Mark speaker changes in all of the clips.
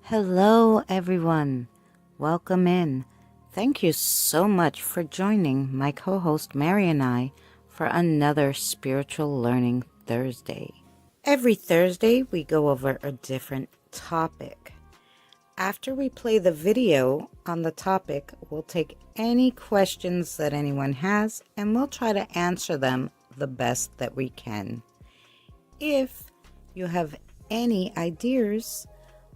Speaker 1: Hello, everyone. Welcome in. Thank you so much for joining my co host Mary and I for another Spiritual Learning Thursday. Every Thursday, we go over a different topic. After we play the video on the topic, we'll take any questions that anyone has and we'll try to answer them the best that we can. If you have any ideas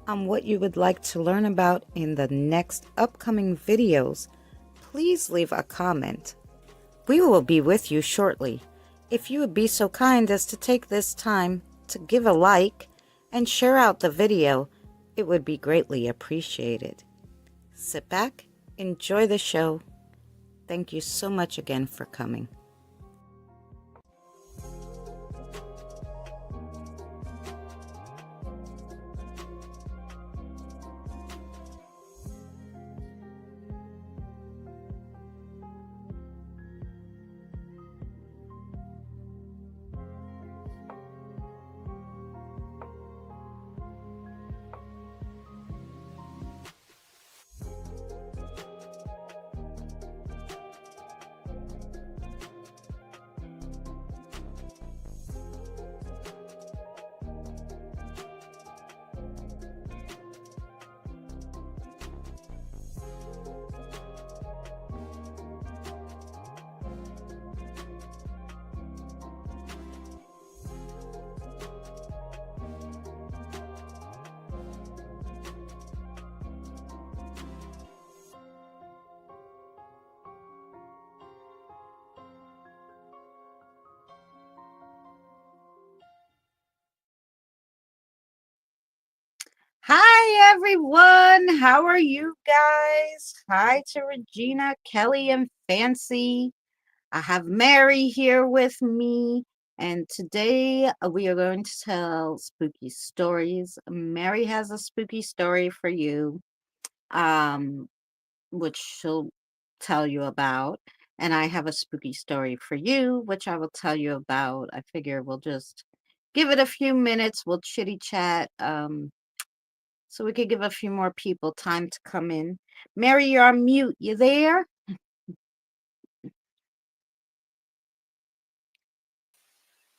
Speaker 1: on what you would like to learn about in the next upcoming videos, please leave a comment. We will be with you shortly. If you would be so kind as to take this time to give a like and share out the video, it would be greatly appreciated. Sit back, enjoy the show. Thank you so much again for coming. Hi, everyone. How are you guys? Hi to Regina, Kelly, and Fancy. I have Mary here with me, and today we are going to tell spooky stories. Mary has a spooky story for you, um, which she'll tell you about, and I have a spooky story for you, which I will tell you about. I figure we'll just give it a few minutes. We'll chitty chat. So we could give a few more people time to come in. Mary, you're on mute. You there?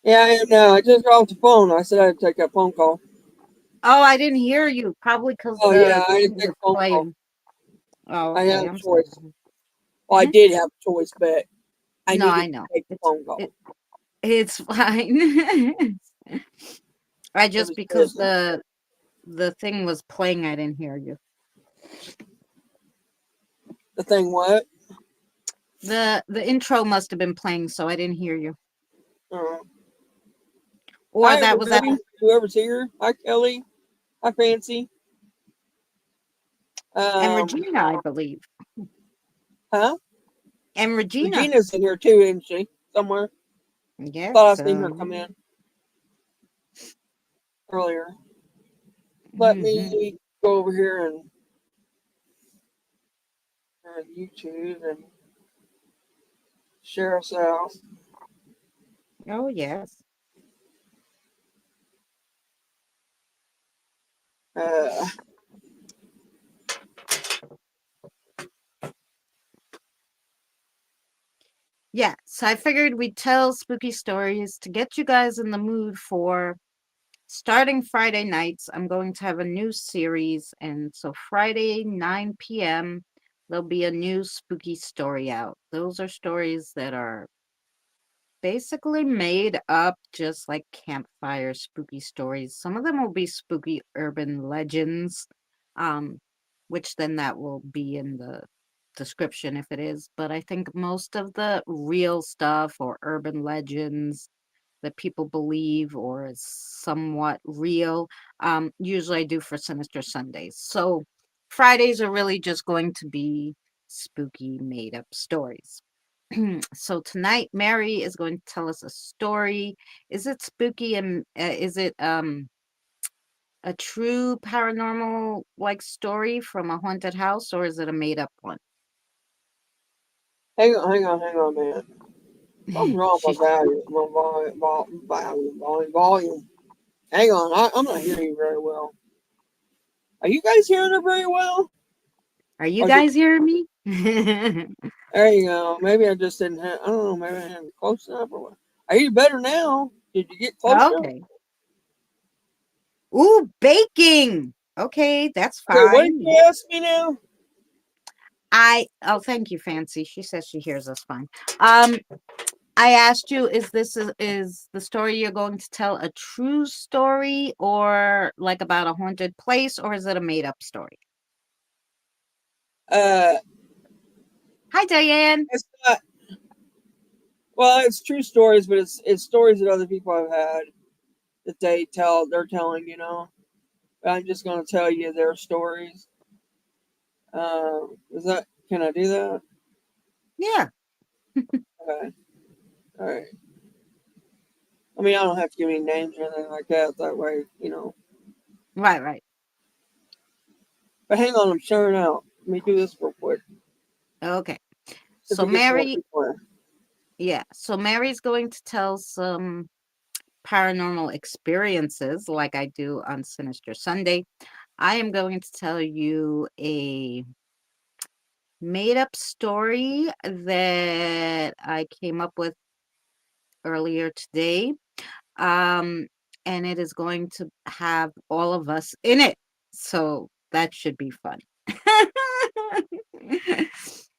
Speaker 2: Yeah, I am now. I just got off the phone. I said I'd take a phone call.
Speaker 1: Oh, I didn't hear you. Probably because
Speaker 2: Oh, yeah,
Speaker 1: the
Speaker 2: I
Speaker 1: thing
Speaker 2: didn't take
Speaker 1: was
Speaker 2: a phone call.
Speaker 1: playing. Oh,
Speaker 2: I had
Speaker 1: okay.
Speaker 2: a
Speaker 1: I'm
Speaker 2: choice.
Speaker 1: sorry.
Speaker 2: Well, I did have a choice, but I
Speaker 1: No,
Speaker 2: needed
Speaker 1: I know.
Speaker 2: to take the phone call.
Speaker 1: It's fine. I
Speaker 2: It
Speaker 1: just
Speaker 2: was
Speaker 1: because
Speaker 2: busy.
Speaker 1: the thing was playing, I didn't hear you.
Speaker 2: The thing what?
Speaker 1: The intro must have been playing, so I didn't hear you.
Speaker 2: Uh,
Speaker 1: Or
Speaker 2: Hi,
Speaker 1: that was at
Speaker 2: everybody. Whoever's here. Hi, Kelly. Hi, Fancy.
Speaker 1: and
Speaker 2: Um,
Speaker 1: Regina, I believe.
Speaker 2: huh?
Speaker 1: And Regina.
Speaker 2: Regina's in here too, isn't she? Somewhere.
Speaker 1: Yes,
Speaker 2: Thought I seen her
Speaker 1: so.
Speaker 2: come in earlier. Let
Speaker 1: Mhm.
Speaker 2: me go over here and YouTube and share us out.
Speaker 1: Oh, yes.
Speaker 2: Uh,
Speaker 1: Yeah, so I figured we'd tell spooky stories to get you guys in the mood for starting Friday nights, I'm going to have a new series. And so Friday, 9 p.m., there'll be a new spooky story out. Those are stories that are basically made up, just like campfire spooky stories. Some of them will be spooky urban legends, um, which then that will be in the description if it is. But I think most of the real stuff or urban legends that people believe or is somewhat real, usually I do for Sinister Sundays. So Fridays are really just going to be spooky made up stories. So tonight Mary is going to tell us a story. Is it spooky and is it a true paranormal like story from a haunted house, or is it a made up one?
Speaker 2: Hang on, man. Something's wrong with
Speaker 1: She's
Speaker 2: my value, volume. Hang on, I'm not hearing you very well. Are you guys hearing her very well?
Speaker 1: Are you
Speaker 2: Or is it?
Speaker 1: guys hearing me?
Speaker 2: There you go. Maybe I just didn't have. I don't know. Maybe I haven't close enough or what. Are you better now? Did you get closer?
Speaker 1: Okay. Ooh, baking. Okay, that's
Speaker 2: Okay. What did
Speaker 1: fine.
Speaker 2: you ask me now?
Speaker 1: Oh, thank you, Fancy. She says she hears us fine. Um, I asked you, is the story you're going to tell a true story or like about a haunted place, or is it a made up story?
Speaker 2: Uh,
Speaker 1: Hi, Diane.
Speaker 2: it's not. Well, it's true stories, but it's stories that other people have had that they tell. They're telling, you know. But I'm just going to tell you their stories. Is that? Can I do that?
Speaker 1: Yeah,
Speaker 2: Okay. All right. I mean, I don't have to give any names or anything like that. That way, you know.
Speaker 1: right, right.
Speaker 2: But hang on, I'm sharing out. Let me do this real quick.
Speaker 1: Okay.
Speaker 2: See if
Speaker 1: So
Speaker 2: we get some more
Speaker 1: Mary,
Speaker 2: people in.
Speaker 1: yeah. So Mary's going to tell some paranormal experiences like I do on Sinister Sunday. I am going to tell you a made up story that I came up with earlier today. Um, and it is going to have all of us in it. So that should be fun.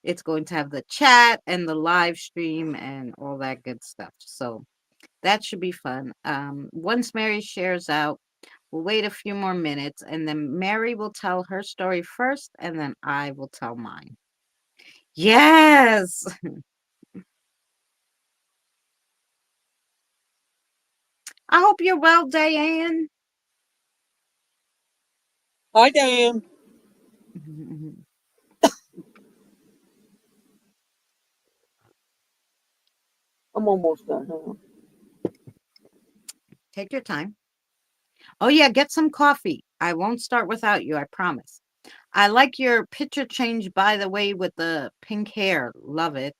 Speaker 1: It's going to have the chat and the live stream and all that good stuff. So that should be fun. Once Mary shares out, we'll wait a few more minutes and then Mary will tell her story first and then I will tell mine. Yes. I hope you're well, Diane.
Speaker 2: Hi, Dan. I'm almost done. Hang on.
Speaker 1: Take your time. Oh, yeah, get some coffee. I won't start without you, I promise. I like your picture change, by the way, with the pink hair. Love it.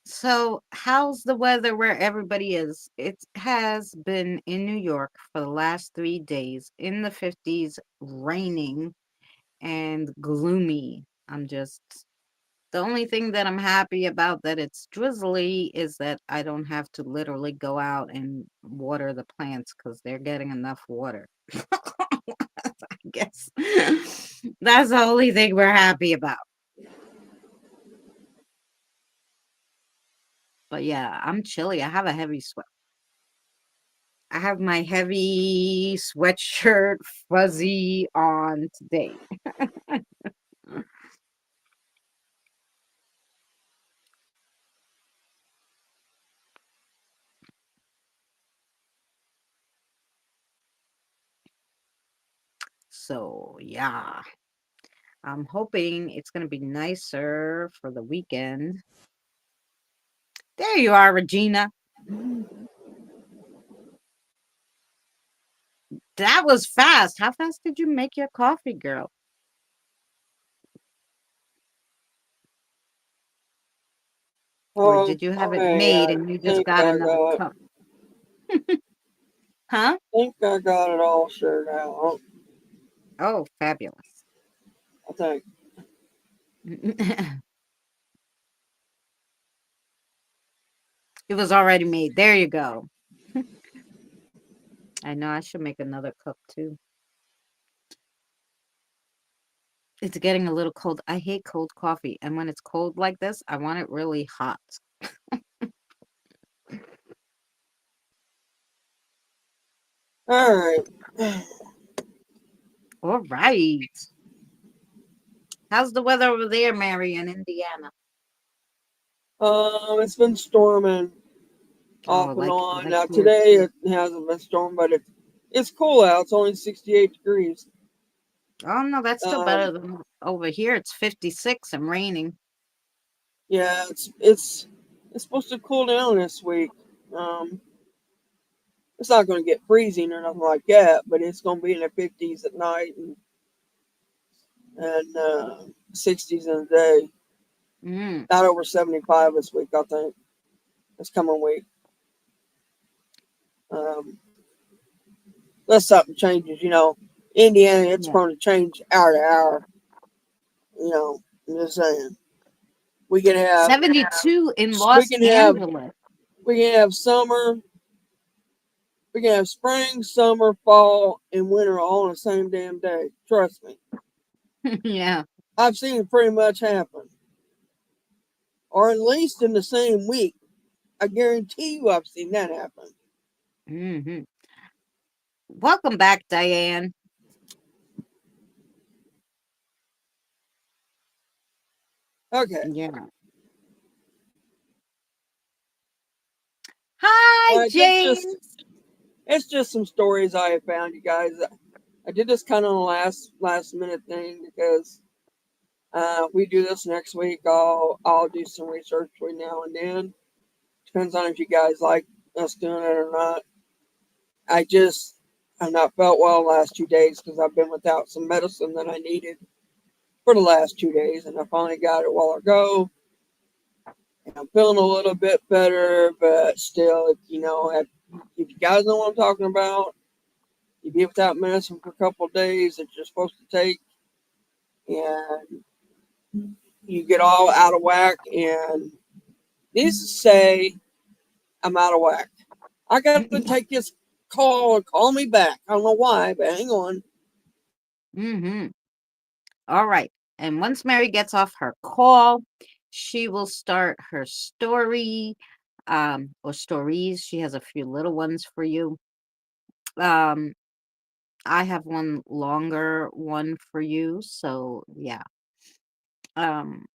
Speaker 1: So, how's the weather where everybody is? It has been in New York for the last 3 days in the 50s, raining and gloomy. I'm just The only thing that I'm happy about that it's drizzly is that I don't have to literally go out and water the plants because they're getting enough water. I guess that's the only thing we're happy about. But yeah, I'm chilly. I have a heavy sweat. I have my heavy sweatshirt fuzzy on today. So yeah, I'm hoping it's going to be nicer for the weekend. There you are, Regina. That was fast. How fast did you make your coffee, girl? Or did you have it
Speaker 2: Okay,
Speaker 1: made
Speaker 2: I
Speaker 1: and you just
Speaker 2: think
Speaker 1: got
Speaker 2: I
Speaker 1: another
Speaker 2: got,
Speaker 1: cup? Huh?
Speaker 2: think I got it all shared out.
Speaker 1: Oh, fabulous.
Speaker 2: I think.
Speaker 1: It was already made. There you go. I know I should make another cup too. It's getting a little cold. I hate cold coffee. And when it's cold like this, I want it really hot.
Speaker 2: All right.
Speaker 1: All right. How's the weather over there, Mary, in Indiana?
Speaker 2: It's been storming
Speaker 1: Oh,
Speaker 2: off and on.
Speaker 1: like
Speaker 2: Now
Speaker 1: here
Speaker 2: today
Speaker 1: too.
Speaker 2: it hasn't been storming, but it's cool out. It's only 68 degrees.
Speaker 1: Oh no, that's still better
Speaker 2: Um,
Speaker 1: than over here. It's 56 and raining.
Speaker 2: yeah, it's supposed to cool down this week. Um, it's not going to get freezing or nothing like that, but it's going to be in the 50s at night and 60s in the day.
Speaker 1: Mm,
Speaker 2: Not over 75 this week, I think. This coming week. Um, unless something changes, Indiana, it's
Speaker 1: yeah.
Speaker 2: prone to change hour to hour. I'm just saying. We can have
Speaker 1: 72 in
Speaker 2: we
Speaker 1: Los
Speaker 2: can have
Speaker 1: Angeles.
Speaker 2: we can have summer, we can have spring, summer, fall, and winter all on the same damn day. Trust me.
Speaker 1: Yeah.
Speaker 2: I've seen it pretty much happen. Or at least in the same week. I guarantee you I've seen that happen.
Speaker 1: Hmm. Welcome back, Diane.
Speaker 2: Okay.
Speaker 1: Yeah.
Speaker 2: All
Speaker 1: Hi,
Speaker 2: right,
Speaker 1: James.
Speaker 2: it's just some stories I have found, you guys. I did this kind of last minute thing because we do this next week. I'll do some research between now and then. Depends on if you guys like us doing it or not. I just have not felt well the last 2 days because I've been without some medicine that I needed for the last 2 days, and I finally got it a while ago. And I'm feeling a little bit better, but still, if you guys know what I'm talking about, you be without medicine for a couple of days that you're supposed to take, and you get all out of whack. And needless to say, I'm out of whack. I got to take this call and call me back. I don't know why, but hang on.
Speaker 1: Hmm. All right. And once Mary gets off her call, she will start her story, or stories. She has a few little ones for you. Um, I have one longer one for you. So yeah. Um,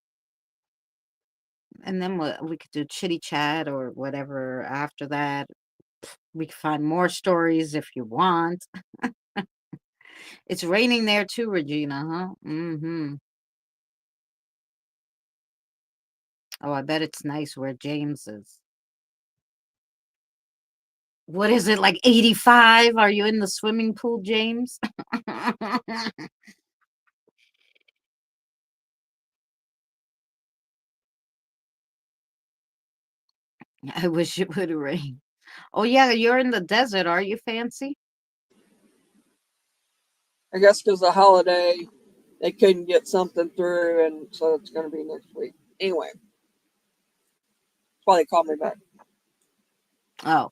Speaker 1: and then we could do chitty chat or whatever after that. We can find more stories if you want. It's raining there too, Regina, huh? Mm-hmm. Oh, I bet it's nice where James is. What is it, like 85? Are you in the swimming pool, James? I wish it would rain. Oh, yeah, you're in the desert. Are you, Fancy?
Speaker 2: I guess because the holiday, they couldn't get something through, and so it's going to be next week. Anyway, that's why they called me back.
Speaker 1: Oh,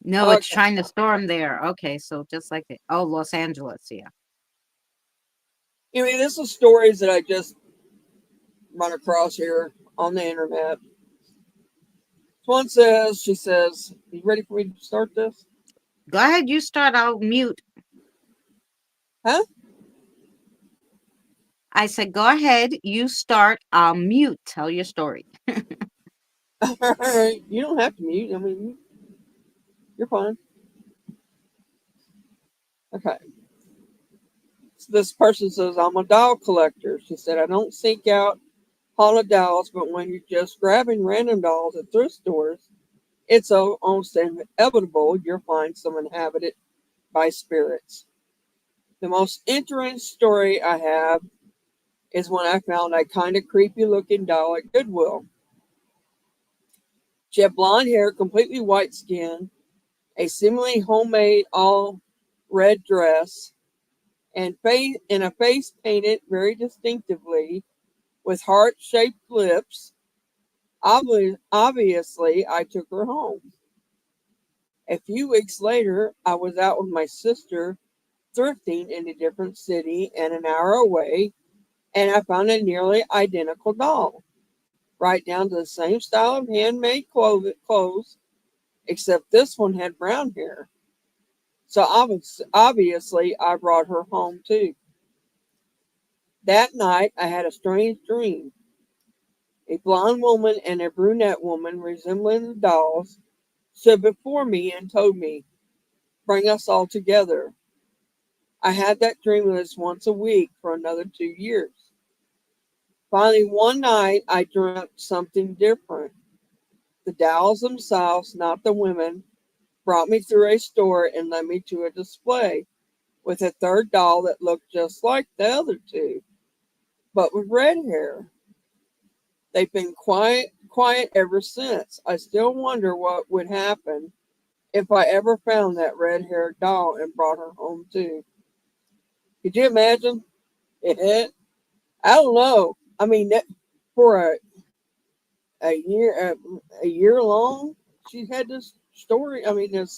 Speaker 1: no, it's
Speaker 2: Okay.
Speaker 1: trying to storm there. Okay, so just like it. Oh, Los Angeles, yeah.
Speaker 2: Anyway, this is stories that I just run across here on the internet. One says, she says, you ready for me to start this?
Speaker 1: Go ahead, you start. I'll mute.
Speaker 2: Huh?
Speaker 1: I said, go ahead, you start. I'll mute. Tell your story.
Speaker 2: All right. You don't have to mute. I mean, you're fine. Okay. So this person says, I'm a doll collector. She said, I don't seek out haunted dolls, but when you're just grabbing random dolls at thrift stores, it's almost inevitable you'll find some inhabited by spirits. The most interesting story I have is when I found a kind of creepy looking doll at Goodwill. She had blonde hair, completely white skin, a seemingly homemade all red dress, and a face painted very distinctively with heart shaped lips. Obviously, I took her home. A few weeks later, I was out with my sister thrifting in a different city and an hour away, and I found a nearly identical doll, right down to the same style of handmade clothes, except this one had brown hair. So obviously, I brought her home too. That night, I had a strange dream. A blonde woman and a brunette woman resembling the dolls stood before me and told me, "Bring us all together." I had that dream at least once a week for another 2 years. Finally, one night, I dreamt something different. The dolls themselves, not the women, brought me through a store and led me to a display with a third doll that looked just like the other two, but with red hair. They've been quiet ever since. I still wonder what would happen if I ever found that red haired doll and brought her home too. Could you imagine? I don't know. I mean, for a year long, she's had this story. I mean, that'd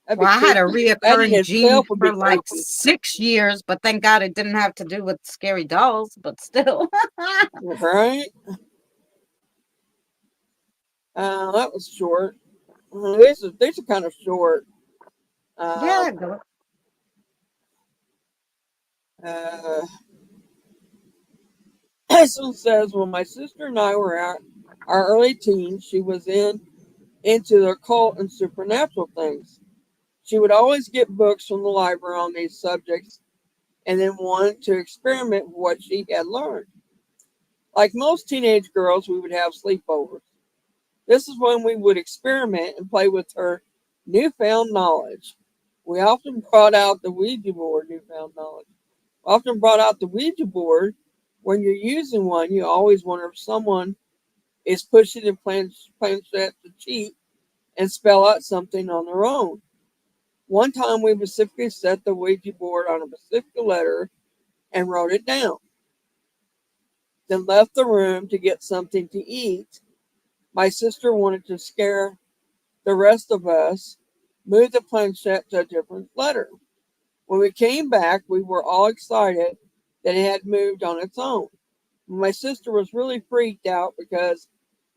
Speaker 2: be
Speaker 1: Well, I had a
Speaker 2: creepy. That in
Speaker 1: reoccurring dream
Speaker 2: itself would be
Speaker 1: for like
Speaker 2: creepy,
Speaker 1: 6 years, but thank God it didn't have to do with scary dolls, but still.
Speaker 2: right? That was short. These are kind of short.
Speaker 1: Yeah,
Speaker 2: Um, uh, this one says, when my sister and I were at our early teens, she was into the occult and supernatural things. She would always get books from the library on these subjects and then wanted to experiment with what she had learned. Like most teenage girls, we would have sleepovers. This is when we would experiment and play with her newfound knowledge. We often brought out the Ouija board, newfound knowledge. Often brought out the Ouija board. When you're using one, you always wonder if someone is pushing the planchette to cheat and spell out something on their own. One time we specifically set the Ouija board on a specific letter and wrote it down, then left the room to get something to eat. My sister wanted to scare the rest of us, moved the planchette to a different letter. When we came back, we were all excited that it had moved on its own. My sister was really freaked out because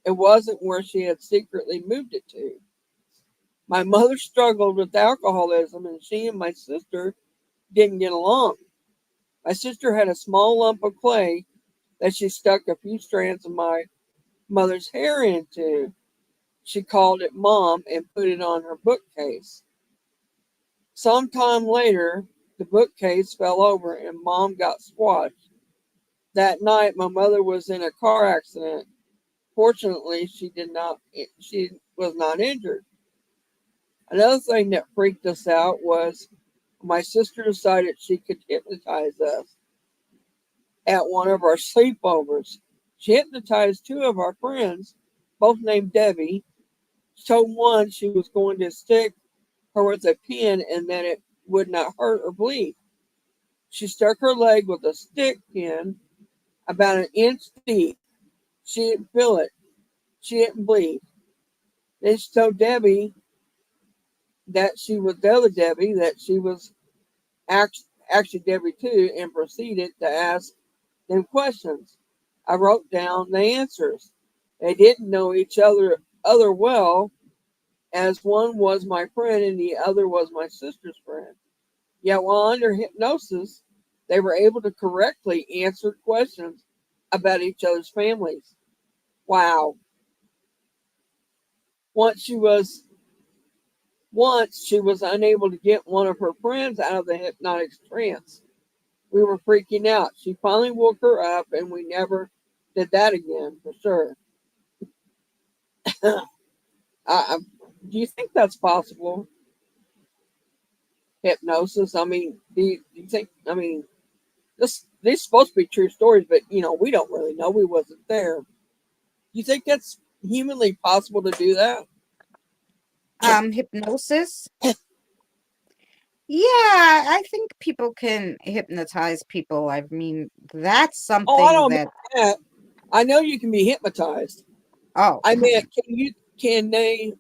Speaker 2: it wasn't where she had secretly moved it to. My mother struggled with alcoholism, and she and my sister didn't get along. My sister had a small lump of clay that she stuck a few strands of my mother's hair into. She called it Mom and put it on her bookcase. Sometime later, the bookcase fell over and Mom got squashed. That night, my mother was in a car accident. Fortunately, she was not injured. Another thing that freaked us out was my sister decided she could hypnotize us at one of our sleepovers. She hypnotized two of our friends, both named Debbie. She told one she was going to stick her with a pin and that it would not hurt or bleed. She stuck her leg with a stick pin about an inch deep. She didn't feel it. She didn't bleed. Then she told Debbie that she was the other Debbie, that she was actually Debbie too, and proceeded to ask them questions. I wrote down the answers. They didn't know each other well, as one was my friend and the other was my sister's friend. Yet while under hypnosis, they were able to correctly answer questions about each other's families. Wow. Once she was Once she was unable to get one of her friends out of the hypnotic trance. We were freaking out. She finally woke her up, and we never did that again for sure. Do you think that's possible? Hypnosis? I mean, do you think? I mean, this these supposed to be true stories, but we don't really know. We wasn't there. You think that's humanly possible to do that?
Speaker 1: Hypnosis. Yeah, I think people can hypnotize people. I mean, that's
Speaker 2: Oh, I
Speaker 1: something
Speaker 2: don't mean
Speaker 1: that,
Speaker 2: that. I know you can be hypnotized.
Speaker 1: oh,
Speaker 2: I mean, can they,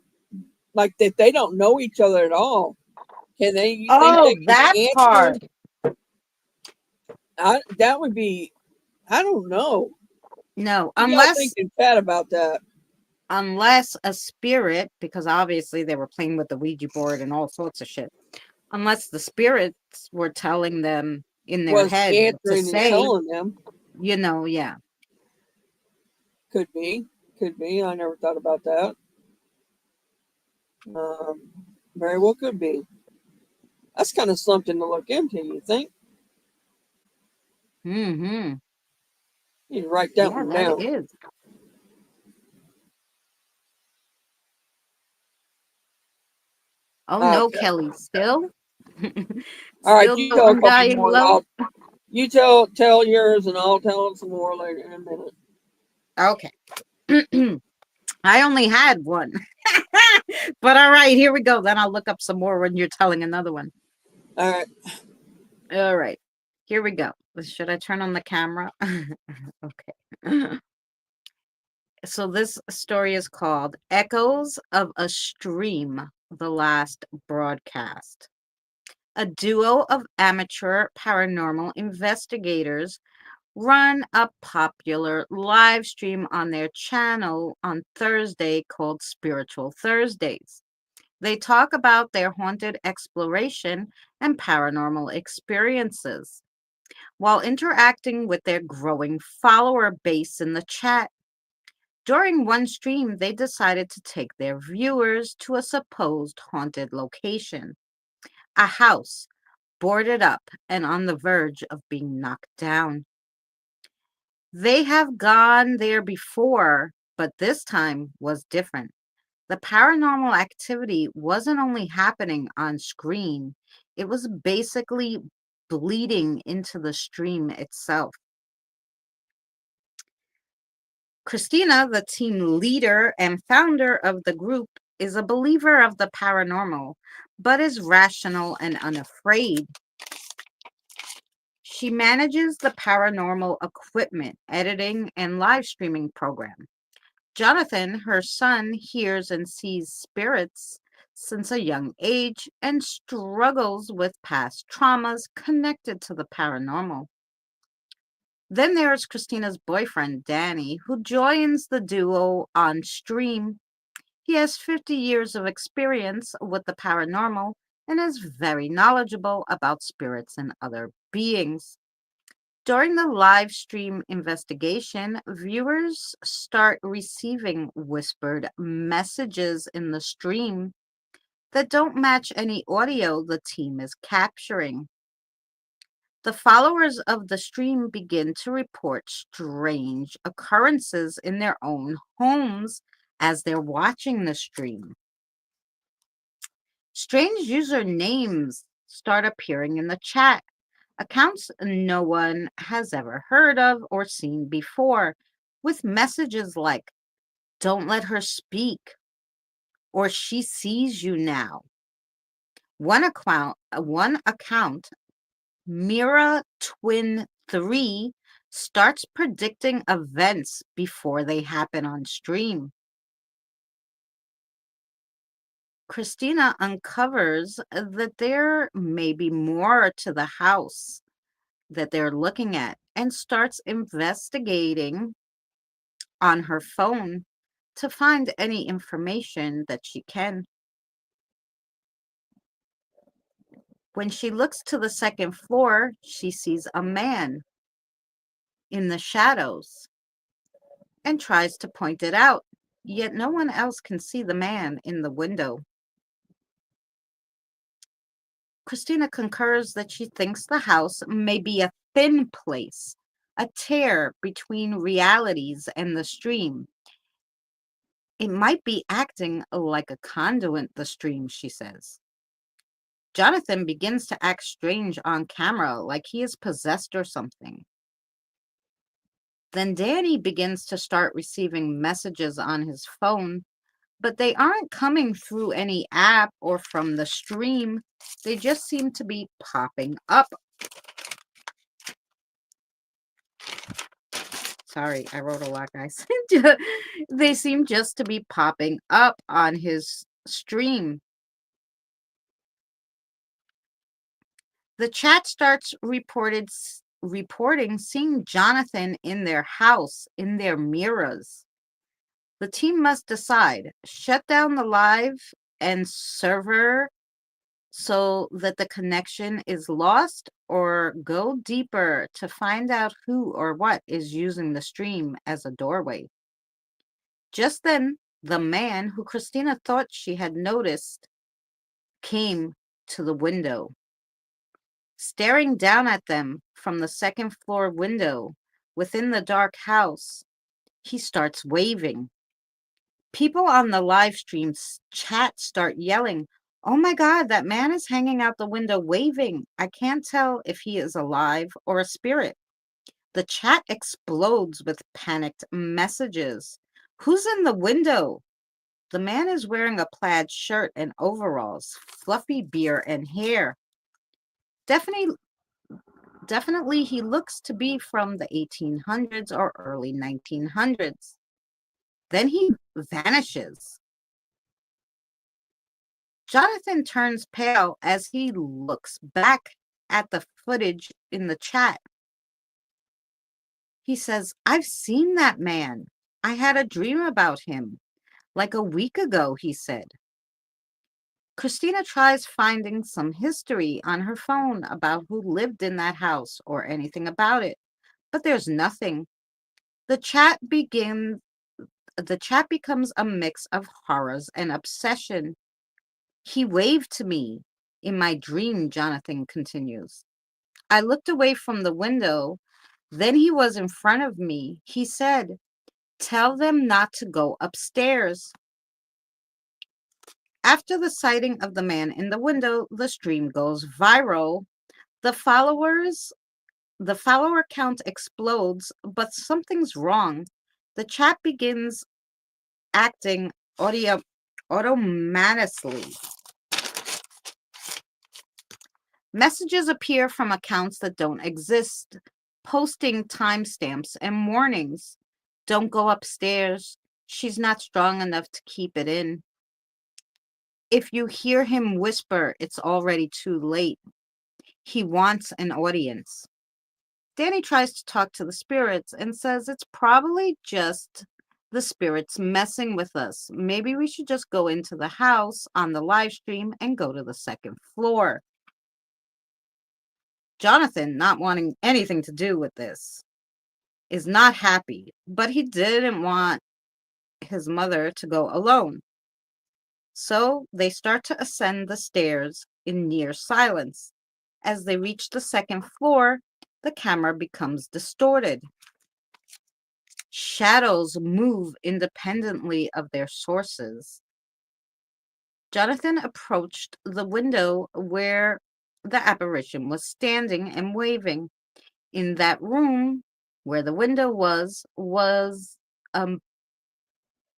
Speaker 2: like, that they don't know each other at all? Can they? You think
Speaker 1: oh,
Speaker 2: they can
Speaker 1: that
Speaker 2: answer?
Speaker 1: part.
Speaker 2: That would be. I don't know.
Speaker 1: No,
Speaker 2: What do y'all think in chat about that?
Speaker 1: unless a spirit, because obviously they were playing with the Ouija board and all sorts of shit. Unless the spirits were telling them in their
Speaker 2: Was
Speaker 1: head what to
Speaker 2: answering and
Speaker 1: say,
Speaker 2: telling them?
Speaker 1: yeah.
Speaker 2: Could be. Could be. I never thought about that. Um, very well could be. That's kind of something to look into. You think?
Speaker 1: Mm-hmm.
Speaker 2: You need to write that
Speaker 1: Yeah,
Speaker 2: one
Speaker 1: that
Speaker 2: down.
Speaker 1: is. Oh no,
Speaker 2: Okay.
Speaker 1: Kelly, still?
Speaker 2: All right.
Speaker 1: Still
Speaker 2: You
Speaker 1: no
Speaker 2: tell a couple
Speaker 1: undying
Speaker 2: more.
Speaker 1: love?
Speaker 2: You tell yours, and I'll tell some more later in a minute.
Speaker 1: Okay. I only had one. But all right, here we go. Then I'll look up some more when you're telling another one.
Speaker 2: All right.
Speaker 1: All right. Here we go. Should I turn on the camera? Okay. So this story is called Echoes of a Stream, the Last Broadcast. A duo of amateur paranormal investigators run a popular live stream on their channel on Thursday called Spiritual Thursdays. They talk about their haunted exploration and paranormal experiences while interacting with their growing follower base in the chat. During one stream, they decided to take their viewers to a supposed haunted location, a house boarded up and on the verge of being knocked down. They have gone there before, but this time was different. The paranormal activity wasn't only happening on screen, it was basically bleeding into the stream itself. Christina, the team leader and founder of the group, is a believer of the paranormal, but is rational and unafraid. She manages the paranormal equipment, editing, and live streaming program. Jonathan, her son, hears and sees spirits since a young age and struggles with past traumas connected to the paranormal. Then there's Christina's boyfriend, Danny, who joins the duo on stream. He has 50 years of experience with the paranormal and is very knowledgeable about spirits and other beings. During the live stream investigation, viewers start receiving whispered messages in the stream that don't match any audio the team is capturing. The followers of the stream begin to report strange occurrences in their own homes as they're watching the stream. Strange user names start appearing in the chat, accounts no one has ever heard of or seen before, with messages like, "Don't let her speak," or "She sees you now." One account, Mira Twin 3, starts predicting events before they happen on stream. Christina uncovers that there may be more to the house that they're looking at and starts investigating on her phone to find any information that she can. When she looks to the second floor, she sees a man in the shadows and tries to point it out, yet no one else can see the man in the window. Christina concurs that she thinks the house may be a thin place, a tear between realities and the stream. It might be acting like a conduit, the stream, she says. Jonathan begins to act strange on camera, like he is possessed or something. Then Danny begins to start receiving messages on his phone, but they aren't coming through any app or from the stream. They just seem to be popping up. Sorry, I wrote a lot, guys. They seem just to be popping up on his stream. The chat starts reporting seeing Jonathan in their house, in their mirrors. The team must decide, shut down the live and server so that the connection is lost, or go deeper to find out who or what is using the stream as a doorway. Just then, the man who Christina thought she had noticed came to the window. Staring down at them from the second floor window within the dark house, he starts waving. People on the live stream chat start yelling, "Oh my God, that man is hanging out the window waving. I can't tell if he is alive or a spirit." The chat explodes with panicked messages. "Who's in the window?" The man is wearing a plaid shirt and overalls, fluffy beard and hair. Definitely he looks to be from the 1800s or early 1900s. Then he vanishes. Jonathan turns pale as he looks back at the footage in the chat. He says, "I've seen that man. I had a dream about him. Like a week ago," he said. Christina tries finding some history on her phone about who lived in that house or anything about it, but there's nothing. The chat becomes a mix of horrors and obsession. "He waved to me in my dream," Jonathan continues. "I looked away from the window. Then he was in front of me. He said, 'Tell them not to go upstairs.'" After the sighting of the man in the window, the stream goes viral. The follower count explodes, but something's wrong. The chat begins acting automatically. Messages appear from accounts that don't exist, posting timestamps and warnings. "Don't go upstairs. She's not strong enough to keep it in. If you hear him whisper, it's already too late. He wants an audience." Danny tries to talk to the spirits and says it's probably just the spirits messing with us. Maybe we should just go into the house on the live stream and go to the second floor. Jonathan, not wanting anything to do with this, is not happy, but he didn't want his mother to go alone. So they start to ascend the stairs in near silence. As they reach the second floor, the camera becomes distorted. Shadows move independently of their sources. Jonathan approached the window where the apparition was standing and waving. In that room where the window was a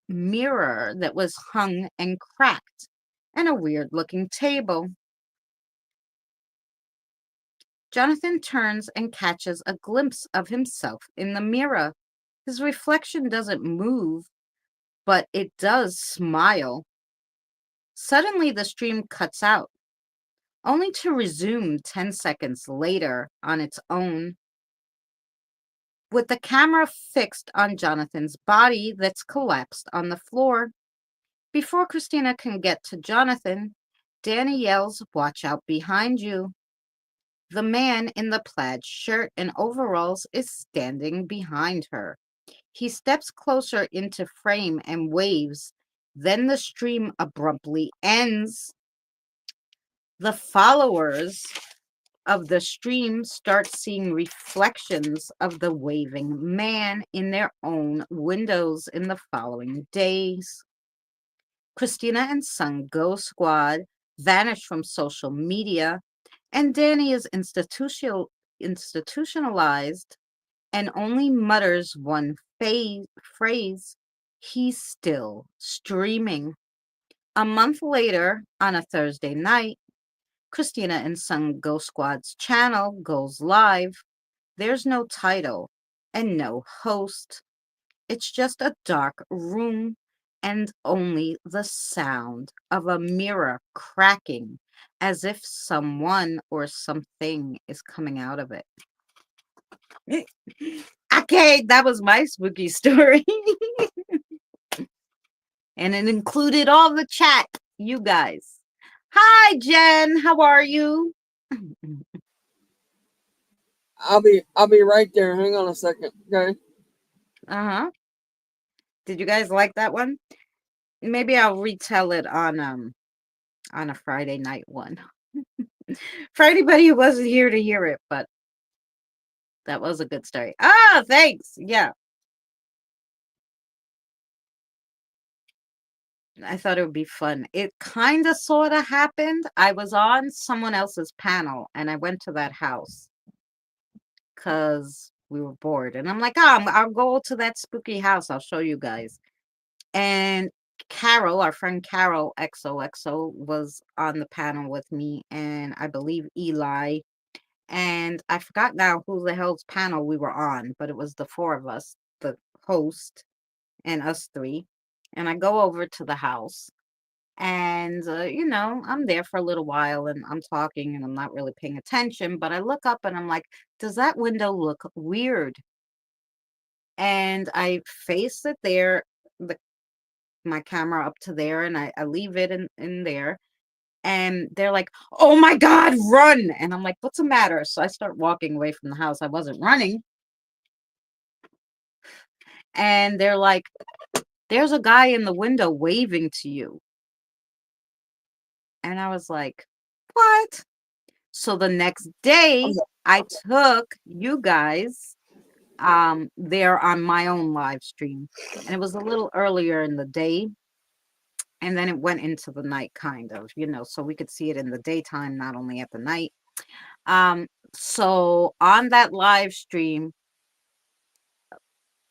Speaker 1: mirror that was hung and cracked, and a weird-looking table. Jonathan turns and catches a glimpse of himself in the mirror. His reflection doesn't move, but it does smile. Suddenly, the stream cuts out, only to resume 10 seconds later on its own, with the camera fixed on Jonathan's body that's collapsed on the floor. Before Christina can get to Jonathan, Danny yells, "Watch out behind you." The man in the plaid shirt and overalls is standing behind her. He steps closer into frame and waves. Then the stream abruptly ends. The followers of the stream start seeing reflections of the waving man in their own windows in the following days. Christina and Sun Go Squad vanished from social media, and Danny is institutionalized and only mutters one phrase, he's still streaming. A month later, on a Thursday night, Christina and Son Ghost Squad's channel goes live. There's no title and no host. It's just a dark room and only the sound of a mirror cracking as if someone or something is coming out of it. Okay, that was my spooky story. And it included all the chat, you guys. Hi, Jen. How are you?
Speaker 2: I'll be right there. Hang on a second, okay?
Speaker 1: Uh-huh. Did you guys like that one? Maybe I'll retell it on a Friday night one. For anybody who wasn't here to hear it, but that was a good story. Ah, thanks. Yeah. I thought it would be fun. It kind of sort of happened. I was on someone else's panel and I went to that house because we were bored. And I'm like, oh, I'll go to that spooky house. I'll show you guys. And Carol, our friend Carol XOXO, was on the panel with me, and I believe Eli. And I forgot now who the hell's panel we were on, but it was the four of us, the host and us three. And I go over to the house, and I'm there for a little while, and I'm talking, and I'm not really paying attention. But I look up, and I'm like, "Does that window look weird?" And I face it there, the my camera up to there, and I leave it in there, and they're like, "Oh my God, run!" And I'm like, "What's the matter?" So I start walking away from the house. I wasn't running. And they're like, "There's a guy in the window waving to you." And I was like, "What?" So the next day I took you guys there on my own live stream, and it was a little earlier in the day, and then it went into the night, kind of, so we could see it in the daytime, not only at the night. So on that live stream,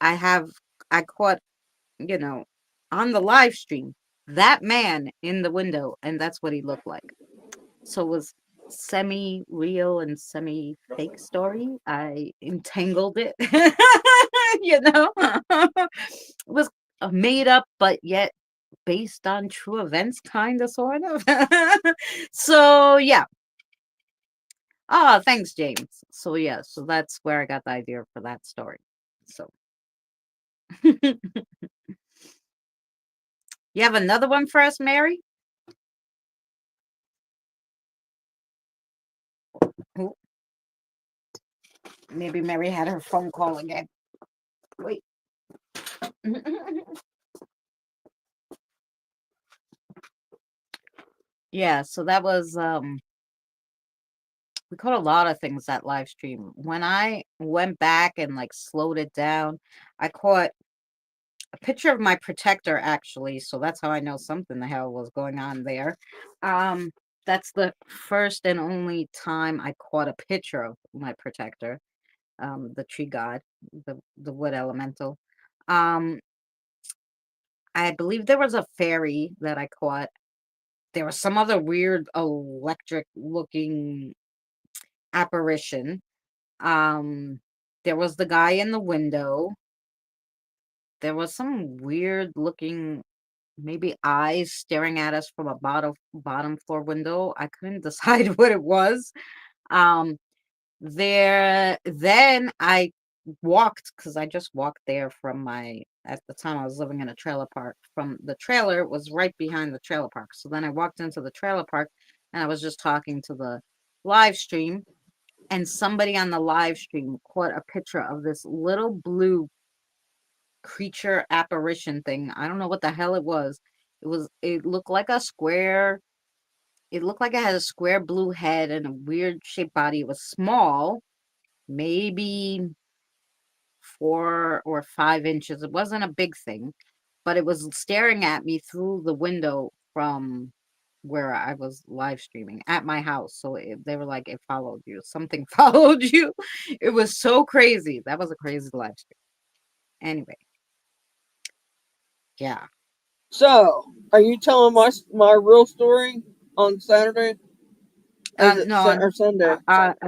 Speaker 1: I caught, you know, on the live stream, that man in the window, and that's what he looked like. So it was semi-real and semi-fake story. I entangled it, it was made up, but yet based on true events, kind of, sort of. So yeah. Oh, thanks, James. So yeah, so that's where I got the idea for that story. So you have another one for us, Mary? Oh, maybe Mary had her phone call again. Wait. Yeah, so that was we caught a lot of things that live stream. When I went back and like slowed it down, I caught a picture of my protector, actually, so that's how I know something the hell was going on there. That's the first and only time I caught a picture of my protector, the tree god, the wood elemental. Um, I believe there was a fairy that I caught. There was some other weird electric looking apparition. Um, there was the guy in the window. There was some weird looking, maybe eyes staring at us from a bottom floor window. I couldn't decide what it was. Um, then I walked, because I just walked there from at the time I was living in a trailer park. From the trailer, it was right behind the trailer park. So then I walked into the trailer park, and I was just talking to the live stream, and somebody on the live stream caught a picture of this little blue creature apparition thing. I don't know what the hell it was. It looked like a square. It looked like it had a square blue head and a weird shaped body. It was small, maybe 4 or 5 inches. It wasn't a big thing, but it was staring at me through the window from where I was live streaming at my house. So they were like, it followed you. Something followed you. It was so crazy. That was a crazy live stream. Anyway, yeah.
Speaker 2: So, are you telling my real story on Saturday? Or is it
Speaker 1: No, on
Speaker 2: or Sunday?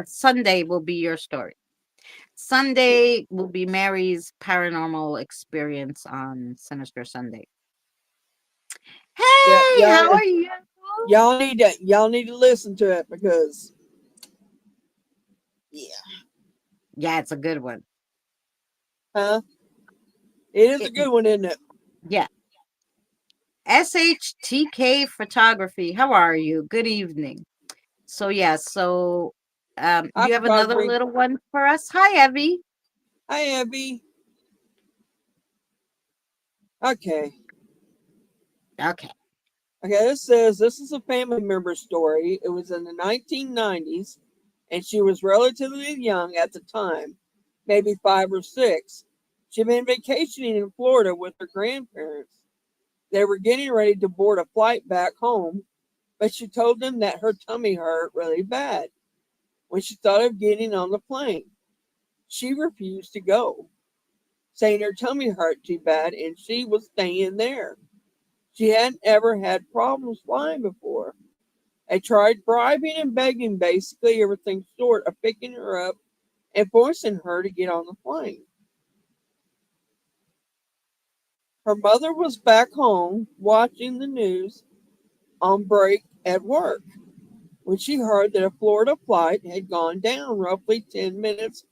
Speaker 1: Sunday will be your story. Sunday will be Mary's paranormal experience on Sinister Sunday.
Speaker 2: Yeah,
Speaker 1: Hey, how are you?
Speaker 2: y'all need to listen to it because yeah,
Speaker 1: Yeah, it's a good one.
Speaker 2: huh? It is a
Speaker 1: It,
Speaker 2: good one, isn't it?
Speaker 1: yeah. SHTK Photography. How are you? Good evening. So yeah, so
Speaker 2: Hi,
Speaker 1: you have another
Speaker 2: photography.
Speaker 1: little one for us? Hi, Evie.
Speaker 2: Hi, Abby. Okay.
Speaker 1: Okay.
Speaker 2: Okay, this says this is a family member story. It was in the 1990s, and she was relatively young at the time, maybe 5 or 6. She'd been vacationing in Florida with her grandparents. They were getting ready to board a flight back home, but she told them that her tummy hurt really bad when she thought of getting on the plane. She refused to go, saying her tummy hurt too bad and she was staying there. She hadn't ever had problems flying before. I tried bribing and begging basically everything short of picking her up and forcing her to get on the plane. Her mother was back home watching the news on break at work when she heard that a Florida flight had gone down roughly 10 minutes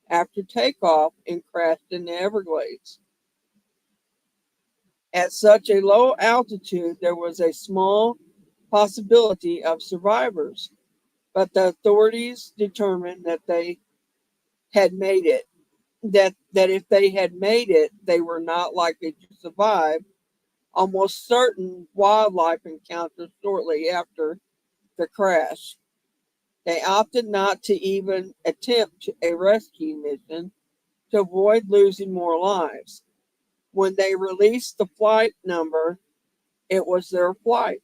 Speaker 2: after takeoff and crashed in the Everglades. At such a low altitude, there was a small possibility of survivors, but the authorities determined that they had made it. That if they had made it, they were not likely to survive almost certain wildlife encounters shortly after the crash. They opted not to even attempt a rescue mission to avoid losing more lives. When they released the flight number, it was their flight.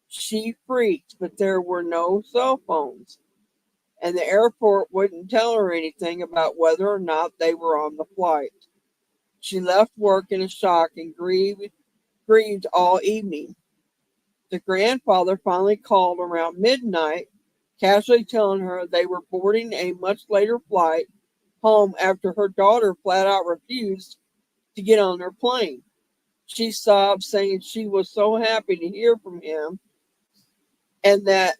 Speaker 2: She freaked, but there were no cell phones, and the airport wouldn't tell her anything about whether or not they were on the flight. She left work in a shock and grieved all evening. The grandfather finally called around midnight, casually telling her they were boarding a much later flight home after her daughter flat out refused to get on their plane. She sobbed, saying she was so happy to hear from him and that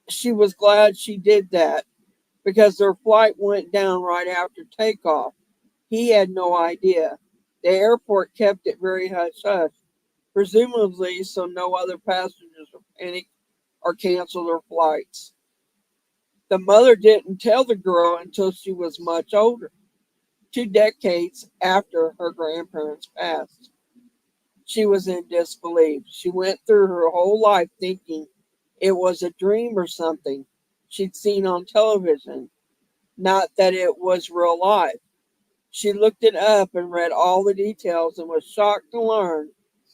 Speaker 2: she was glad she did that because their flight went down right after takeoff. He had no idea. The airport kept it very hush hush, presumably so no other passengers would panic or cancel their flights. The mother didn't tell the girl until she was much older, 2 decades after her grandparents passed. She was in disbelief. She went through her whole life thinking it was a dream or something she'd seen on television, not that it was real life. She looked it up and read all the details and was shocked to learn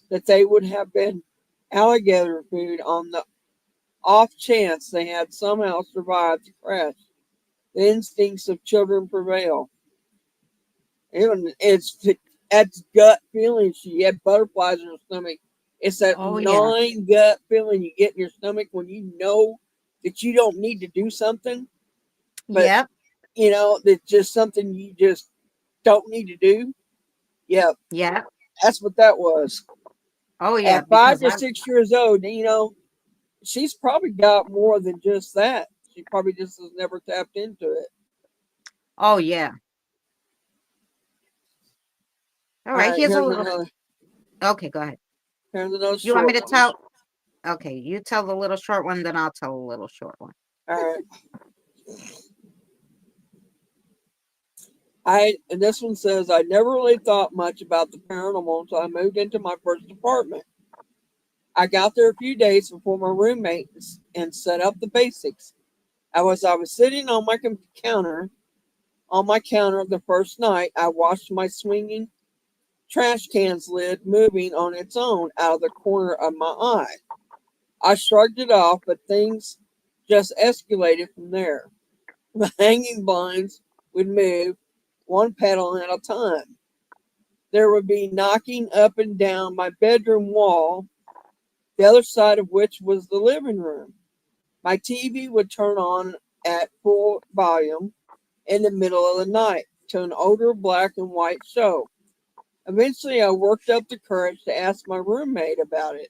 Speaker 2: that they would have been alligator food on the off chance they had somehow survived the crash. The instincts of children prevail. Even that's gut feeling. She had butterflies in her stomach. It's that
Speaker 1: Oh yeah.
Speaker 2: gnawing gut feeling you get in your stomach when you know that you don't need to do something, but
Speaker 1: Yep.
Speaker 2: that's just something you just don't need to do. Yeah,
Speaker 1: Yep.
Speaker 2: that's what that was.
Speaker 1: Oh yeah,
Speaker 2: At five
Speaker 1: because
Speaker 2: or
Speaker 1: I
Speaker 2: 6 years old, she's probably got more than just that. She probably just has never tapped into it.
Speaker 1: oh yeah. All
Speaker 2: All
Speaker 1: right,
Speaker 2: right,
Speaker 1: here's a little okay, go ahead.
Speaker 2: here's another
Speaker 1: You want me
Speaker 2: short
Speaker 1: to
Speaker 2: one.
Speaker 1: tell? Okay, you tell the little short one, then I'll tell a little short one.
Speaker 2: All right. And this one says I never really thought much about the paranormal until I moved into my first apartment. I got there a few days before my roommate and set up the basics. I was sitting on my counter the first night. I watched my swinging trash can's lid moving on its own out of the corner of my eye. I shrugged it off, but things just escalated from there. The hanging blinds would move one petal at a time. There would be knocking up and down my bedroom wall, the other side of which was the living room. My TV would turn on at full volume in the middle of the night to an older black and white show. Eventually, I worked up the courage to ask my roommate about it,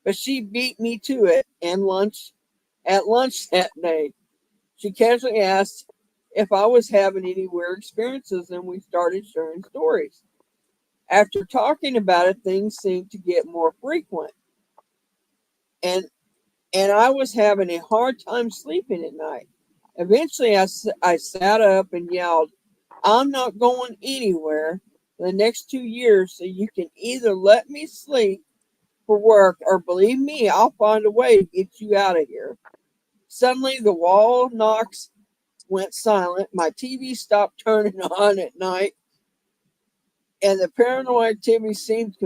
Speaker 2: but she beat me to it at lunch that day. She casually asked if I was having any weird experiences, and we started sharing stories. After talking about it, things seemed to get more frequent, and I was having a hard time sleeping at night. Eventually, I sat up and yelled, "I'm not going anywhere for the next 2 years, so you can either let me sleep for work or believe me, I'll find a way to get you out of here." Suddenly, the wall knocks went silent. My TV stopped turning on at night, and the paranormal activity seemed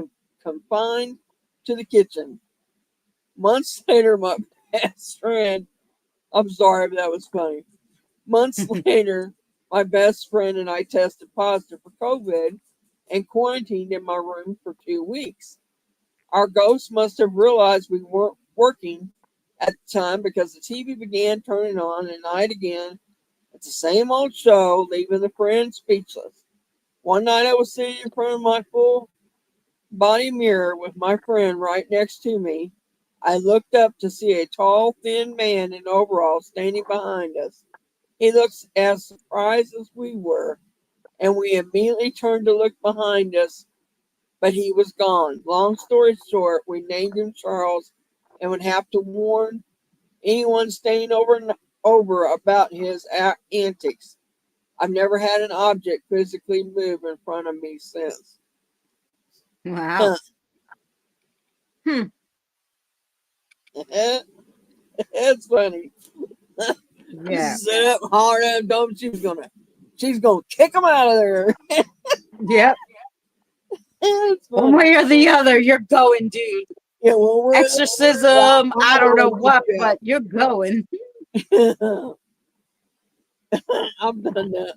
Speaker 2: confined to the kitchen. Months later, my best friend, I'm sorry, but that was funny. Months later, my best friend and I tested positive for COVID and quarantined in my room for 2 weeks. Our ghost must have realized we weren't working at the time because the TV began turning on at night again. It's the same old show, leaving the friend speechless. One night I was sitting in front of my full body mirror with my friend right next to me. I looked up to see a tall, thin man in overalls standing behind us. He looked as surprised as we were, and we immediately turned to look behind us, but he was gone. Long story short, we named him Charles and would have to warn anyone staying over about his antics. I've never had an object physically move in front of me since.
Speaker 1: Wow. Hmm.
Speaker 2: It's funny.
Speaker 1: Yeah.
Speaker 2: Set up hard at him, don't she's gonna kick him out of there.
Speaker 1: Yep.
Speaker 2: It's
Speaker 1: One
Speaker 2: funny.
Speaker 1: way or the other, you're going, dude.
Speaker 2: Yeah, well,
Speaker 1: Exorcism, I don't know what, but you're going.
Speaker 2: I've done that.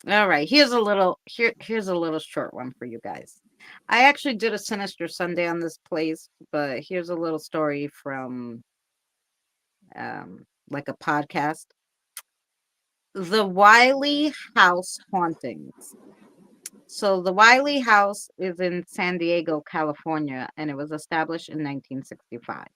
Speaker 1: All right, here's a little short one for you guys. I actually did a Sinister Sunday on this place, but here's a little story from like a podcast. The Wiley House Hauntings. So the Wiley House is in San Diego, California, and it was established in 1965.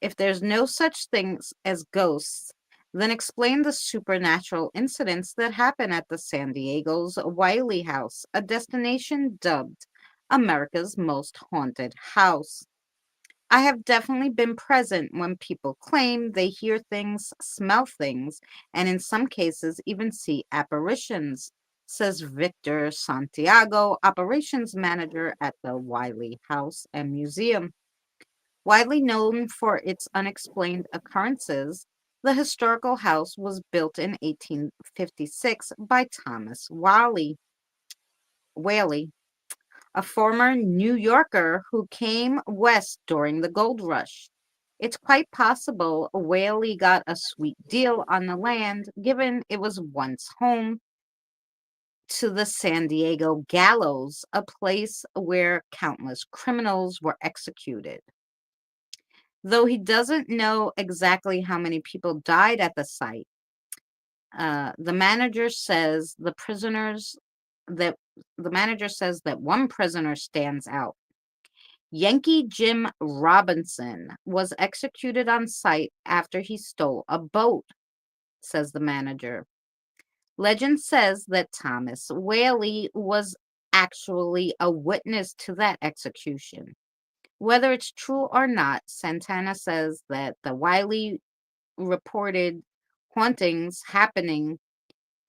Speaker 1: If there's no such things as ghosts, then explain the supernatural incidents that happen at the San Diego's Wiley House, a destination dubbed America's most haunted house. I have definitely been present when people claim they hear things, smell things, and in some cases even see apparitions, says Victor Santiago, operations manager at the Wiley House and Museum. Widely known for its unexplained occurrences, the historical house was built in 1856 by Thomas Whaley, a former New Yorker who came west during the gold rush. It's quite possible Whaley got a sweet deal on the land, given it was once home to the San Diego gallows, a place where countless criminals were executed. Though he doesn't know exactly how many people died at the site, the manager says that the manager says that one prisoner stands out. Yankee Jim Robinson was executed on site after he stole a boat, says the manager. Legend says that Thomas Whaley was actually a witness to that execution. Whether it's true or not, Santana says that the Wiley reported hauntings happening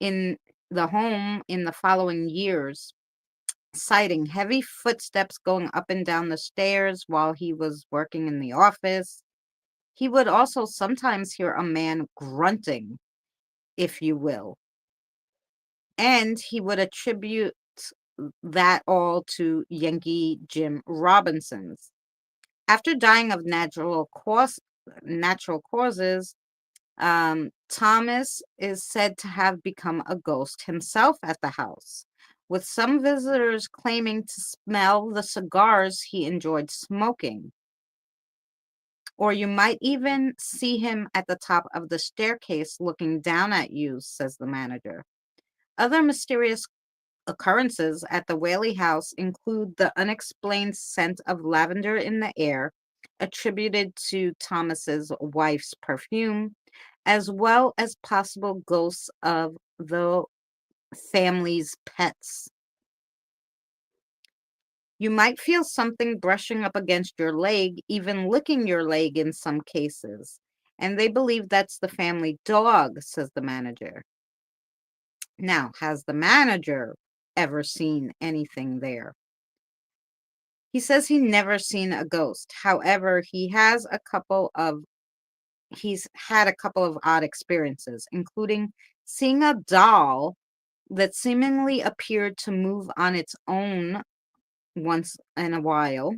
Speaker 1: in the home in the following years, citing heavy footsteps going up and down the stairs while he was working in the office. He would also sometimes hear a man grunting, if you will, and he would attribute that all to Yankee Jim Robinson's. After dying of natural causes, Thomas is said to have become a ghost himself at the house, with some visitors claiming to smell the cigars he enjoyed smoking. Or you might even see him at the top of the staircase looking down at you, says the manager. Other mysterious occurrences at the Whaley house include the unexplained scent of lavender in the air, attributed to Thomas's wife's perfume, as well as possible ghosts of the family's pets. You might feel something brushing up against your leg, even licking your leg in some cases. And they believe that's the family dog, says the manager. Now, has the manager ever seen anything there? He says he never seen a ghost. However, he's had a couple of odd experiences, including seeing a doll that seemingly appeared to move on its own once in a while.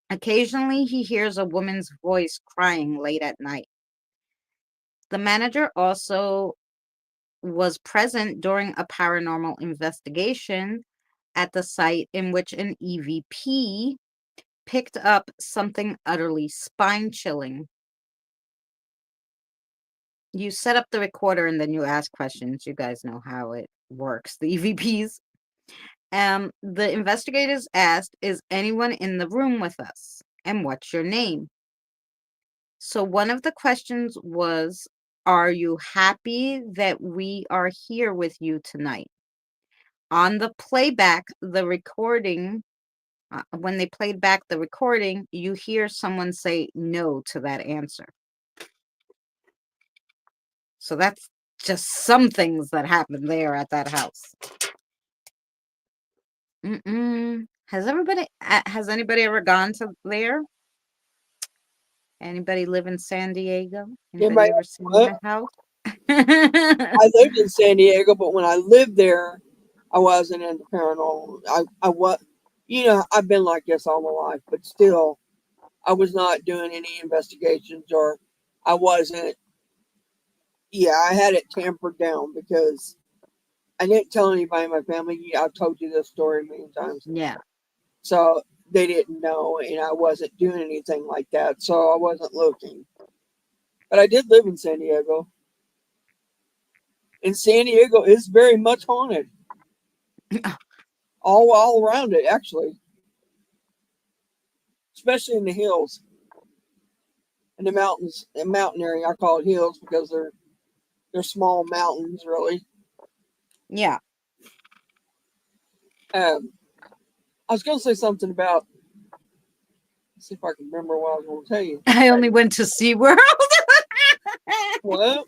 Speaker 1: Occasionally, he hears a woman's voice crying late at night. The manager also was present during a paranormal investigation at the site in which an EVP picked up something utterly spine-chilling. You set up the recorder and then you ask questions. You guys know how it works, the EVPs. The investigators asked, "Is anyone in the room with us? And what's your name?" So one of the questions was, "Are you happy that we are here with you tonight?" On the playback, the recording, when they played back the recording, you hear someone say no to that answer. So that's just some things that happened there at that house. Has anybody ever gone to there? Anybody live in San Diego? Anybody ever seen that house?
Speaker 2: I lived in San Diego, but when I lived there, I wasn't into paranormal. I was, I've been like this all my life, but still, I was not doing any investigations, or I wasn't. Yeah, I had it tampered down because I didn't tell anybody in my family. I've told you this story many times.
Speaker 1: Yeah.
Speaker 2: So they didn't know, and I wasn't doing anything like that. So I wasn't looking. But I did live in San Diego. And San Diego is very much haunted. all around it, actually. Especially in the hills. In the mountains, the mountain area. I call it hills because they're small mountains, really.
Speaker 1: Yeah.
Speaker 2: I was going to say something about. Let's see if I can remember what I was going to tell you.
Speaker 1: I only went to SeaWorld.
Speaker 2: What?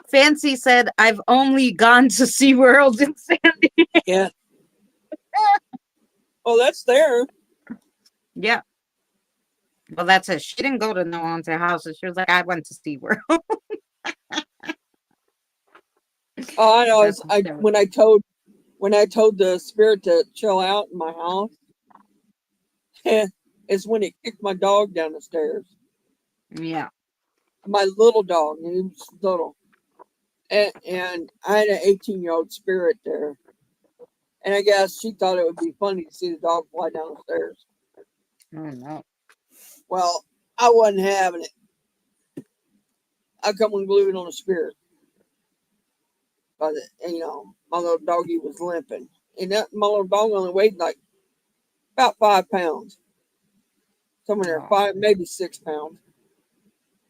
Speaker 1: Fancy said, "I've only gone to SeaWorld in San Diego."
Speaker 2: Yeah. Oh, that's there.
Speaker 1: Yeah. Well, that's it. She didn't go to no haunted houses. She was like, "I went to SeaWorld."
Speaker 2: Oh, I know. When I told the spirit to chill out in my house, it's when it kicked my dog down the stairs.
Speaker 1: Yeah.
Speaker 2: My little dog, and he was little, and I had an 18-year-old spirit there, and I guess she thought it would be funny to see the dog fly down the stairs.
Speaker 1: Oh no.
Speaker 2: Well, I wasn't having it. I come and glued on the spirit. But my little doggy was limping, and my little dog only weighed like about 5 pounds, somewhere there, 5, maybe 6 pounds,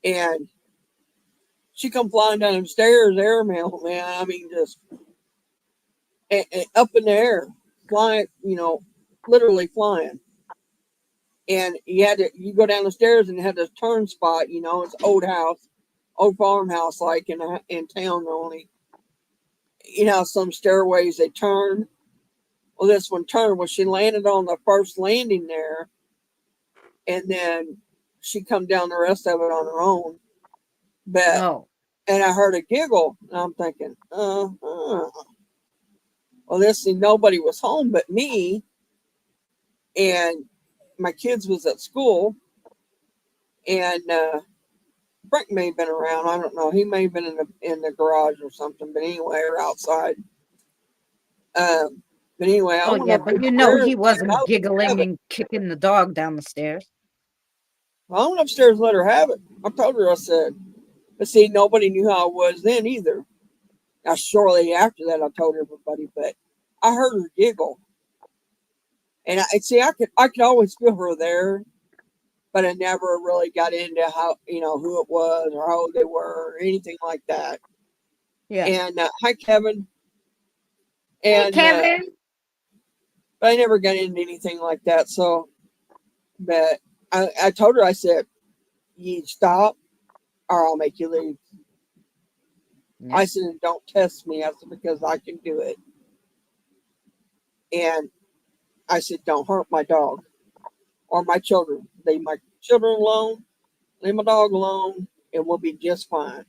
Speaker 2: and she come flying down the stairs, airmail, man. I mean, just and up in the air, flying, literally flying. And you go down the stairs and it had this turn spot, it's old house, old farmhouse, like in town only. Some stairways they turn. Well, this one turned. Well, she landed on the first landing there, and then she come down the rest of it on her own. But
Speaker 1: No.
Speaker 2: and I heard a giggle, and I'm thinking, Well, Well, this thing, nobody was home but me, and my kids was at school, and Frank may have been around. I don't know. He may have been in the garage or something. But anyway, or outside. But anyway, I
Speaker 1: Oh
Speaker 2: went
Speaker 1: yeah,
Speaker 2: up the
Speaker 1: but you know
Speaker 2: stairs.
Speaker 1: he
Speaker 2: And I
Speaker 1: wasn't
Speaker 2: let her have
Speaker 1: giggling
Speaker 2: it.
Speaker 1: and kicking the dog down the stairs.
Speaker 2: I went upstairs and let her have it. I told her, I said, but see, nobody knew how I was then either. Now, shortly after that, I told everybody, but I heard her giggle, and I see, I could always feel her there, but I never really got into how who it was or how old they were or anything like that.
Speaker 1: Yeah.
Speaker 2: And hi, Kevin,
Speaker 1: Hey,
Speaker 2: and
Speaker 1: Kevin.
Speaker 2: but I never got into anything like that. So, but I told her, I said, you stop or I'll make you leave.
Speaker 1: Yeah.
Speaker 2: I said, and don't test me. I said, because I can do it. And I said, don't hurt my dog or my children. Leave my children alone, leave my dog alone, and we'll be just fine.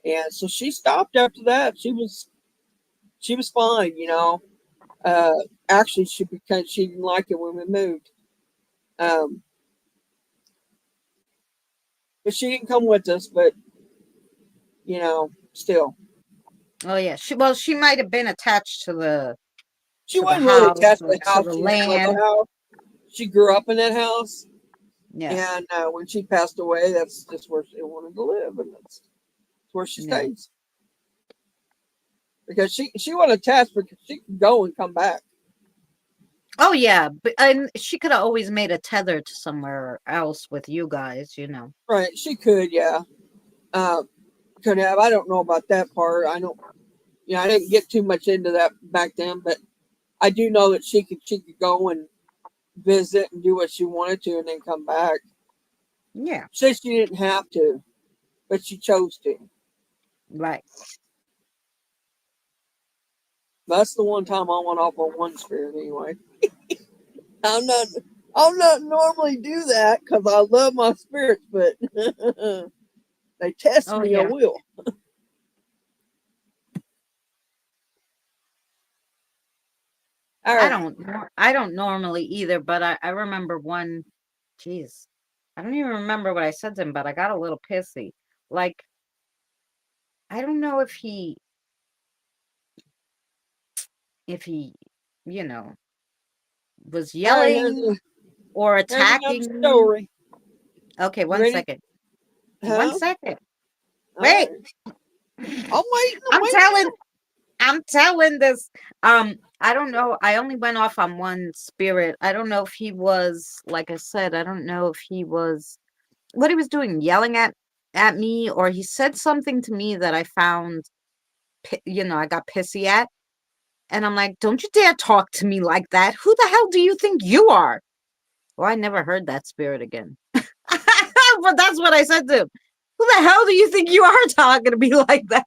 Speaker 2: And so she stopped after that. She was fine, Uh, actually, because she didn't like it when we moved. Um, but she didn't come with us. But still,
Speaker 1: Oh yeah. She might have been attached
Speaker 2: she
Speaker 1: to the
Speaker 2: wasn't really
Speaker 1: house
Speaker 2: attached
Speaker 1: or
Speaker 2: to the
Speaker 1: to
Speaker 2: house.
Speaker 1: the
Speaker 2: She just loved the
Speaker 1: land.
Speaker 2: house. She grew up in that house,
Speaker 1: Yeah.
Speaker 2: and when she passed away, that's just where she wanted to live, and that's where she
Speaker 1: Yeah.
Speaker 2: stays. Because she wasn't attached, because she could go and come back.
Speaker 1: Oh yeah, but and she could have always made a tether to somewhere else with you guys, you know.
Speaker 2: Right? She could, yeah. Uh, could have. I don't know about that part. I don't. I didn't get too much into that back then, but I do know that she could go and visit and do what she wanted to, and then come back.
Speaker 1: Yeah.
Speaker 2: She said she didn't have to, but she chose to.
Speaker 1: Right.
Speaker 2: That's the one time I went off on one spirit anyway. I'm not. I'll not normally do that because I love my spirits, but they test
Speaker 1: Oh
Speaker 2: me. I
Speaker 1: yeah.
Speaker 2: will. All
Speaker 1: I
Speaker 2: right.
Speaker 1: don't I don't normally either, but I remember one, geez. I don't even remember what I said to him, but I got a little pissy. Like, I don't know if he, you know, was
Speaker 2: All right.
Speaker 1: yelling or
Speaker 2: Here's another
Speaker 1: attacking me.
Speaker 2: story.
Speaker 1: Okay,
Speaker 2: You
Speaker 1: one
Speaker 2: ready?
Speaker 1: second. One
Speaker 2: Huh?
Speaker 1: second.
Speaker 2: All
Speaker 1: Wait.
Speaker 2: right. I'm waiting. I'm
Speaker 1: I'm
Speaker 2: waiting.
Speaker 1: telling I'm telling this. I don't know. I only went off on one spirit. I don't know if he was, like I said, I don't know if he was what he was doing, yelling at me, or he said something to me that I found, I got pissy at. And I'm like, don't you dare talk to me like that. Who the hell do you think you are? Well, I never heard that spirit again. But that's what I said to him. Who the hell do you think you are talking to me like that?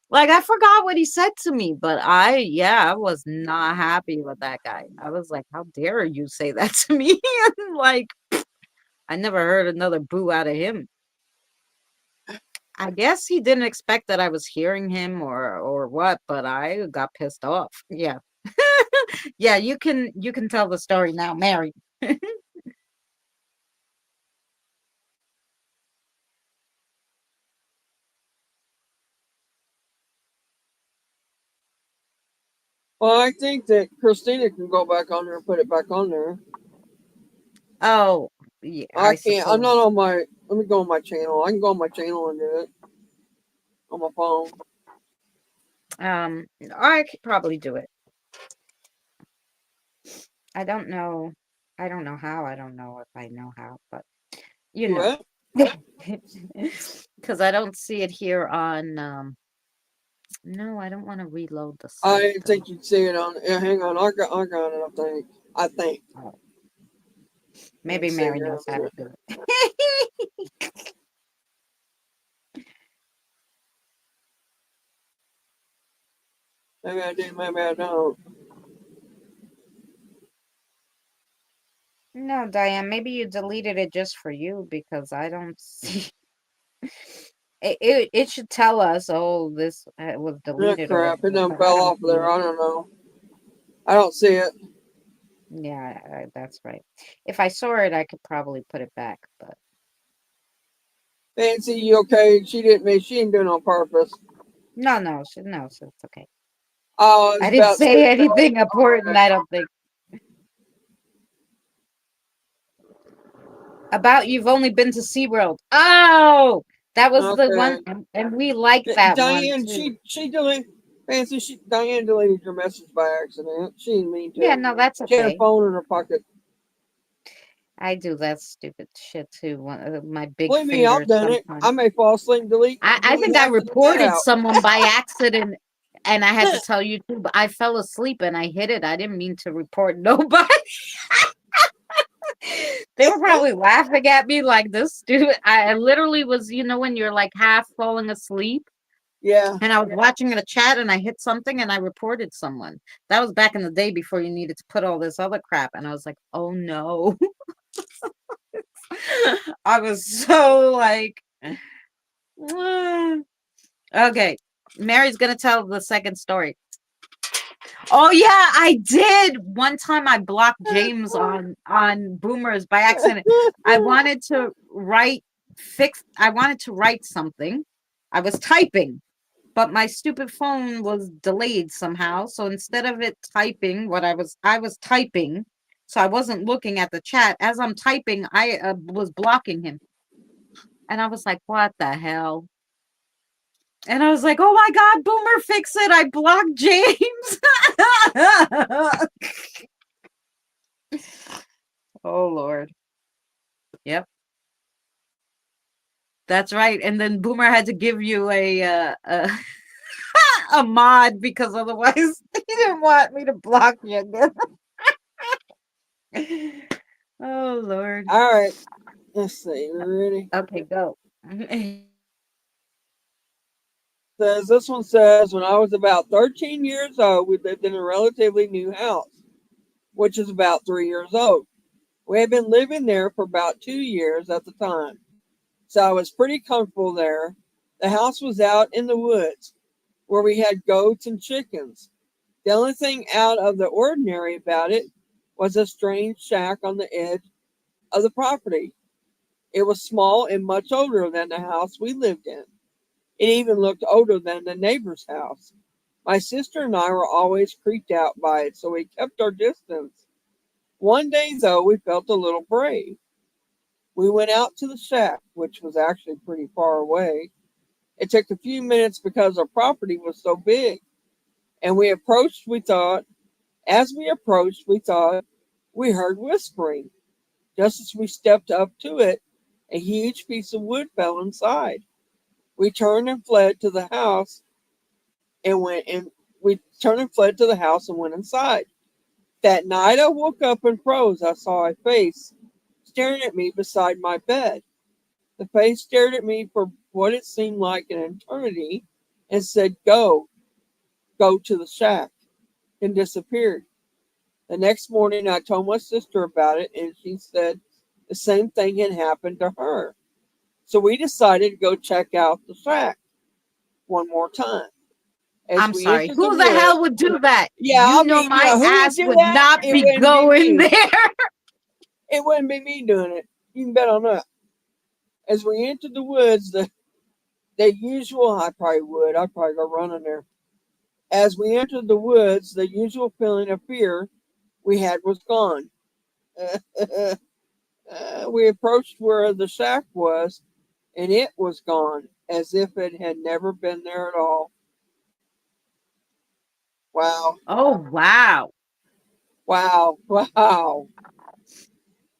Speaker 1: Like, I forgot what he said to me, but I was not happy with that guy. I was like, how dare you say that to me? And like, I never heard another boo out of him. I guess he didn't expect that I was hearing him or what, but I got pissed off. Yeah. Yeah, you can tell the story now, Mary.
Speaker 2: Well, I think that Christina can go back on there and put it back on there.
Speaker 1: Oh, yeah,
Speaker 2: I
Speaker 1: I
Speaker 2: can't. I'm not
Speaker 1: suppose.
Speaker 2: on my. Let me go on my channel. I can go on my channel and do it on my phone.
Speaker 1: I could probably do it. I don't know. I don't know how. I don't know if I know how, but you
Speaker 2: Do
Speaker 1: know.
Speaker 2: it.
Speaker 1: Because I don't see it here on no, I don't want to reload the
Speaker 2: I
Speaker 1: site
Speaker 2: didn't
Speaker 1: though.
Speaker 2: think you'd see it on. Yeah, hang on. I got it. I think. I think.
Speaker 1: Oh,
Speaker 2: Let me
Speaker 1: maybe
Speaker 2: see
Speaker 1: Mary
Speaker 2: here
Speaker 1: knows
Speaker 2: a
Speaker 1: how to
Speaker 2: minute.
Speaker 1: do it.
Speaker 2: Maybe I do. Maybe I don't.
Speaker 1: No, Diane, maybe you deleted it just for you because I don't see. It should tell us, oh, this was
Speaker 2: Yeah,
Speaker 1: deleted or
Speaker 2: crap. It
Speaker 1: whatever,
Speaker 2: done
Speaker 1: but I
Speaker 2: fell
Speaker 1: don't
Speaker 2: off
Speaker 1: see
Speaker 2: there.
Speaker 1: it.
Speaker 2: I don't know. I don't see it.
Speaker 1: Yeah, that's right. If I saw it, I could probably put it back, but
Speaker 2: Fancy, you okay? She didn't do it on purpose.
Speaker 1: no, so it's okay.
Speaker 2: Oh,
Speaker 1: I
Speaker 2: it's
Speaker 1: didn't
Speaker 2: about
Speaker 1: say
Speaker 2: spirituality.
Speaker 1: anything important, I don't think. About you've only been to SeaWorld. Oh, that was the one,
Speaker 2: Okay.
Speaker 1: and we like that one
Speaker 2: Diane,
Speaker 1: too.
Speaker 2: she deleted. Fancy, Diane deleted your message by accident. She didn't mean
Speaker 1: Yeah,
Speaker 2: to.
Speaker 1: no, that's
Speaker 2: She had a
Speaker 1: okay.
Speaker 2: phone in her pocket.
Speaker 1: I do that stupid shit too. My big
Speaker 2: Believe me, I've
Speaker 1: fingers
Speaker 2: done it. I
Speaker 1: sometimes.
Speaker 2: may fall asleep and
Speaker 1: I
Speaker 2: delete
Speaker 1: think I
Speaker 2: half of the chat
Speaker 1: reported
Speaker 2: out.
Speaker 1: someone by accident, and I had to tell you too, but I fell asleep and I hit it. I didn't mean to report nobody. They were probably laughing at me like this stupid. I literally was, when you're like half falling asleep,
Speaker 2: Yeah.
Speaker 1: and I was watching a chat and I hit something and I reported someone. That was back in the day before you needed to put all this other crap. And I was like, oh no. I was so like, okay. Mary's gonna tell the second story. Oh yeah, I did. One time I blocked James on Boomers by accident. I wanted to write something. I was typing, but my stupid phone was delayed somehow. So instead of it typing what I was typing, so I wasn't looking at the chat. As I'm typing, I was blocking him. And I was like, what the hell? And I was like, oh my God, Boomer, fix it. I blocked James. Oh, Lord. Yep. That's right. And then Boomer had to give you a mod because otherwise he didn't want me to block you again. Oh, Lord.
Speaker 2: All right. Let's see. Ready?
Speaker 1: Okay, go.
Speaker 2: Says this one says when I was about 13 years old, we lived in a relatively new house, which is about 3 years old. We had been living there for about 2 years at the time, so I was pretty comfortable there. The house was out in the woods where we had goats and chickens. The only thing out of the ordinary about it was a strange shack on the edge of the property. It was small and much older than the house we lived in. It even looked older than the neighbor's house. My sister and I were always creeped out by it, so we kept our distance. One day, though, we felt a little brave. We went out to the shack, which was actually pretty far away. It took a few minutes because our property was so big. And as we approached, we thought we heard whispering. Just as we stepped up to it, a huge piece of wood fell inside. We turned and fled to the house and went in. We turned and fled to the house and went inside. That night I woke up and froze. I saw a face staring at me beside my bed. The face stared at me for what it seemed like an eternity and said, go to the shack, and disappeared. The next morning I told my sister about it and she said the same thing had happened to her. So we decided to go check out the shack one more time. As
Speaker 1: I'm
Speaker 2: we
Speaker 1: sorry.
Speaker 2: entered the
Speaker 1: Who the
Speaker 2: woods,
Speaker 1: hell would do that?
Speaker 2: yeah, I mean,
Speaker 1: My
Speaker 2: who would
Speaker 1: ass
Speaker 2: do
Speaker 1: would
Speaker 2: that?
Speaker 1: not
Speaker 2: It
Speaker 1: be
Speaker 2: wouldn't be
Speaker 1: going
Speaker 2: me.
Speaker 1: there.
Speaker 2: It wouldn't be me doing it. You can bet on that. As we entered the woods, the usual, I probably would. I'd probably go running there. As we entered the woods, the usual feeling of fear we had was gone. We approached where the shack was, and it was gone, as if it had never been there at all. Wow.
Speaker 1: Oh, wow.
Speaker 2: Wow. Wow.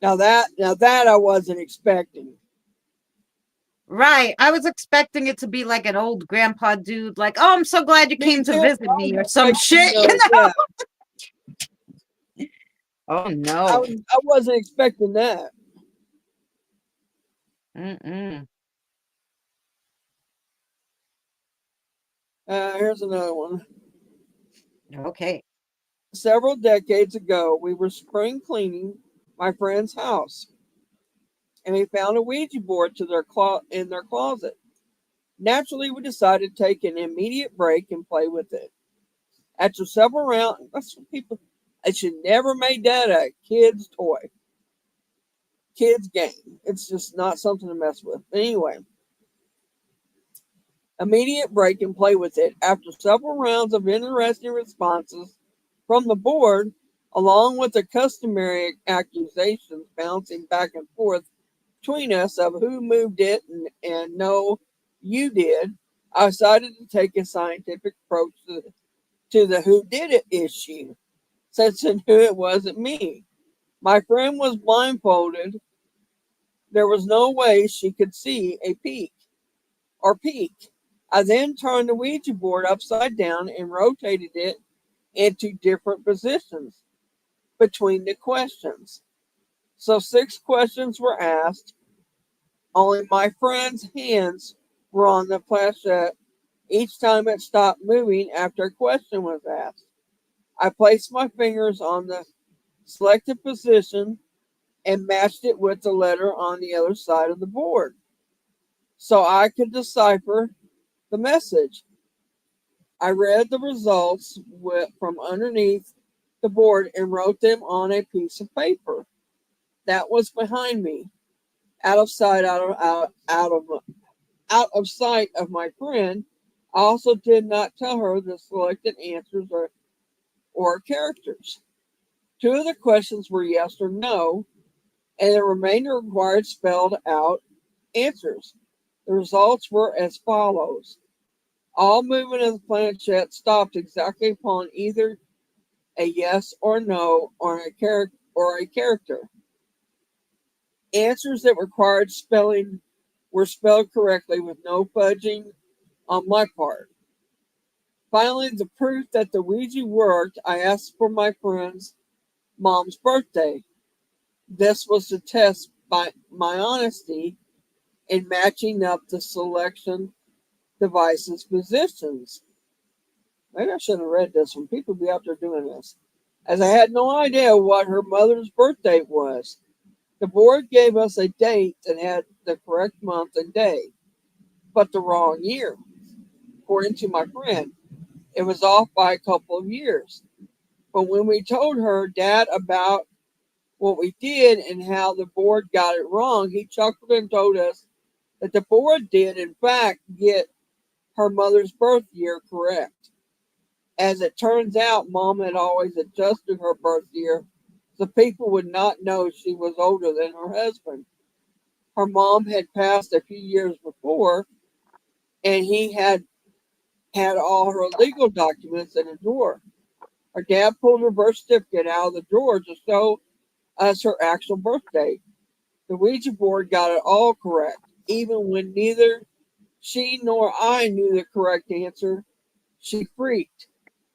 Speaker 2: Now that I wasn't expecting.
Speaker 1: Right. I was expecting it to be like an old grandpa dude, like, oh, I'm so glad you
Speaker 2: Me
Speaker 1: came to
Speaker 2: too.
Speaker 1: visit
Speaker 2: I
Speaker 1: me
Speaker 2: was
Speaker 1: or some
Speaker 2: expecting
Speaker 1: shit, you
Speaker 2: those.
Speaker 1: know?
Speaker 2: Yeah.
Speaker 1: Oh,
Speaker 2: I
Speaker 1: no.
Speaker 2: was I wasn't expecting that.
Speaker 1: Mm-mm.
Speaker 2: Here's another one.
Speaker 1: Okay.
Speaker 2: Several decades ago, we were spring cleaning my friend's house, and we found a Ouija board in their closet. Naturally, we decided to take an immediate break and play with it. After several rounds, that's what people. I should never make that a kid's toy, kid's game. It's just not something to mess with. But anyway, immediate break and play with it. After several rounds of interesting responses from the board, along with the customary accusations bouncing back and forth between us of who moved it and no, you did, I decided to take a scientific approach to the who did it issue, since I knew it wasn't me. My friend was blindfolded. There was no way she could see a peek. I then turned the Ouija board upside down and rotated it into different positions between the questions. So 6 questions were asked. Only my friend's hands were on the planchette each time it stopped moving after a question was asked. I placed my fingers on the selected position and matched it with the letter on the other side of the board so I could decipher the message. I read the results from underneath the board and wrote them on a piece of paper that was behind me, out of sight, out of sight of my friend. I also did not tell her the selected answers or characters. Two of the questions were yes or no, and the remainder required spelled out answers. The results were as follows. All movement of the planchette stopped exactly upon either a yes or no or a character. Answers that required spelling were spelled correctly with no fudging on my part. Finally, the proof that the Ouija worked, I asked for my friend's mom's birthday. This was to test my honesty in matching up the selection device's positions. Maybe I shouldn't have read this one. People be out there doing this. As I had no idea what her mother's birthday was. The board gave us a date that had the correct month and day, but the wrong year. According to my friend, it was off by a couple of years. But when we told her dad about what we did and how the board got it wrong, he chuckled and told us that the board did, in fact, get her mother's birth year correct. As it turns out, Mom had always adjusted her birth year so people would not know she was older than her husband. Her mom had passed a few years before, and he had all her legal documents in a drawer. Her dad pulled her birth certificate out of the drawer to show us her actual birth date. The Ouija board got it all correct, even when neither she nor I knew the correct answer. She freaked.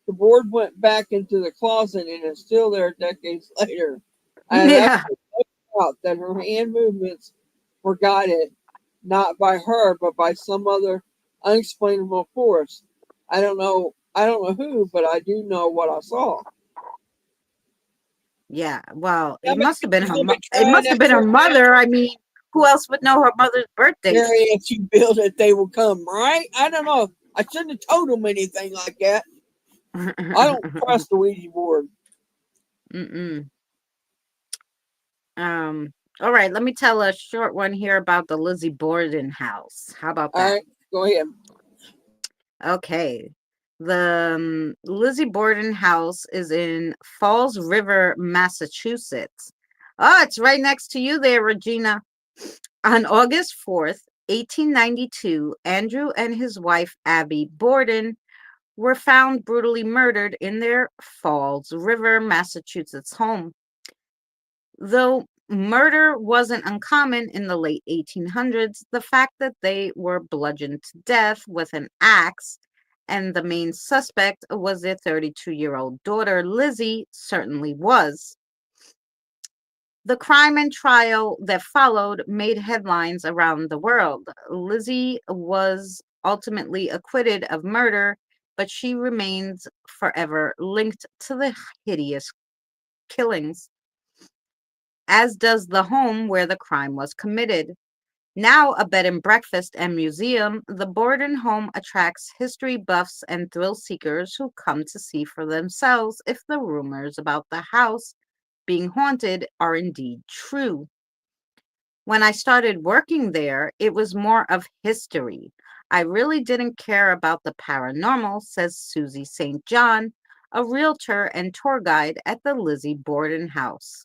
Speaker 2: The board went back into the closet and is still there decades later. I have
Speaker 1: Yeah.
Speaker 2: absolutely no doubt that her hand movements were guided not by her but by some other unexplainable force. I don't know who, but I do know what I saw.
Speaker 1: Yeah. Well,
Speaker 2: How
Speaker 1: it
Speaker 2: many
Speaker 1: must have been
Speaker 2: people
Speaker 1: her.
Speaker 2: gonna be
Speaker 1: It
Speaker 2: trying
Speaker 1: must
Speaker 2: that
Speaker 1: have been her
Speaker 2: right now?
Speaker 1: mother. I mean, who else would know her mother's birthday?
Speaker 2: Mary, if you build it, they will come, right? I don't know. I shouldn't have told them anything like that. I don't trust the Ouija board.
Speaker 1: Mm-mm. Um. All right. Let me tell a short one here about the Lizzie Borden house. How about
Speaker 2: All
Speaker 1: that?
Speaker 2: right, go ahead.
Speaker 1: Okay. The Lizzie Borden house is in Falls River, Massachusetts. Oh, it's right next to you there, Regina. On August 4th, 1892, Andrew and his wife, Abby Borden, were found brutally murdered in their Falls River, Massachusetts home. Though murder wasn't uncommon in the late 1800s, the fact that they were bludgeoned to death with an axe and the main suspect was their 32-year-old daughter, Lizzie, certainly was. The crime and trial that followed made headlines around the world. Lizzie was ultimately acquitted of murder, but she remains forever linked to the hideous killings, as does the home where the crime was committed. Now a bed and breakfast and museum, the Borden home attracts history buffs and thrill seekers who come to see for themselves if the rumors about the house being haunted are indeed true. When I started working there, it was more of history. I really didn't care about the paranormal, says Susie St. John, a realtor and tour guide at the Lizzie Borden house.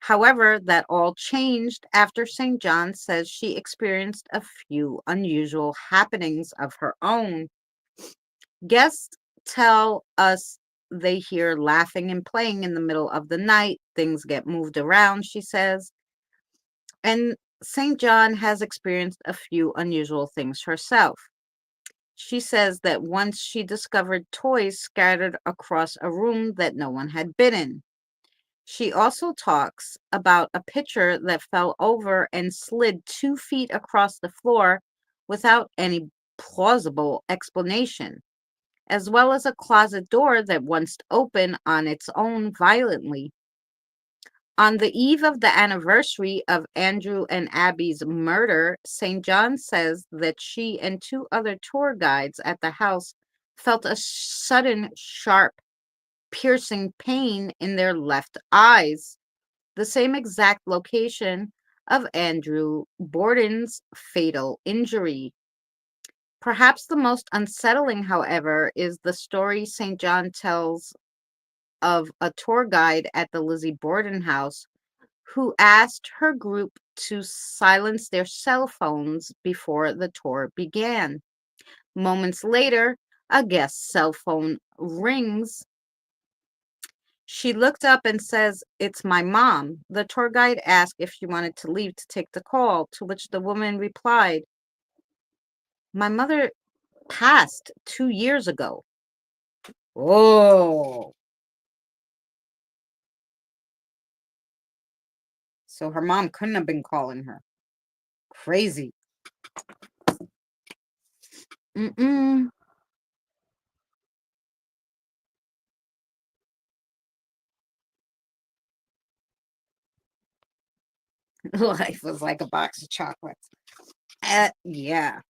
Speaker 1: However, that all changed after St. John says she experienced a few unusual happenings of her own. Guests tell us they hear laughing and playing in the middle of the night. Things get moved around, she says. And St. John has experienced a few unusual things herself. She says that once she discovered toys scattered across a room that no one had been in. She also talks about a pitcher that fell over and slid 2 feet across the floor without any plausible explanation, as well as a closet door that once opened on its own violently. On the eve of the anniversary of Andrew and Abby's murder, St. John says that she and two other tour guides at the house felt a sudden, sharp, piercing pain in their left eyes, the same exact location of Andrew Borden's fatal injury. Perhaps the most unsettling, however, is the story St. John tells of a tour guide at the Lizzie Borden house who asked her group to silence their cell phones before the tour began. Moments later, a guest's cell phone rings. She looked up and says, "It's my mom." The tour guide asked if she wanted to leave to take the call, to which the woman replied, "My mother passed 2 years ago." Oh, so her mom couldn't have been calling her. Crazy. Mm-mm. Life was like a box of chocolates. Yeah.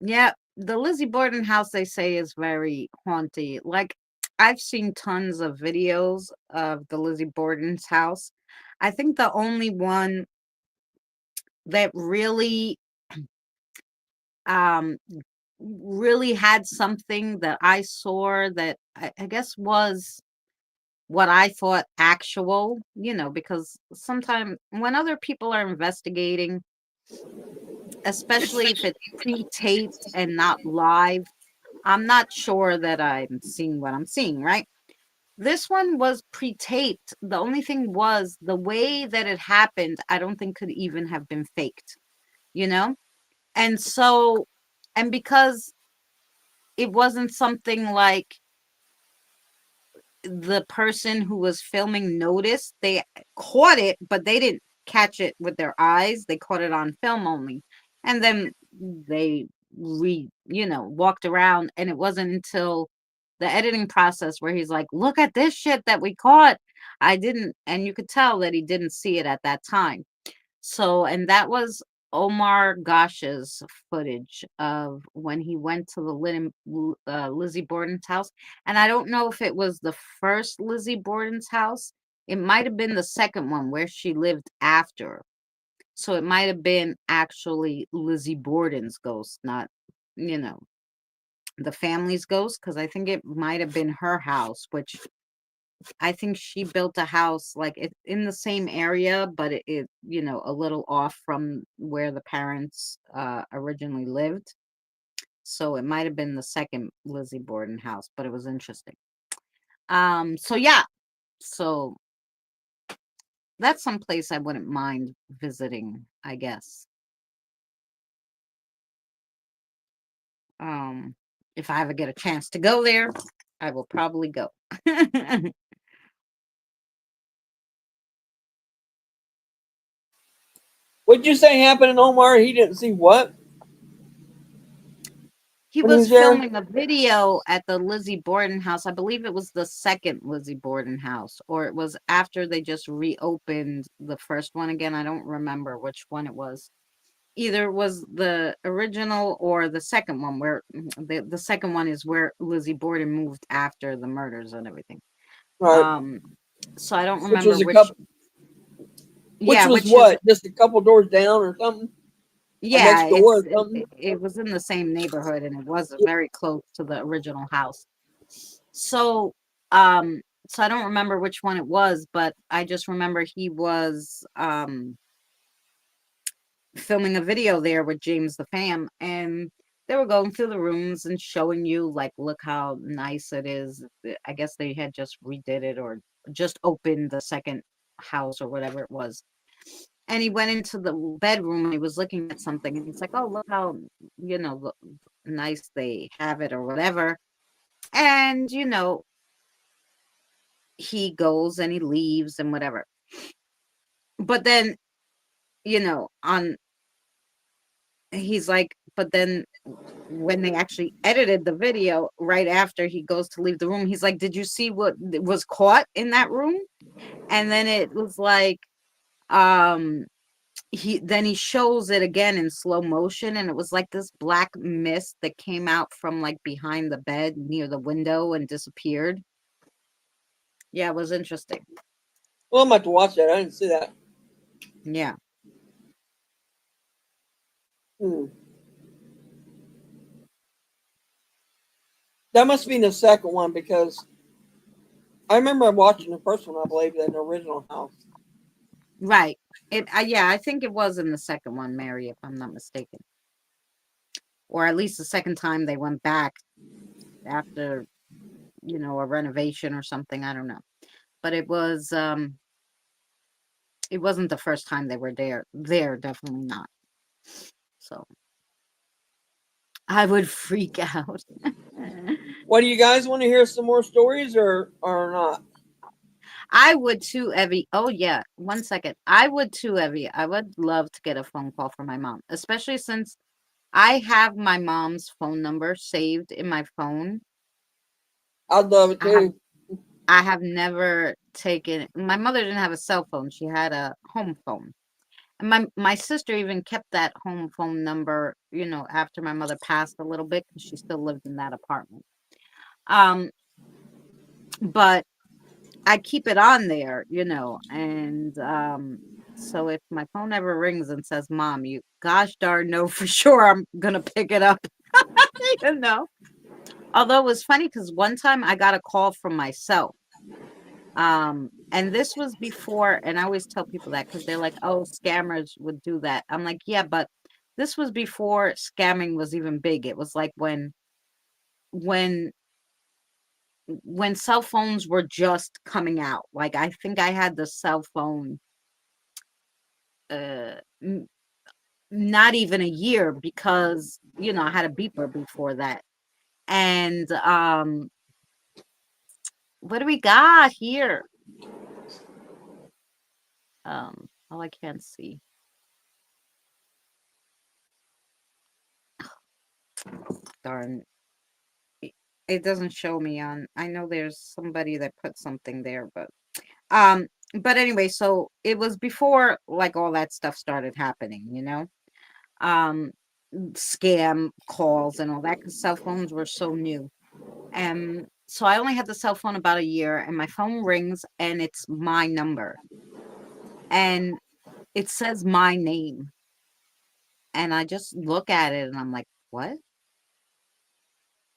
Speaker 1: Yeah. The Lizzie Borden house, they say, is very haunted. Like, I've seen tons of videos of the Lizzie Borden's house. I think the only one that um really had something that I saw that I guess was what I thought actual, because sometimes when other people are investigating, especially if it's pre-taped and not live, I'm not sure that I'm seeing what I'm seeing, right? This one was pre-taped. The only thing was the way that it happened, I don't think could even have been faked, you know? And so, and because it wasn't something like the person who was filming noticed, they caught it, but they didn't catch it with their eyes. They caught it on film only. And then they walked around, and it wasn't until the editing process where he's like, "Look at this shit that we caught." I didn't, and you could tell that he didn't see it at that time. So, and that was Omar Gosh's footage of when he went to the Lizzie Borden's house. And I don't know if it was the first Lizzie Borden's house. It might have been the second one where she lived after. So it might have been actually Lizzie Borden's ghost, not, you know, the family's ghost, because I think it might have been her house, which I think she built a house like it in the same area, but it a little off from where the parents originally lived. So it might have been the second Lizzie Borden house, but it was interesting. So yeah, so that's some place I wouldn't mind visiting, I guess. Um, if I ever get a chance to go there, I will probably go.
Speaker 2: What'd you say happened in Omar? He didn't see what
Speaker 1: He
Speaker 2: when he
Speaker 1: was
Speaker 2: was there?
Speaker 1: filming a video at the Lizzie Borden house. I believe it was the second Lizzie Borden house, or it was after they just reopened the first one again. I don't remember which one it was. either was the original or the second one, where the second one is where Lizzie Borden moved after the murders and everything.
Speaker 2: Right.
Speaker 1: Um, so I don't
Speaker 2: Which
Speaker 1: remember
Speaker 2: was a
Speaker 1: which.
Speaker 2: couple. Which
Speaker 1: Yeah,
Speaker 2: was
Speaker 1: which is
Speaker 2: what? Just a couple doors down or something, or
Speaker 1: yeah,
Speaker 2: next door or
Speaker 1: it,
Speaker 2: something.
Speaker 1: it was in the same neighborhood and it was very close to the original house. So, so I don't remember which one it was, but I just remember he was filming a video there with James the Fam, and they were going through the rooms and showing you, like, look how nice it is. I guess they had just redid it or just opened the second house or whatever it was. And he went into the bedroom and he was looking at something and he's like, oh, look how, look, nice they have it or whatever. And, he goes and he leaves and whatever. But then, on he's like, but then when they actually edited the video right after he goes to leave the room, he's like, did you see what was caught in that room? And then it was like, um, he shows it again in slow motion, and it was like this black mist that came out from like behind the bed near the window and disappeared. Yeah, it was interesting.
Speaker 2: Well, I'm about to watch that. I didn't see that.
Speaker 1: Yeah.
Speaker 2: Hmm. That must be the second one because I remember watching the first one. I believe in the original house.
Speaker 1: Right. Yeah, I think it was in the second one, Mary, if I'm not mistaken. Or at least the second time they went back after, a renovation or something. I don't know. But it wasn't the first time they were there. There, definitely not. So I would freak out.
Speaker 2: What do you guys want to hear? Some more stories or not?
Speaker 1: I would too, Evie. Oh yeah, 1 second. I would too, Evie. I would love to get a phone call from my mom, especially since I have my mom's phone number saved in my phone.
Speaker 2: I'd love it
Speaker 1: I have
Speaker 2: too.
Speaker 1: I have never taken my mother didn't have a cell phone. She had a home phone. And my sister even kept that home phone number, after my mother passed a little bit because she still lived in that apartment. Um, but I keep it on there, and so if my phone ever rings and says, "Mom," you gosh darn know for sure I'm gonna pick it up, you know. Although it was funny because one time I got a call from myself. And this was before, and I always tell people that because they're like, "Oh, scammers would do that." I'm like, "Yeah, but this was before scamming was even big." It was like when when cell phones were just coming out. Like I think I had the cell phone uh not even a year because I had a beeper before that. And what do we got here? Oh, I can't see. Darn. It doesn't show me on. I know there's somebody that put something there, but anyway, so it was before like all that stuff started happening. Um scam calls and all that because cell phones were so new. So I only had the cell phone about a year, and my phone rings and it's my number and it says my name. And I just look at it and I'm like, what?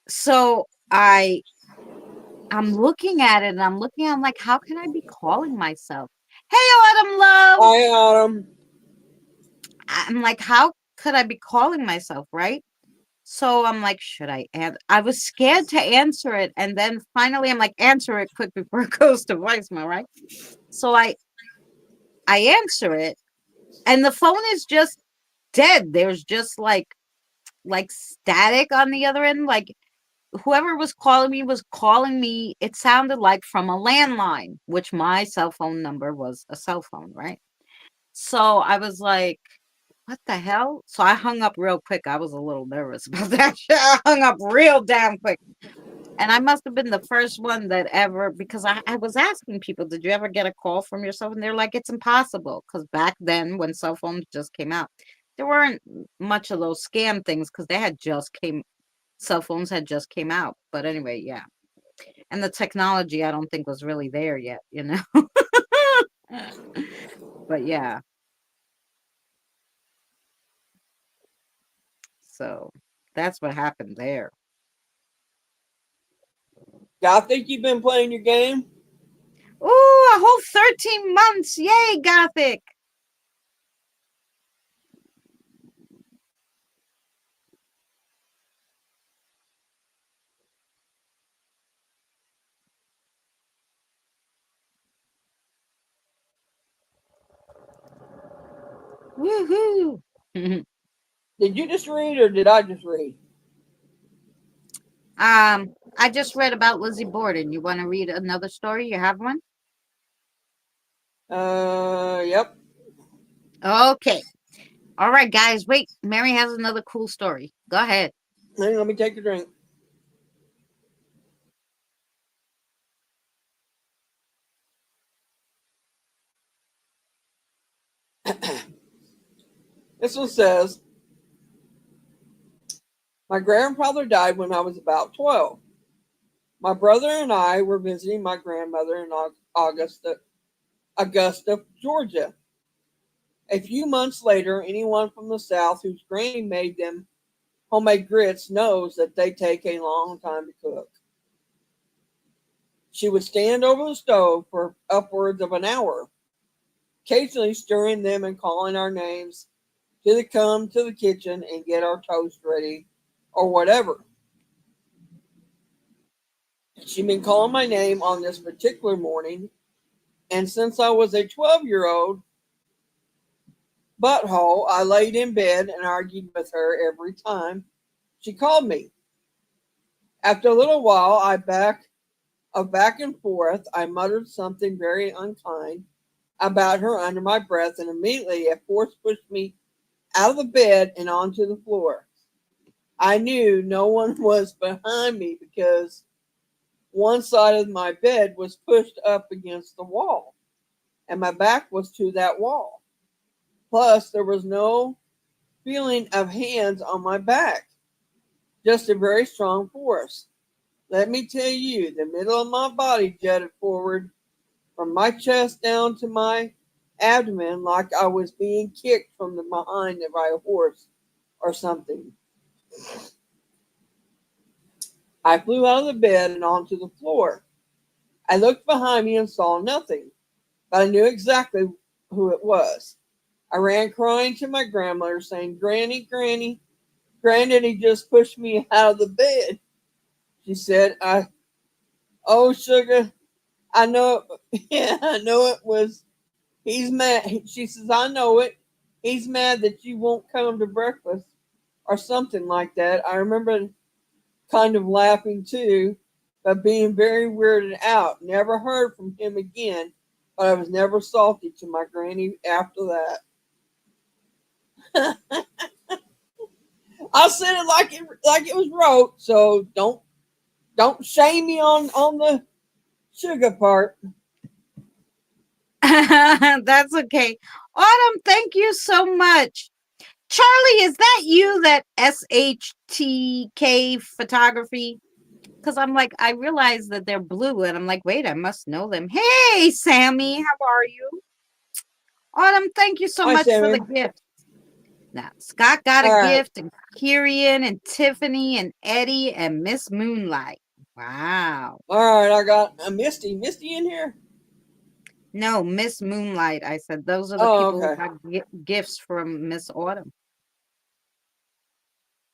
Speaker 1: So I'm looking at it and I'm like, how can I be calling myself? Hey, Autumn Love.
Speaker 2: Hi, Autumn.
Speaker 1: I'm like, how could I be calling myself, right? So I'm like, should I answer? I was scared to answer it. And then finally I'm like, answer it quick before it goes to voicemail, right? So I answer it and the phone is just dead. There's just like static on the other end. Like whoever was calling me, it sounded like from a landline, which my cell phone number was a cell phone, right? So I was like, what the hell? So I hung up real quick. I was a little nervous about that shit. I hung up real damn quick. And I must have been the first one that ever, because I was asking people, did you ever get a call from yourself? And they're like, it's impossible. Because back then, when cell phones just came out, There weren't much of those scam things because cell phones had just came out. But anyway, yeah. And the technology, I don't think was really there yet, you know. But yeah, so that's what happened there.
Speaker 2: I think you've been playing your game.
Speaker 1: Ooh, a whole 13 months. Yay, Gothic. Woohoo.
Speaker 2: Did you just read or did I just read?
Speaker 1: I just read about Lizzie Borden. You want to read another story? You have one?
Speaker 2: Yep.
Speaker 1: Okay. All right, guys. Wait, Mary has another cool story. Go ahead.
Speaker 2: Hang on, let me take a drink. This one says, my grandfather died when I was about 12. My brother and I were visiting my grandmother in Augusta, Georgia. A few months later, anyone from the South whose granny made them homemade grits knows that they take a long time to cook. She would stand over the stove for upwards of an hour, occasionally stirring them and calling our names to come to the kitchen and get our toast ready or whatever. She'd been calling my name on this particular morning, and since I was a 12-year-old butthole, I laid in bed and argued with her every time she called me. After a little while, back and forth, I muttered something very unkind about her under my breath, and immediately a force pushed me out of the bed and onto the floor. I knew no one was behind me because one side of my bed was pushed up against the wall, and my back was to that wall. Plus, there was no feeling of hands on my back, just a very strong force. Let me tell you, the middle of my body jutted forward from my chest down to my abdomen like I was being kicked from the behind by a horse or something. I flew out of the bed and onto the floor. I looked behind me and saw nothing, but I knew exactly who it was. I ran crying to my grandmother, saying, Granny, Granny, Granddaddy just pushed me out of the bed. She said, oh, sugar, I know it. Yeah, I know it was, he's mad. She says, I know it. He's mad that you won't come to breakfast or something like that. I remember kind of laughing too, but being very weirded out. Never heard from him again, but I was never salty to my granny after that. I said it like it was wrote, so don't shame me on the sugar part.
Speaker 1: That's okay. Autumn, thank you so much. Charlie, is that you, that SHTK photography? Because I'm like, I realize that they're blue, and I'm like, wait, I must know them. Hey, Sammy, how are you? Autumn, thank you so
Speaker 2: Hi,
Speaker 1: much for the
Speaker 2: Sammy.
Speaker 1: gift. Now, Scott got
Speaker 2: All
Speaker 1: a
Speaker 2: right.
Speaker 1: gift, and Kirian, and Tiffany, and Eddie, and Miss Moonlight. Wow.
Speaker 2: All right, I got a Misty. Misty in here?
Speaker 1: No, Miss Moonlight. I said those are the
Speaker 2: Oh,
Speaker 1: people who
Speaker 2: okay.
Speaker 1: got gifts from Miss Autumn.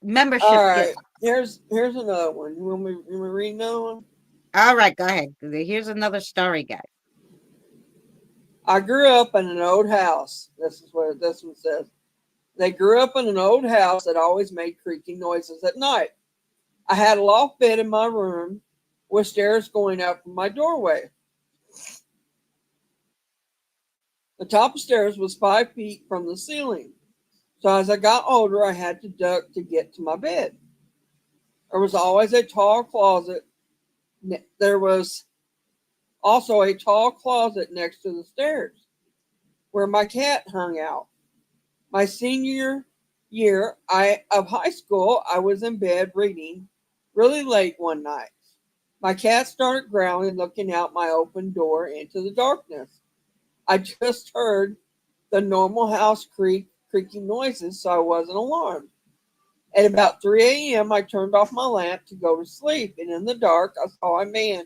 Speaker 2: All
Speaker 1: Membership gift.
Speaker 2: right. Here's another one. You want me to read another one?
Speaker 1: All right, go ahead. Here's another story, guy.
Speaker 2: I grew up in an old house. This is what this one says. They grew up in an old house that always made creaking noises at night. I had a loft bed in my room with stairs going up from my doorway. The top of the stairs was 5 feet from the ceiling. So as I got older, I had to duck to get to my bed. There was always a tall closet. There was also a tall closet next to the stairs where my cat hung out. My senior year of high school, I was in bed reading really late one night. My cat started growling, looking out my open door into the darkness. I just heard the normal house creaking noises, so I wasn't alarmed. At about 3 a.m., I turned off my lamp to go to sleep, and in the dark, I saw a man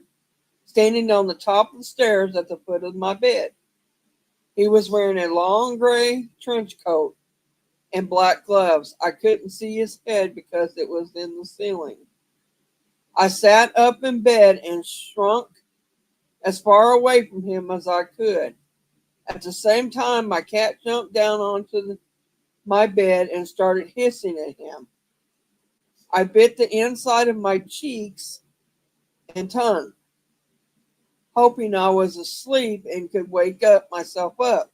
Speaker 2: standing on the top of the stairs at the foot of my bed. He was wearing a long gray trench coat and black gloves. I couldn't see his head because it was in the ceiling. I sat up in bed and shrunk as far away from him as I could. At the same time, my cat jumped down my bed and started hissing at him. I bit the inside of my cheeks and tongue, hoping I was asleep and could wake myself up.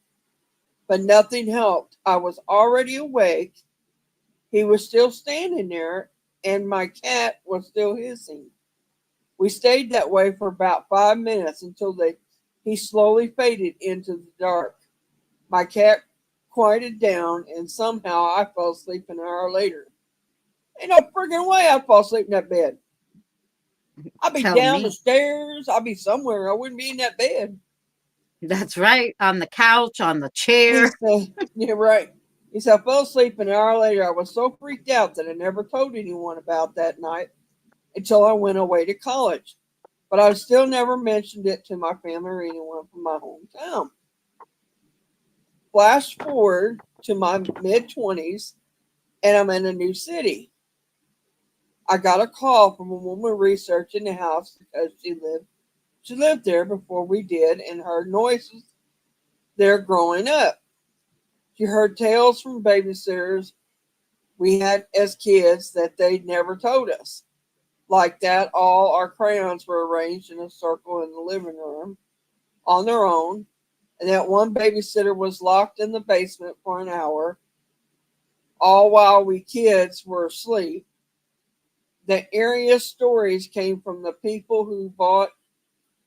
Speaker 2: But nothing helped. I was already awake. He was still standing there, and my cat was still hissing. We stayed that way for about 5 minutes until he slowly faded into the dark. My cat quieted down, and somehow I fell asleep an hour later. Ain't no friggin' way I'd fall asleep in that bed. I'd be
Speaker 1: Tell
Speaker 2: down the
Speaker 1: me.
Speaker 2: stairs. I'd be somewhere. I wouldn't be in that bed.
Speaker 1: That's right. On the couch, on the
Speaker 2: He
Speaker 1: chair.
Speaker 2: said, yeah, right. He said, I fell asleep an hour later. I was so freaked out that I never told anyone about that night until I went away to college. But I still never mentioned it to my family or anyone from my hometown. Flash forward to my mid 20s, and I'm in a new city. I got a call from a woman researching the house because she lived there before we did and heard noises there growing up. She heard tales from babysitters we had as kids that they'd never told us. Like that, all our crayons were arranged in a circle in the living room on their own, and that one babysitter was locked in the basement for an hour, all while we kids were asleep. The eeriest stories came from the people who bought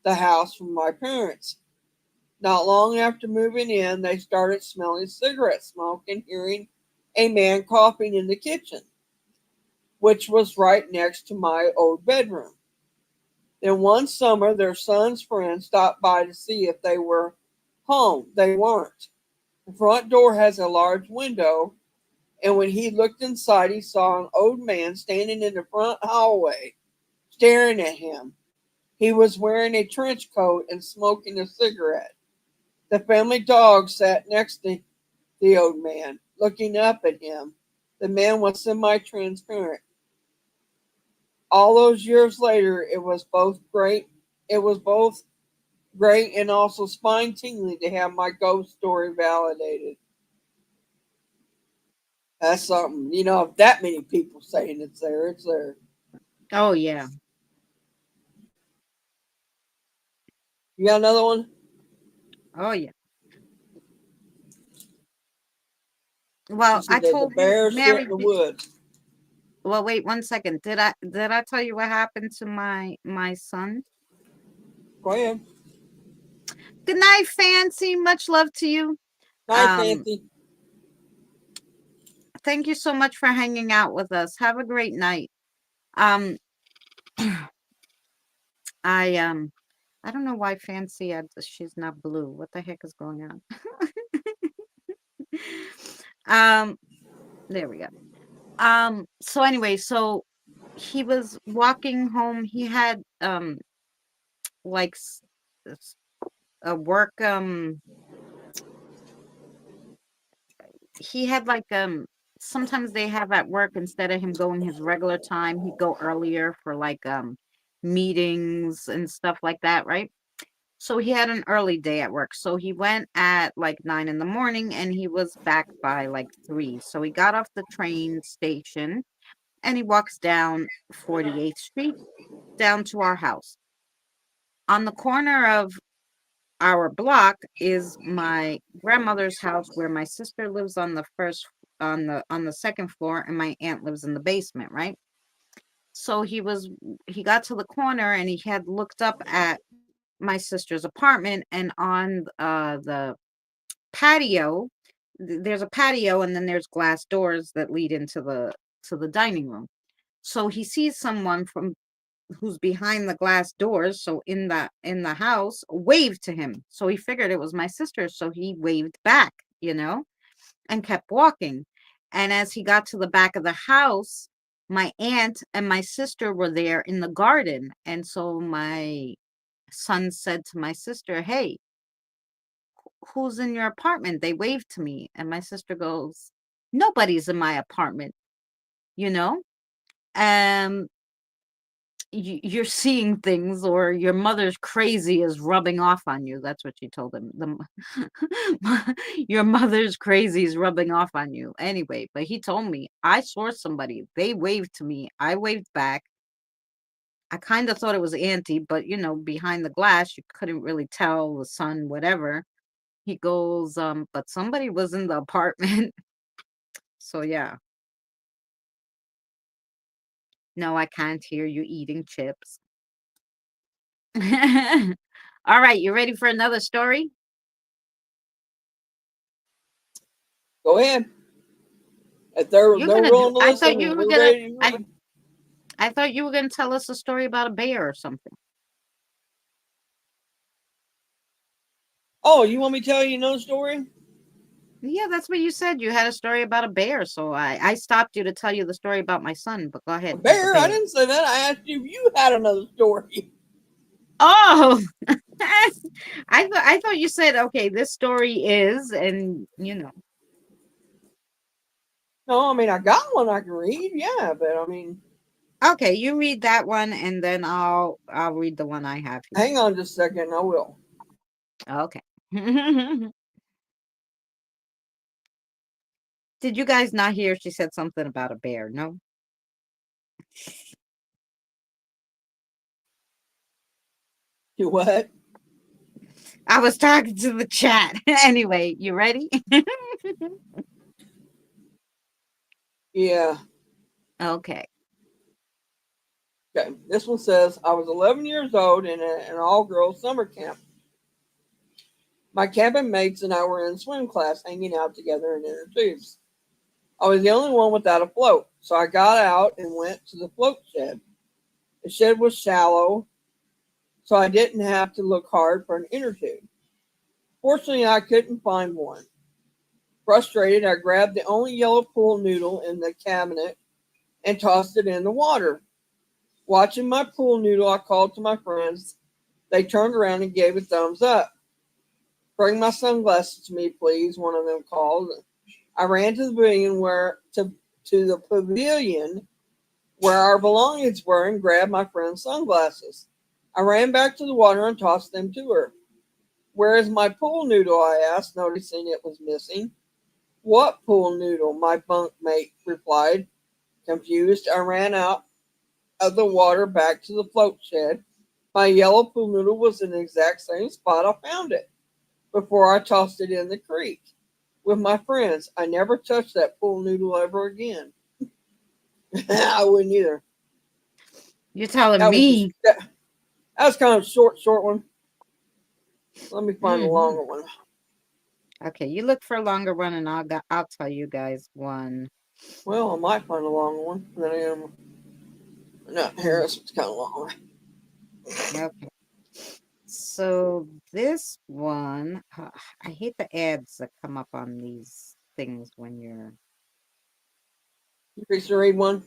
Speaker 2: the house from my parents. Not long after moving in, they started smelling cigarette smoke and hearing a man coughing in the kitchen, which was right next to my old bedroom. Then one summer, their son's friend stopped by to see if they were home. They weren't. The front door has a large window, and when he looked inside, he saw an old man standing in the front hallway, staring at him. He was wearing a trench coat and smoking a cigarette. The family dog sat next to the old man, looking up at him. The man was semi transparent. All those years later, it was both great. It was both great and also spine tingling to have my ghost story validated. That's something, if that many people saying it's there, it's there.
Speaker 1: Oh, yeah.
Speaker 2: You got another one?
Speaker 1: Oh, yeah. Well,
Speaker 2: She said
Speaker 1: I
Speaker 2: that the
Speaker 1: told you,
Speaker 2: bears sit
Speaker 1: Mary.
Speaker 2: in the woods.
Speaker 1: Well, wait 1 second. Did I tell you what happened to my son?
Speaker 2: Go ahead.
Speaker 1: Good night, Fancy. Much love to you.
Speaker 2: Night,
Speaker 1: Um,
Speaker 2: Fancy.
Speaker 1: thank you so much for hanging out with us. Have a great night. Um, I don't know why Fancy she's not blue. What the heck is going on? um, there we go. So anyway, so he was walking home. He had like a work he had like sometimes they have at work, instead of him going his regular time, he'd go earlier for like meetings and stuff like that, right? So he had an early day at work. So he went at like 9 in the morning and he was back by like 3. So he got off the train station and he walks down 48th Street down to our house. On the corner of our block is my grandmother's house, where my sister lives on the first on the second floor and my aunt lives in the basement, right? So he got to the corner and he had looked up at my sister's apartment, and on the patio there's a patio, and then there's glass doors that lead into the dining room. So he sees someone from who's behind the glass doors, so in the house, waved to him. So he figured it was my sister, so he waved back, and kept walking. And as he got to the back of the house, my aunt and my sister were there in the garden. And so my son said to my sister, "Hey, who's in your apartment?" They waved to me. And my sister goes, "Nobody's in my apartment, you know? Um, you're seeing things, or your mother's crazy is rubbing off on you." That's what she told him. Your mother's crazy is rubbing off on you. Anyway, but he told me, "I saw somebody. They waved to me. I waved back. I kind of thought it was Auntie, but behind the glass, you couldn't really tell the sun, whatever." He goes, "But somebody was in the apartment." So yeah. No, I can't hear you eating chips. All right, you ready for another story?
Speaker 2: Go ahead. If they're
Speaker 1: You're
Speaker 2: they're
Speaker 1: gonna do
Speaker 2: willing to
Speaker 1: I
Speaker 2: listen,
Speaker 1: thought you were
Speaker 2: we're
Speaker 1: gonna
Speaker 2: ready.
Speaker 1: I thought you were gonna tell us a story about a bear or something.
Speaker 2: Oh, you want me to tell you another story?
Speaker 1: Yeah, that's what you said. You had a story about a bear, so I stopped you to tell you the story about my son, but go
Speaker 2: A
Speaker 1: ahead with the
Speaker 2: bear? I
Speaker 1: bear.
Speaker 2: didn't say that. I asked you if you had another story.
Speaker 1: Oh, I thought you said, okay, this story is, and
Speaker 2: No, I mean I got one I can read. Yeah, but I mean,
Speaker 1: okay, you read that one, and then I'll read the one I have here.
Speaker 2: hang on just a second. I will.
Speaker 1: Okay. Did you guys not hear she said something about a bear? No?
Speaker 2: You what?
Speaker 1: I was talking to the chat. Anyway, you ready?
Speaker 2: Yeah.
Speaker 1: Okay.
Speaker 2: Okay. This one says I was 11 years old in an all-girls summer camp. My cabin mates and I were in swim class, hanging out together in inner tubes. I was the only one without a float, so I got out and went to the float shed. The shed was shallow, so I didn't have to look hard for an inner tube. Fortunately, I couldn't find one. Frustrated, I grabbed the only yellow pool noodle in the cabinet and tossed it in the water. Watching my pool noodle, I called to my friends. They turned around and gave a thumbs up. "Bring my sunglasses to me, please," one of them called. I ran to the pavilion where our belongings were and grabbed my friend's sunglasses. I ran back to the water and tossed them to her. "Where is my pool noodle?" I asked, noticing it was missing. "What pool noodle?" my bunk mate replied. Confused, I ran out of the water back to the float shed. My yellow pool noodle was in the exact same spot I found it before I tossed it in the creek with my friends. I never touched that pool noodle ever again. I wouldn't either.
Speaker 1: You're telling
Speaker 2: That was just
Speaker 1: me.
Speaker 2: that was kind of short one. Let me find a
Speaker 1: Hmm.
Speaker 2: longer one.
Speaker 1: Okay, you look for a longer one, and I'll tell you guys one.
Speaker 2: Well, I might find a longer one. Then I am not here.
Speaker 1: Mm,
Speaker 2: It's kind of long.
Speaker 1: okay. So this one, I hate the ads that come up on these things when you're
Speaker 2: You fix to read one?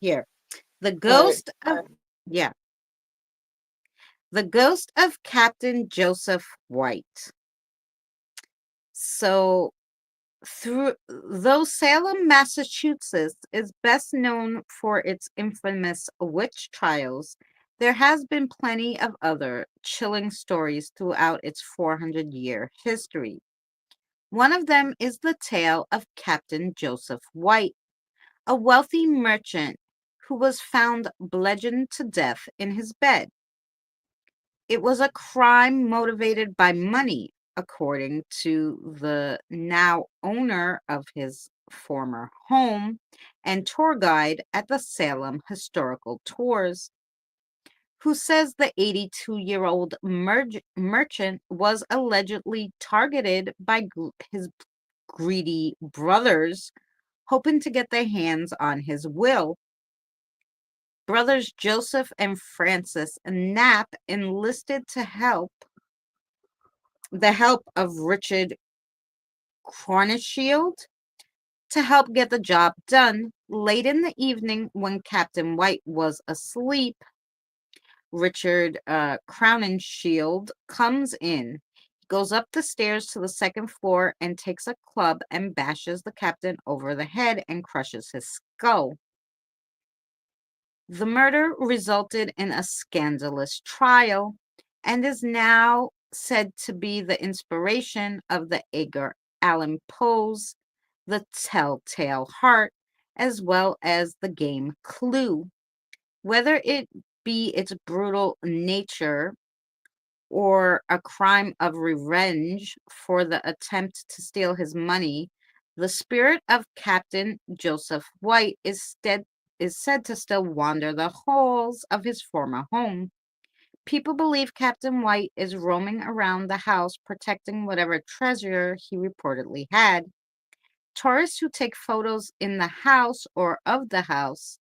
Speaker 1: here. The
Speaker 2: All right.
Speaker 1: ghost of Yeah, the ghost of Captain Joseph White. So through though Salem, Massachusetts is best known for its infamous witch trials, there has been plenty of other chilling stories throughout its 400-year history. One of them is the tale of Captain Joseph White, a wealthy merchant who was found bludgeoned to death in his bed. It was a crime motivated by money, according to the now owner of his former home and tour guide at the Salem Historical Tours. who says the 82-year-old merchant was allegedly targeted by his greedy brothers, hoping to get their hands on his will. Brothers Joseph and Francis Knapp enlisted the help of Richard Crowninshield to help get the job done. Late in the evening, when Captain White was asleep, Richard Crowninshield comes in. He goes up the stairs to the second floor and takes a club and bashes the captain over the head and crushes his skull. The murder resulted in a scandalous trial and is now said to be the inspiration of the Edgar Allan Poe's The Telltale Heart, as well as the game Clue. Whether it be its brutal nature or a crime of revenge for the attempt to steal his money, the spirit of Captain Joseph White is said to still wander the halls of his former home. People believe Captain White is roaming around the house protecting whatever treasure he reportedly had. Tourists who take photos in the house or of the house,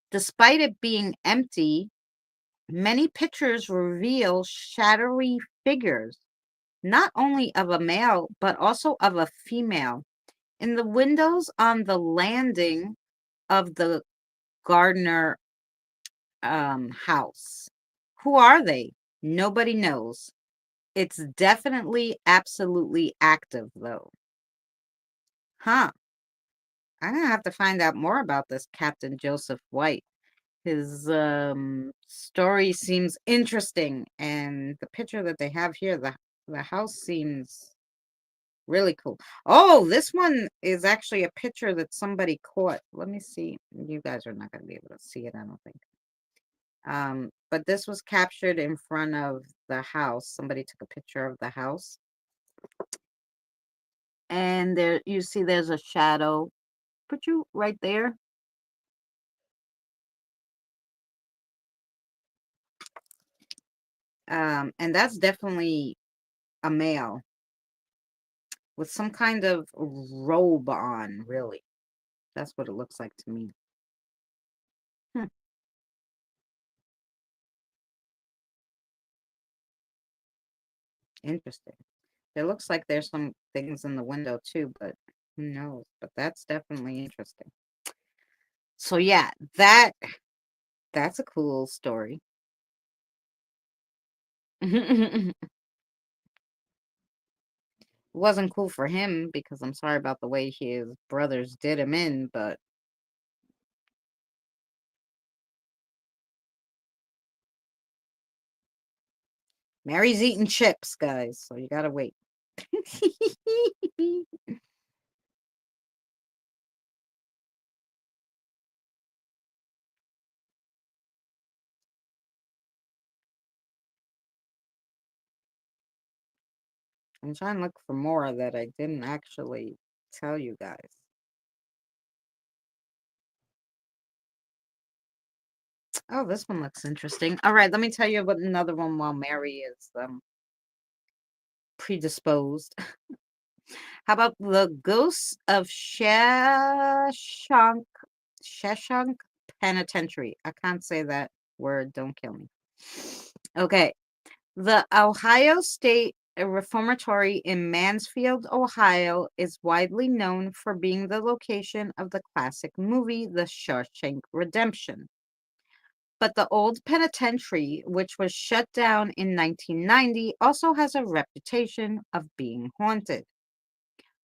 Speaker 1: despite it being empty, many pictures reveal shadowy figures, not only of a male, but also of a female, in the windows on the landing of the Gardner house. Who are they? Nobody knows. It's definitely absolutely active, though. Huh. I'm gonna have to find out more about this Captain Joseph White. His story seems interesting, and the picture that they have here, the house seems really cool. Oh, this one is actually a picture that somebody caught. Let me see. You guys are not going to be able to see it, I don't think. But this was captured in front of the house. Somebody took a picture of the house. And there you see there's a shadow. Put you right there. And that's definitely a male with some kind of robe on, really. That's what it looks like to me. Hmm. Interesting. It looks like there's some things in the window too, but who knows? But that's definitely interesting. So yeah, that's a cool story. It wasn't cool for him because I'm sorry about the way his brothers did him in, but Mary's eating chips, guys, so you gotta wait. I'm trying to look for more that I didn't actually tell you guys. Oh, this one looks interesting. All right, let me tell you about another one while Mary is predisposed. How about the ghosts of Shawshank Penitentiary? I can't say that word. Don't kill me. Okay. The Ohio State Reformatory in Mansfield, Ohio, is widely known for being the location of the classic movie The Shawshank Redemption. But the old penitentiary, which was shut down in 1990, also has a reputation of being haunted.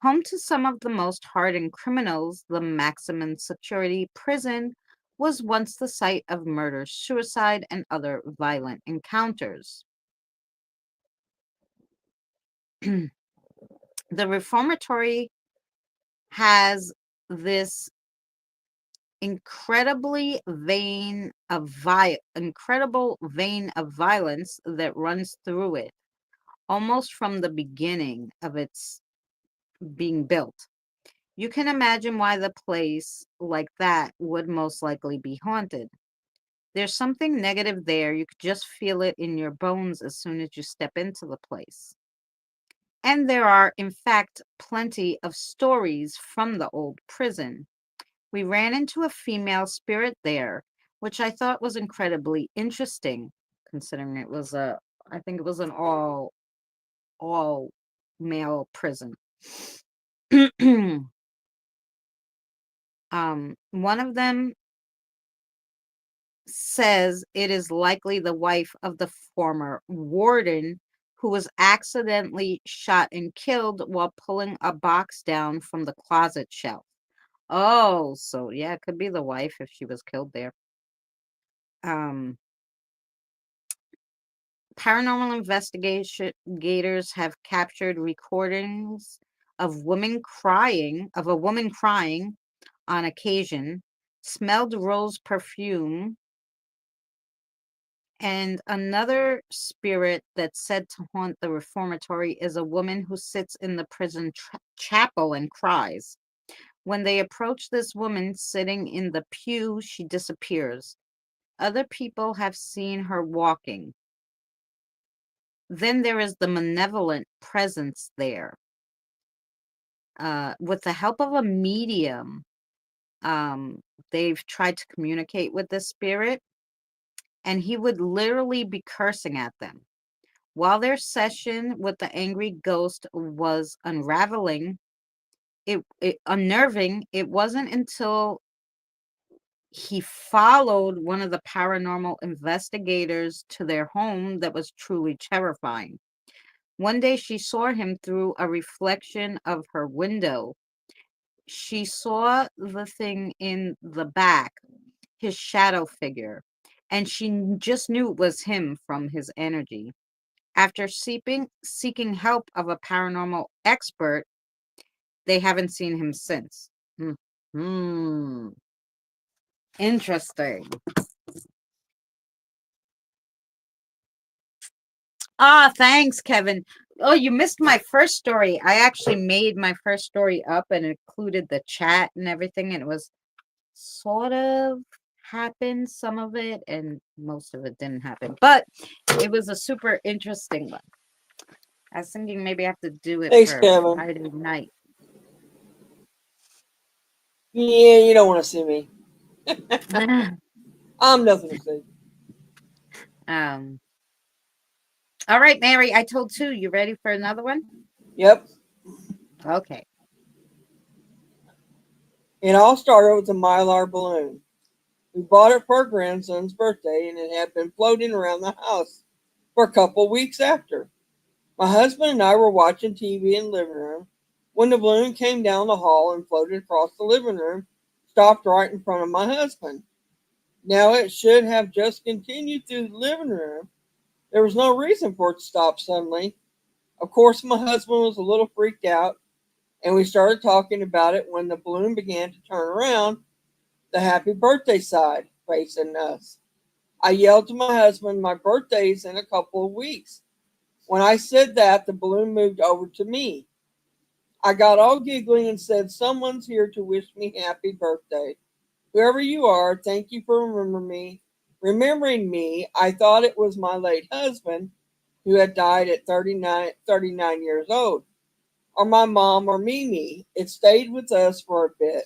Speaker 1: Home to some of the most hardened criminals, the maximum security prison was once the site of murder, suicide, and other violent encounters. The reformatory has this incredible vein of violence that runs through it almost from the beginning of its being built. You can imagine why the place like that would most likely be haunted. There's something negative there. You could just feel it in your bones as soon as you step into the place. And there are, in fact, plenty of stories from the old prison. We ran into a female spirit there, which I thought was incredibly interesting, considering it was I think it was an all male prison. One of them says it is likely the wife of the former warden who was accidentally shot and killed while pulling a box down from the closet shelf. Oh, so yeah, it could be the wife if she was killed there. Paranormal investigators have captured recordings of a woman crying on occasion, smelled rose perfume, and another spirit that's said to haunt the reformatory is a woman who sits in the prison chapel and cries. When they approach this woman sitting in the pew, she disappears. Other people have seen her walking. Then there is the malevolent presence there. With the help of a medium, they've tried to communicate with the spirit, and he would literally be cursing at them. While their session with the angry ghost was unraveling, unnerving, it wasn't until he followed one of the paranormal investigators to their home that was truly terrifying. One day she saw him through a reflection of her window. She saw the thing in the back, his shadow figure, and she just knew it was him from his energy. After seeking help of a paranormal expert, they haven't seen him since. Hmm. Interesting. Ah, thanks, Kevin. Oh, you missed my first story. I actually made my first story up and included the chat and everything, and it was sort of happened, some of it, and most of it didn't happen. But it was a super interesting one. I was thinking maybe I have to do it
Speaker 2: Thanks,
Speaker 1: for
Speaker 2: Kevin.
Speaker 1: Friday night.
Speaker 2: Yeah, you don't want to see me. I'm nothing to see.
Speaker 1: um. All right, Mary. I told two. You ready for another one?
Speaker 2: Yep.
Speaker 1: Okay.
Speaker 2: It all started with a Mylar balloon. We bought it for our grandson's birthday, and it had been floating around the house for a couple weeks after. My husband and I were watching TV in the living room when the balloon came down the hall and floated across the living room, stopped right in front of my husband. Now it should have just continued through the living room. There was no reason for it to stop suddenly. Of course, my husband was a little freaked out, and we started talking about it when the balloon began to turn around the happy birthday side facing us. I yelled to my husband, "My birthday's in a couple of weeks." When I said that, the balloon moved over to me. I got all giggling and said, "Someone's here to wish me happy birthday. Whoever you are, thank you for remembering me. I thought it was my late husband who had died at 39 years old, or my mom or Mimi. It stayed with us for a bit.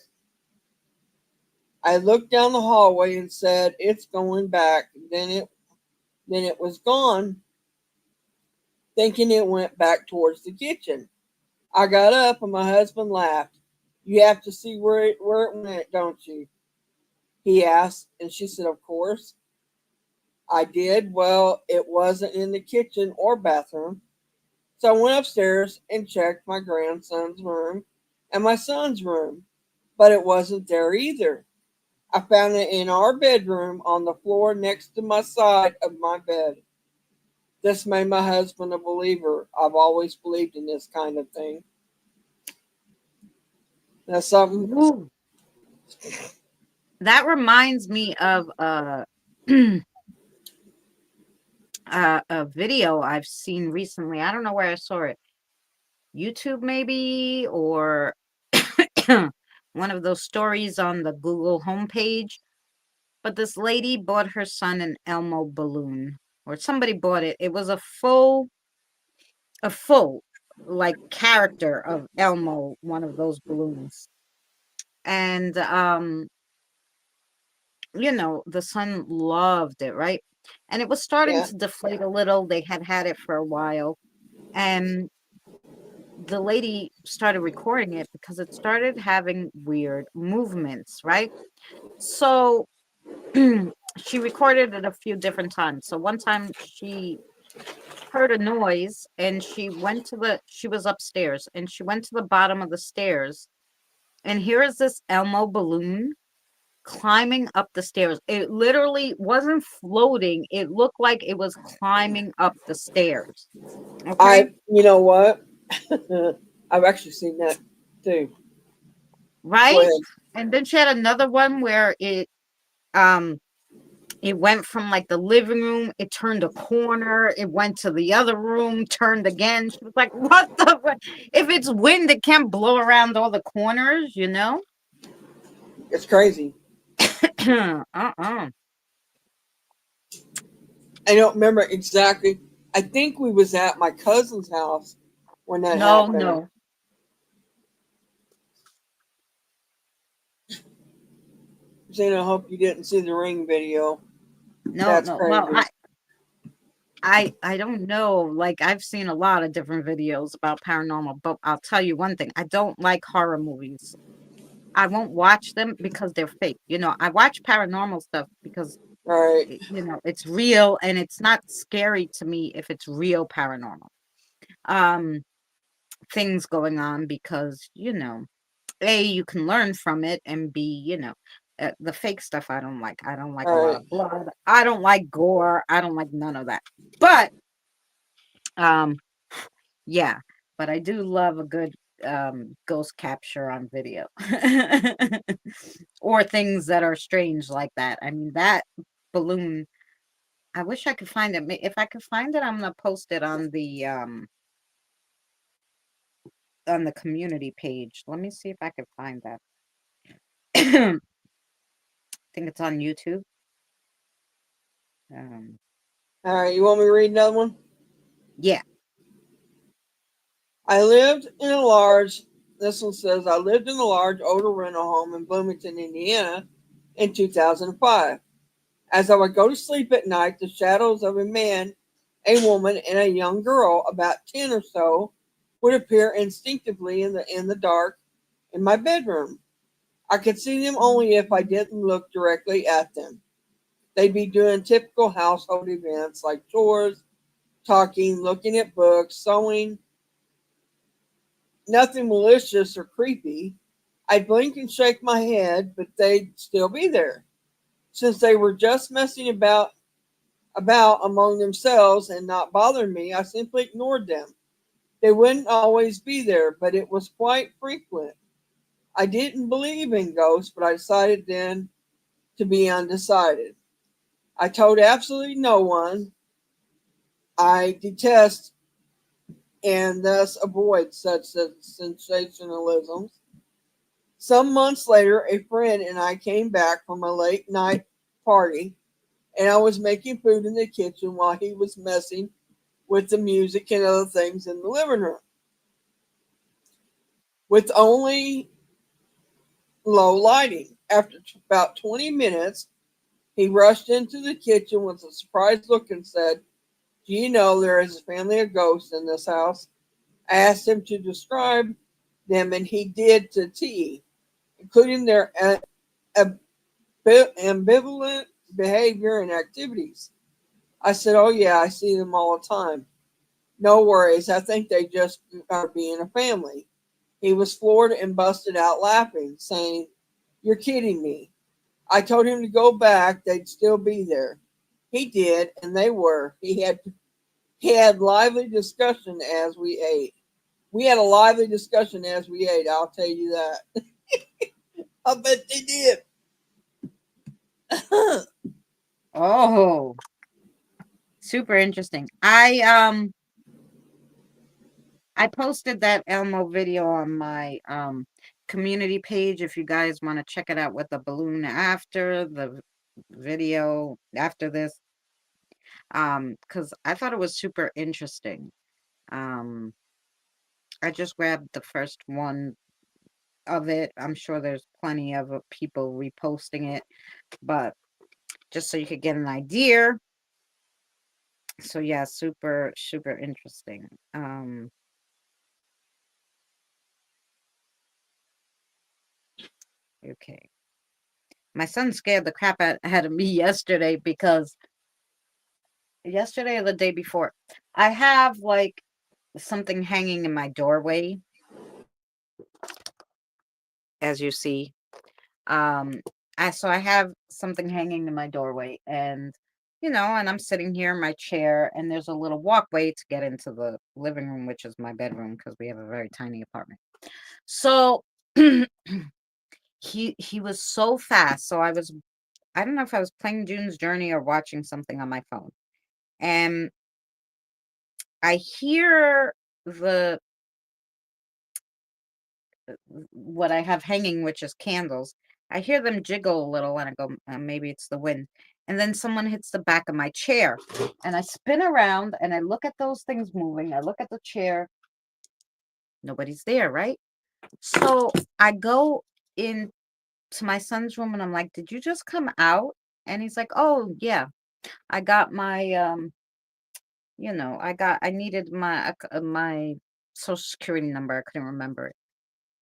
Speaker 2: I looked down the hallway and said, "It's going back." Then it was gone, thinking it went back towards the kitchen. I got up and my husband laughed. "You have to see where it went, don't you?" he asked, and she said, "Of course." I did. Well, it wasn't in the kitchen or bathroom. So I went upstairs and checked my grandson's room and my son's room, but it wasn't there either. I found it in our bedroom on the floor next to my side of my bed. This made my husband a believer. I've always believed in this kind of thing. That's something.
Speaker 1: Ooh. That reminds me of a video I've seen recently. I don't know where I saw it. YouTube maybe, or one of those stories on the Google homepage. but this lady bought her son an Elmo balloon, or somebody bought it. It was a full like character of Elmo, one of those balloons. And the son loved it, right? And it was starting
Speaker 2: Yeah.
Speaker 1: to deflate a little. They had it for a while. And the lady started recording it because it started having weird movements, right? So she recorded it a few different times. So one time she heard a noise and she was upstairs and she went to the bottom of the stairs, and here is this Elmo balloon climbing up the stairs. It literally wasn't floating. It looked like it was climbing up the stairs. Okay?
Speaker 2: You know what? I've actually seen that too. Go
Speaker 1: Right?
Speaker 2: ahead.
Speaker 1: And then she had another one where um it went from like the living room, it turned a corner, it went to the other room, turned again. She was like, what if it's wind, it can't blow around all the corners, you know?
Speaker 2: It's crazy.
Speaker 1: Uh-uh.
Speaker 2: I don't remember exactly. I think we was at my cousin's house when that
Speaker 1: No,
Speaker 2: happened.
Speaker 1: no.
Speaker 2: Saying I hope you didn't see the ring video.
Speaker 1: No,
Speaker 2: That's
Speaker 1: no. Well,
Speaker 2: crazy.
Speaker 1: I don't know. Like I've seen a lot of different videos about paranormal, but I'll tell you one thing. I don't like horror movies. I won't watch them because they're fake. I watch paranormal stuff because
Speaker 2: All right.
Speaker 1: it's real and it's not scary to me if it's real paranormal. Um things going on because, A, you can learn from it, and B, the fake stuff I don't like. I don't like a
Speaker 2: All
Speaker 1: lot
Speaker 2: right.
Speaker 1: of blood. I don't like gore. I don't like none of that. But um yeah, but I do love a good ghost capture on video. Or things that are strange like that. I mean, that balloon, I wish I could find it. If I could find it, I'm gonna post it on the community page. Let me see if I can find that. I think it's on YouTube. Um,
Speaker 2: All right. You want me to read another one?
Speaker 1: yeah.
Speaker 2: I lived in a large. This one says I lived in a large older rental home in Bloomington, Indiana, in 2005. As I would go to sleep at night, the shadows of a man, a woman, and a young girl, about 10 or so, would appear instinctively in the dark in my bedroom. I could see them only if I didn't look directly at them. They'd be doing typical household events like chores, talking, looking at books, sewing, nothing malicious or creepy. I'd blink and shake my head, but they'd still be there. Since they were just messing about among themselves and not bothering me, I simply ignored them. They wouldn't always be there, but it was quite frequent. I didn't believe in ghosts, but I decided then to be undecided. I told absolutely no one. I detest and thus avoid such sensationalisms. Some months later, a friend and I came back from a late night party, and I was making food in the kitchen while he was messing with the music and other things in the living room. With only low lighting. After about 20 minutes, he rushed into the kitchen with a surprised look and said, "Do you know there is a family of ghosts in this house?" I asked him to describe them, and he did to T, including their ambivalent behavior and activities. I said, "Oh, yeah, I see them all the time. No worries, I think they just are being a family." He was floored and busted out laughing, saying, "You're kidding me." I told him to go back, they'd still be there. He did, and they were. He had lively discussion as we ate. We had a lively discussion as we ate, I'll tell you that. I bet they did.
Speaker 1: Oh, super interesting. I posted that Elmo video on my community page if you guys want to check it out with the balloon after the video after this, because I thought it was super interesting. Um, I just grabbed the first one of it. I'm sure there's plenty of people reposting it, but just so you could get an idea. So yeah, super, super interesting. Okay. My son scared the crap out of me yesterday because yesterday or the day before, I have like something hanging in my doorway, as you see. I have something hanging in my doorway, and and I'm sitting here in my chair, and there's a little walkway to get into the living room, which is my bedroom because we have a very tiny apartment. So he was so fast. So I don't know if I was playing June's Journey or watching something on my phone. And I hear the what I have hanging, which is candles. I hear them jiggle a little, and I go, maybe it's the wind. And then someone hits the back of my chair, and I spin around and I look at those things moving. I look at the chair. Nobody's there, right? So I go into my son's room and I'm like, "Did you just come out?" And he's like, "Oh yeah, I got my I needed my social security number. I couldn't remember it."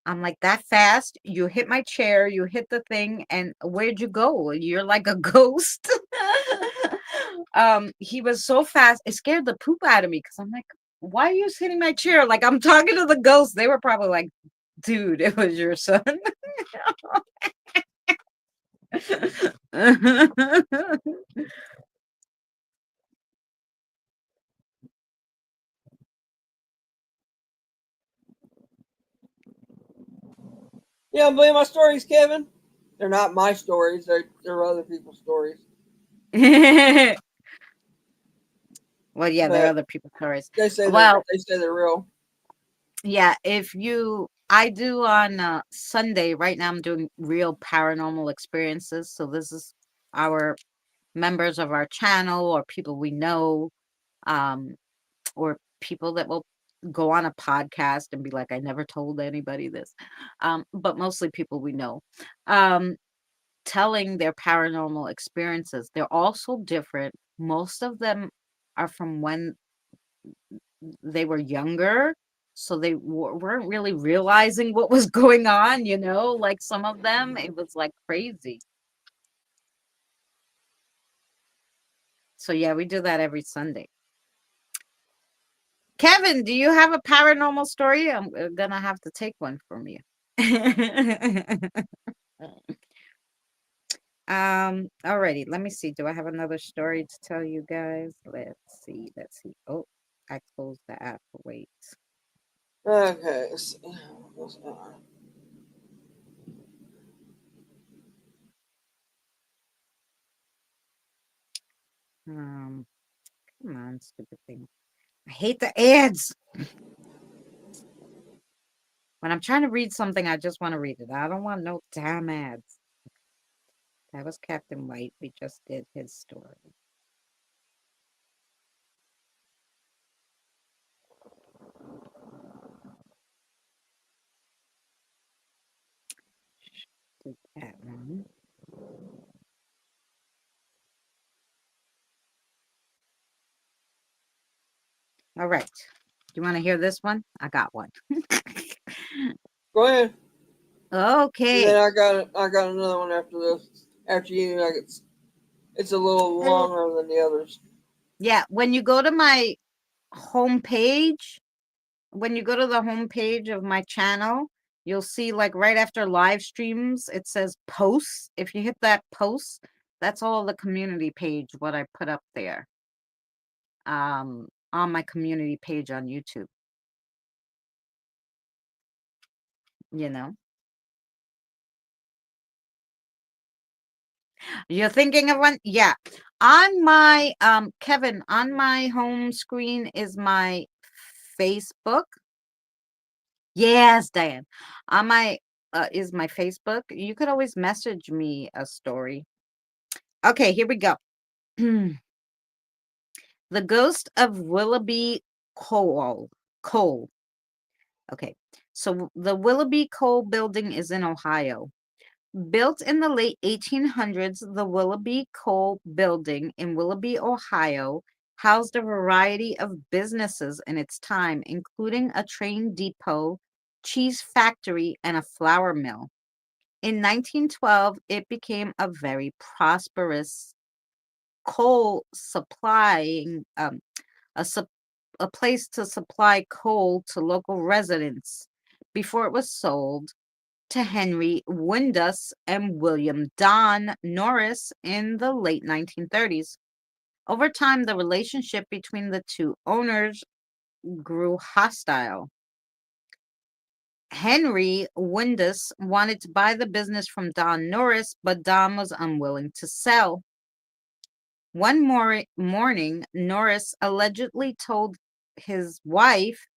Speaker 1: I'm like, "That fast? You hit my chair, you hit the thing, and where'd you go? You're like a ghost." He was so fast, it scared the poop out of me because I'm like, "Why are you hitting my chair?" Like I'm talking to the ghost. They were probably like, "Dude, it was your son."
Speaker 2: You don't believe my stories, Kevin? They're not my stories. They're other people's stories.
Speaker 1: Well, yeah, there are
Speaker 2: But
Speaker 1: other people's stories.
Speaker 2: they
Speaker 1: Well,
Speaker 2: say they're real.
Speaker 1: yeah, I do on Sunday, right now I'm doing real paranormal experiences. So this is our members of our channel or people we know, um, or people that will go on a podcast and be like, I never told anybody this. But mostly people we know, um, telling their paranormal experiences. They're also different. Most of them are from when they were younger, so they weren't really realizing what was going on, like some of them, it was like crazy. So yeah, we do that every Sunday. Kevin, do you have a paranormal story? I'm gonna have to take one from you. Alrighty, let me see. Do I have another story to tell you guys? Let's see. Oh, I closed the app. Wait.
Speaker 2: Okay.
Speaker 1: Um, Come on, stupid thing. I hate the ads. When I'm trying to read something, I just want to read it. I don't want no damn ads. That was Captain White. We just did his story. Did that one. All right. Do you want to hear this one? I got one.
Speaker 2: Go ahead. And then
Speaker 1: Okay.
Speaker 2: I got another one after this. After you, like it's a little longer than the others.
Speaker 1: Yeah, when you go to my homepage, when you go to the homepage of my channel, you'll see like right after live streams, it says posts. If you hit that post, that's all the community page, what I put up there, on my community page on YouTube, you know. You're thinking of one? Yeah. On my Kevin, on my home screen is my Facebook. Yes, Diane. On my is my Facebook. You could always message me a story. Okay, here we go. The ghost of Willoughby Cole. Cole. Okay, so the Willoughby Cole building is in Ohio. Built in the late 1800s, the Willoughby Coal Building in Willoughby, Ohio, housed a variety of businesses in its time, including a train depot, cheese factory, and a flour mill. In 1912, it became a very prosperous coal supplying a, sup- a place to supply coal to local residents before it was sold to Henry Windus and William Don Norris in the late 1930s. Over time, the relationship between the two owners grew hostile. Henry Windus wanted to buy the business from Don Norris, but Don was unwilling to sell. One morning, Norris allegedly told his wife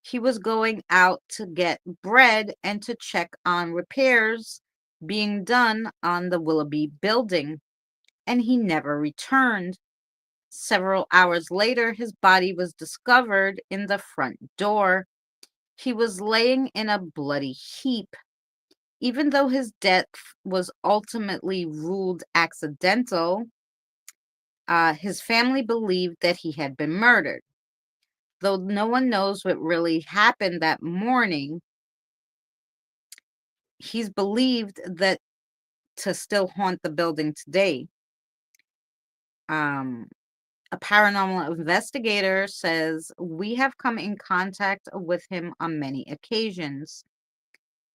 Speaker 1: he was going out to get bread and to check on repairs being done on the Willoughby building, and he never returned. Several hours later, his body was discovered in the front door. He was laying in a bloody heap. Even though his death was ultimately ruled accidental, his family believed that he had been murdered. Though no one knows what really happened that morning, he's believed that to still haunt the building today. Um, a paranormal investigator says, "We have come in contact with him on many occasions."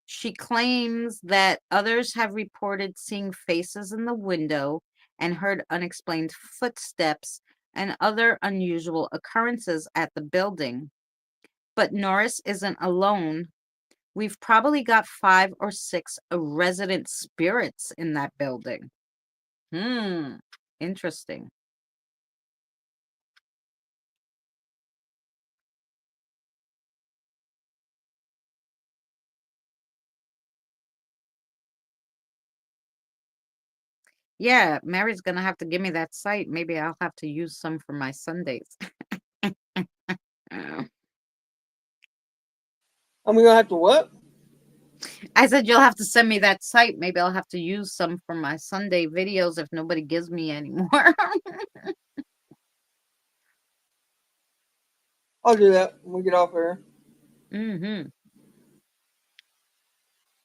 Speaker 1: She claims that others have reported seeing faces in the window and heard unexplained footsteps and other unusual occurrences at the building. But Norris isn't alone. We've probably got 5 or 6 resident spirits in that building. Interesting. Yeah, Mary's gonna have to give me that site. Maybe I'll have to use some for my Sundays.
Speaker 2: I'm gonna have to what?
Speaker 1: I said you'll have to send me that site. Maybe I'll have to use some for my Sunday videos if nobody gives me any more.
Speaker 2: I'll do that when we get off here.
Speaker 1: Mm-hmm.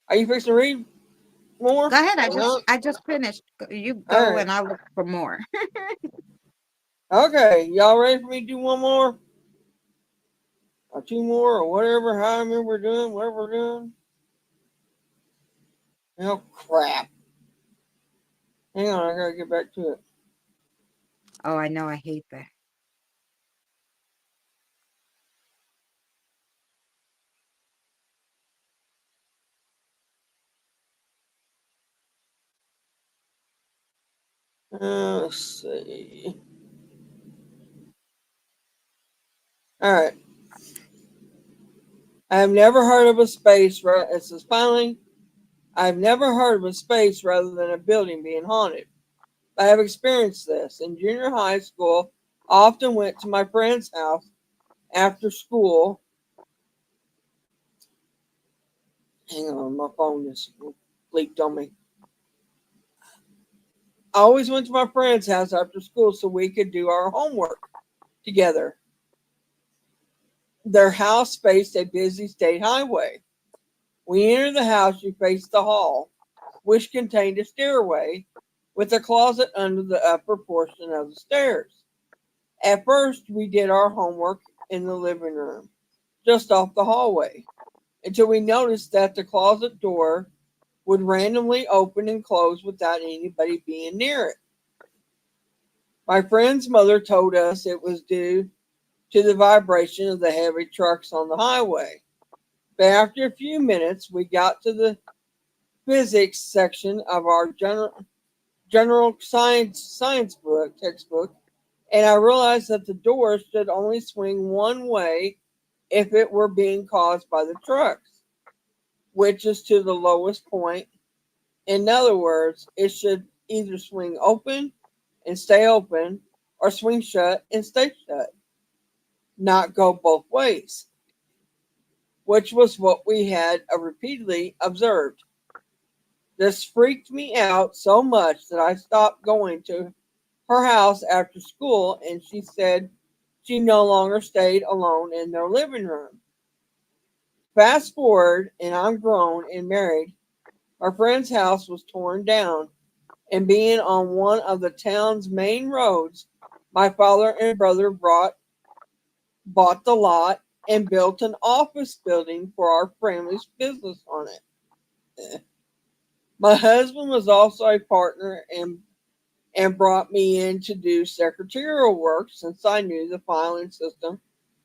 Speaker 2: Are you fixing to read more?
Speaker 1: Go ahead.
Speaker 2: No?
Speaker 1: I just finished. You
Speaker 2: All
Speaker 1: go
Speaker 2: right.
Speaker 1: and I'll look for more.
Speaker 2: Okay. Y'all ready for me to do one more? Or 2 more or whatever, however we're doing, whatever we're doing? Oh crap. Hang on, I gotta get back to it.
Speaker 1: Oh, I know. I hate that.
Speaker 2: Let's see. Alright. I have never heard of a space, it says finally, I've never heard of a space rather than a building being haunted. I have experienced this. In junior high school, I often went to my friend's house after school. Hang on, my phone just leaked on me. I always went to my friend's house after school so we could do our homework together. Their house faced a busy state highway. When you entered the house, you faced the hall, which contained a stairway with a closet under the upper portion of the stairs. At first, we did our homework in the living room, just off the hallway, until we noticed that the closet door would randomly open and close without anybody being near it. My friend's mother told us it was due to the vibration of the heavy trucks on the highway. But after a few minutes, we got to the physics section of our general science book textbook, and I realized that the door should only swing one way if it were being caused by the trucks, which is to the lowest point. In other words, it should either swing open and stay open or swing shut and stay shut, not go both ways, which was what we had repeatedly observed. This freaked me out so much that I stopped going to her house after school, and she said she no longer stayed alone in their living room. Fast forward, and I'm grown and married. Our friend's house was torn down, and being on one of the town's main roads, my father and brother bought the lot and built an office building for our family's business on it. My husband was also a partner and brought me in to do secretarial work since I knew the filing system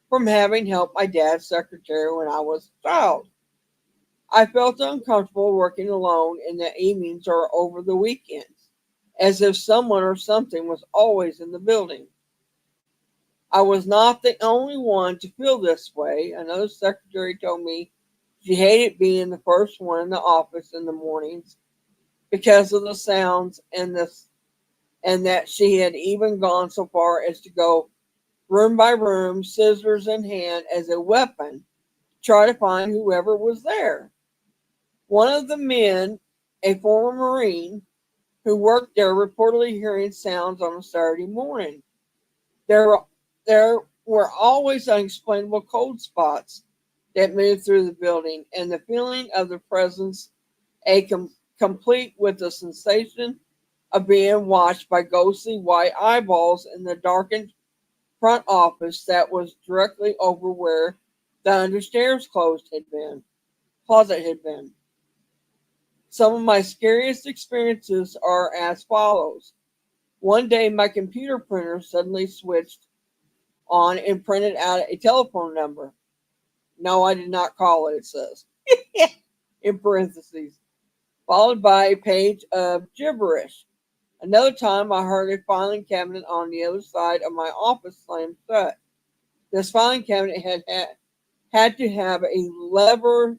Speaker 2: from having helped my dad's secretary when I was a child. I felt uncomfortable working alone in the evenings or over the weekends, as if someone or something was always in the building. I was not the only one to feel this way. Another secretary told me she hated being the first one in the office in the mornings because of the sounds and that she had even gone so far as to go room by room, scissors in hand as a weapon, to try to find whoever was there. One of the men, a former Marine who worked there, reportedly hearing sounds on a Saturday morning. There, there were always unexplainable cold spots that moved through the building, and the feeling of the presence, complete with the sensation of being watched by ghostly white eyeballs in the darkened front office that was directly over where the understairs closet had been. Some of my scariest experiences are as follows. One day, my computer printer suddenly switched on and printed out a telephone number. No, I did not call it, it says, in parentheses, followed by a page of gibberish. Another time, I heard a filing cabinet on the other side of my office slam shut. This filing cabinet had to have a lever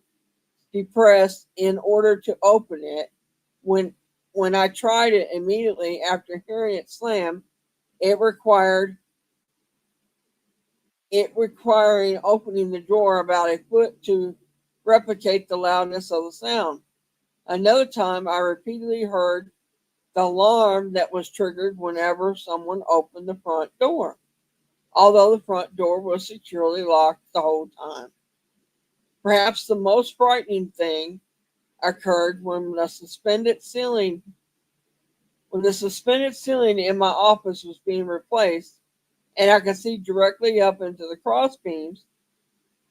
Speaker 2: depressed in order to open it. When when I tried it immediately after hearing it slam, it required it requiring opening the drawer about a foot to replicate the loudness of the sound. Another time I repeatedly heard the alarm that was triggered whenever someone opened the front door, although the front door was securely locked the whole time. Perhaps the most frightening thing occurred when the suspended ceiling in my office was being replaced and I could see directly up into the cross beams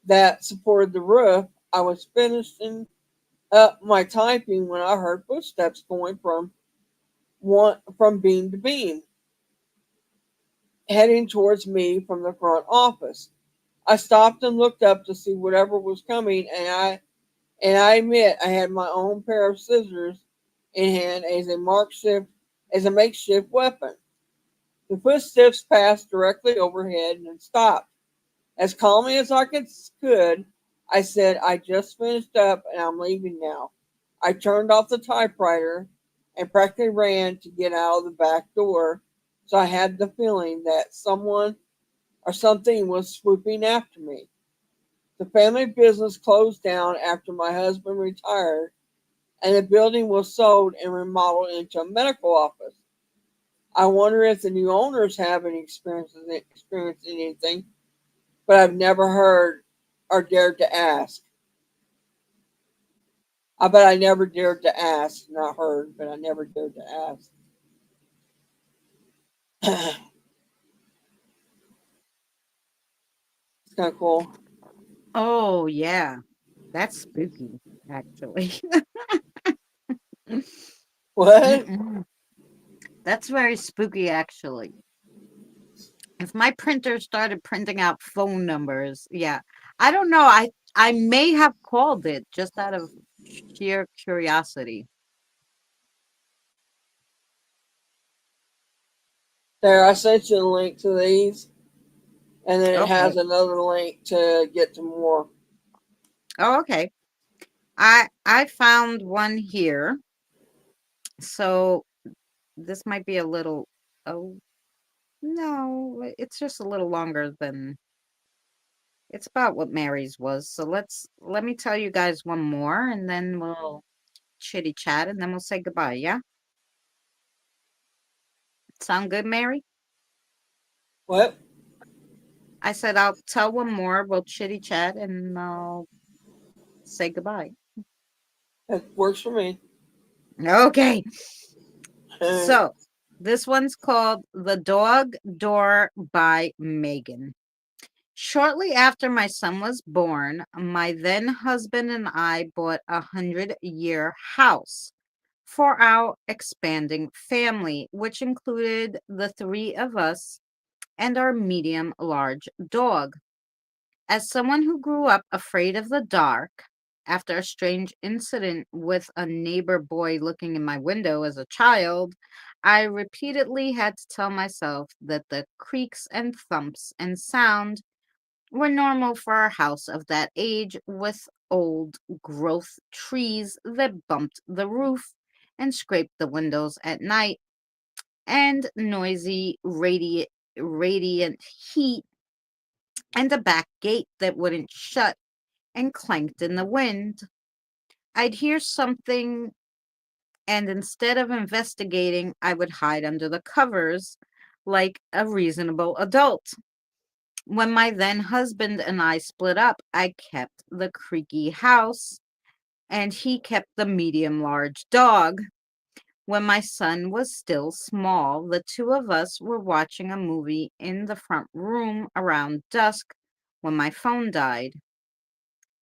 Speaker 2: that supported the roof. I was finishing up my typing when I heard footsteps going from beam to beam, heading towards me from the front office. I stopped and looked up to see whatever was coming, and I admit I had my own pair of scissors in hand as a makeshift weapon. The footsteps passed directly overhead and stopped. As calmly as could, I said, I just finished up and I'm leaving now. I turned off the typewriter and practically ran to get out of the back door, so I had the feeling that someone or something was swooping after me. The family business closed down after my husband retired, and the building was sold and remodeled into a medical office. I wonder if the new owners have any experienced anything, but I've never heard or dared to ask. I bet I never dared to ask, not heard, but I never dared to ask. It's kind of cool.
Speaker 1: Oh, yeah. That's spooky, actually.
Speaker 2: What?
Speaker 1: Mm-mm. That's very spooky, actually. If my printer started printing out phone numbers, yeah. I don't know. I may have called it just out of sheer curiosity.
Speaker 2: There, I sent you a link to these, and then it has
Speaker 1: Okay.
Speaker 2: another link to get to more.
Speaker 1: Oh, okay. I found one here. So this might be a little, oh, no, it's just a little longer than, it's about what Mary's was. So let me tell you guys one more and then we'll chitty chat and then we'll say goodbye, yeah? Sound good, Mary?
Speaker 2: What?
Speaker 1: I said I'll tell one more, we'll chitty chat and I'll say goodbye.
Speaker 2: That works for me.
Speaker 1: Okay. So this one's called The Dog Door by Megan. Shortly after my son was born, my then husband and I bought a 100-year house for our expanding family, which included the three of us and our medium large dog. As someone who grew up afraid of the dark, after a strange incident with a neighbor boy looking in my window as a child, I repeatedly had to tell myself that the creaks and thumps and sound were normal for a house of that age with old growth trees that bumped the roof and scraped the windows at night, and noisy radiant heat, and a back gate that wouldn't shut and clanked in the wind. I'd hear something, and instead of investigating, I would hide under the covers like a reasonable adult. When my then husband and I split up, I kept the creaky house and he kept the medium large dog. When my son was still small, the two of us were watching a movie in the front room around dusk when my phone died.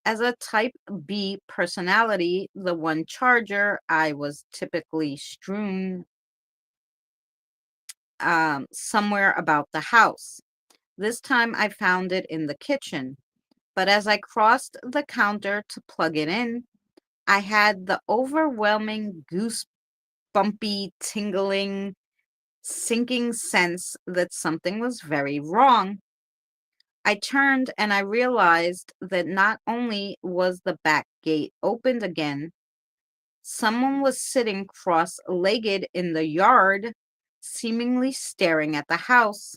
Speaker 1: As a type B personality, the one charger I was typically strewn somewhere about the house. This time I found it in the kitchen, but as I crossed the counter to plug it in, I had the overwhelming goosebumpy, tingling, sinking sense that something was very wrong. I turned and I realized that not only was the back gate opened again, someone was sitting cross legged in the yard, seemingly staring at the house.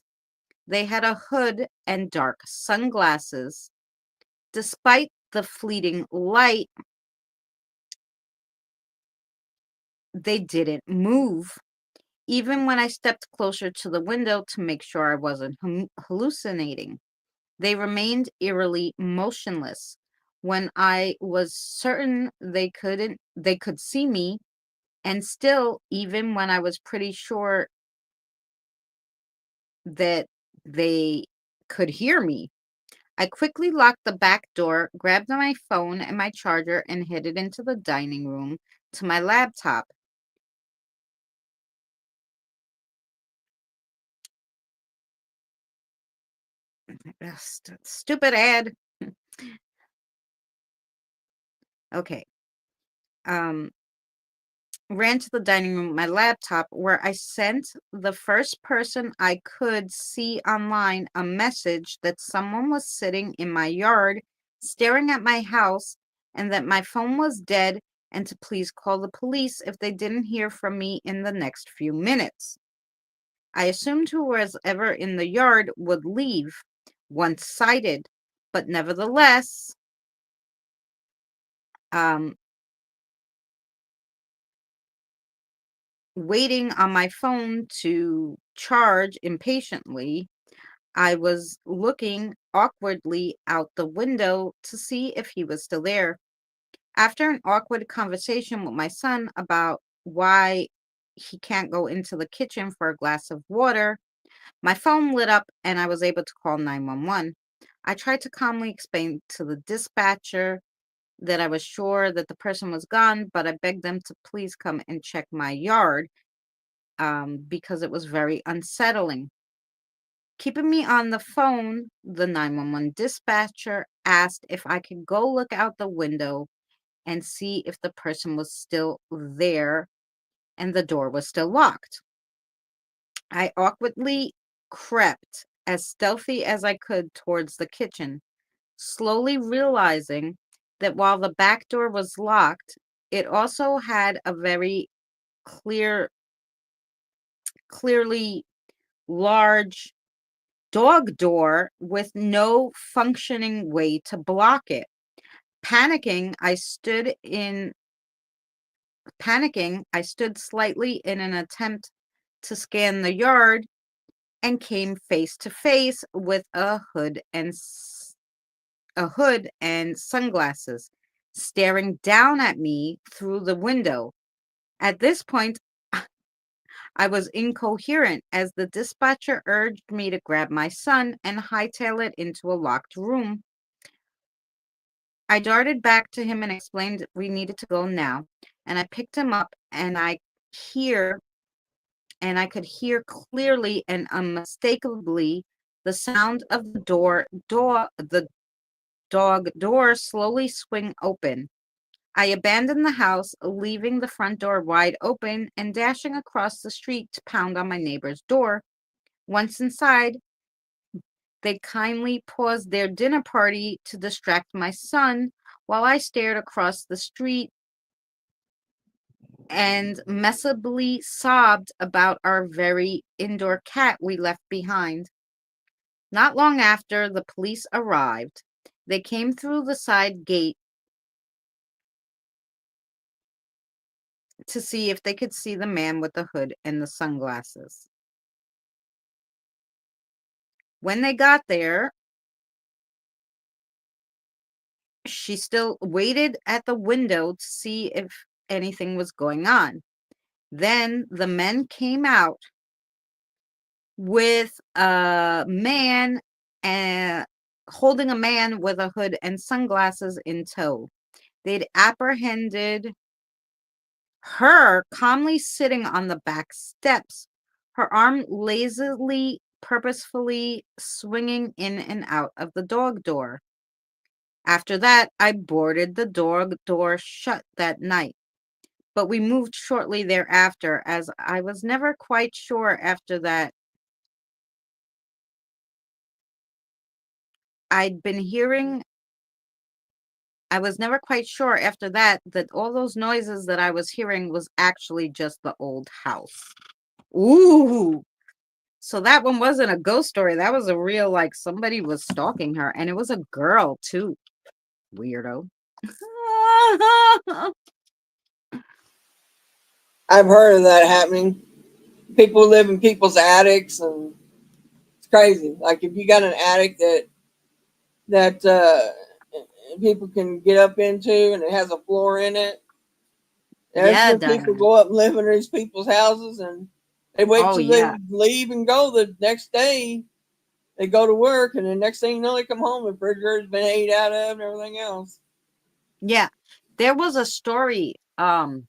Speaker 1: They had a hood and dark sunglasses. Despite the fleeting light, they didn't move. Even when I stepped closer to the window to make sure I wasn't hallucinating, they remained eerily motionless. When I was certain they could see me, and still, even when I was pretty sure that they could hear me, I quickly locked the back door, grabbed my phone and my charger, and headed into the dining room to my laptop. Ugh, stupid ad. Okay. Um, ran to the dining room with my laptop where I sent the first person I could see online a message that someone was sitting in my yard staring at my house and that my phone was dead and to please call the police if they didn't hear from me in the next few minutes. I assumed whoever ever in the yard would leave once sighted, but nevertheless, um, waiting on my phone to charge impatiently, I was looking awkwardly out the window to see if he was still there. After an awkward conversation with my son about why he can't go into the kitchen for a glass of water, my phone lit up and I was able to call 911. I tried to calmly explain to the dispatcher that I was sure that the person was gone, but I begged them to please come and check my yard because it was very unsettling. Keeping me on the phone, the 911 dispatcher asked if I could go look out the window and see if the person was still there and the door was still locked. I awkwardly crept as stealthy as I could towards the kitchen, slowly realizing that while the back door was locked, it also had a very clear clearly large dog door with no functioning way to block it. Panicking, I stood slightly in an attempt to scan the yard and came face to face with a hood and sunglasses staring down at me through the window. At this point, I was incoherent as the dispatcher urged me to grab my son and hightail it into a locked room. I darted back to him and explained we needed to go now, and I picked him up hear I could hear clearly and unmistakably the sound of the dog door slowly swing open. I abandoned the house, leaving the front door wide open and dashing across the street to pound on my neighbor's door. Once inside, they kindly paused their dinner party to distract my son while I stared across the street and messably sobbed about our very indoor cat we left behind. Not long after the police arrived, they came through the side gate to see if they could see the man with the hood and the sunglasses. When they got there, she still waited at the window to see if anything was going on. Then the men came out with a man and holding a man with a hood and sunglasses in tow. They'd apprehended her calmly sitting on the back steps, her arm lazily, purposefully swinging in and out of the dog door. After that, I boarded the dog door shut that night. But we moved shortly thereafter, as I was never quite sure after that. I'd been hearing, I was never quite sure after that all those noises that I was hearing was actually just the old house. Ooh. So that one wasn't a ghost story. That was a real, like, somebody was stalking her, and it was a girl too. Weirdo.
Speaker 2: I've heard of that happening. People live in people's attics, and it's crazy. Like if you got an attic that people can get up into, and it has a floor in it. There's
Speaker 1: Yeah,
Speaker 2: been people
Speaker 1: Diane.
Speaker 2: go up and live in these people's houses, and they wait
Speaker 1: Oh,
Speaker 2: till they
Speaker 1: yeah.
Speaker 2: leave and go. The next day, they go to work, and the next thing you know, they come home, the refrigerator's been ate out of, and everything else.
Speaker 1: Yeah. There was a story, and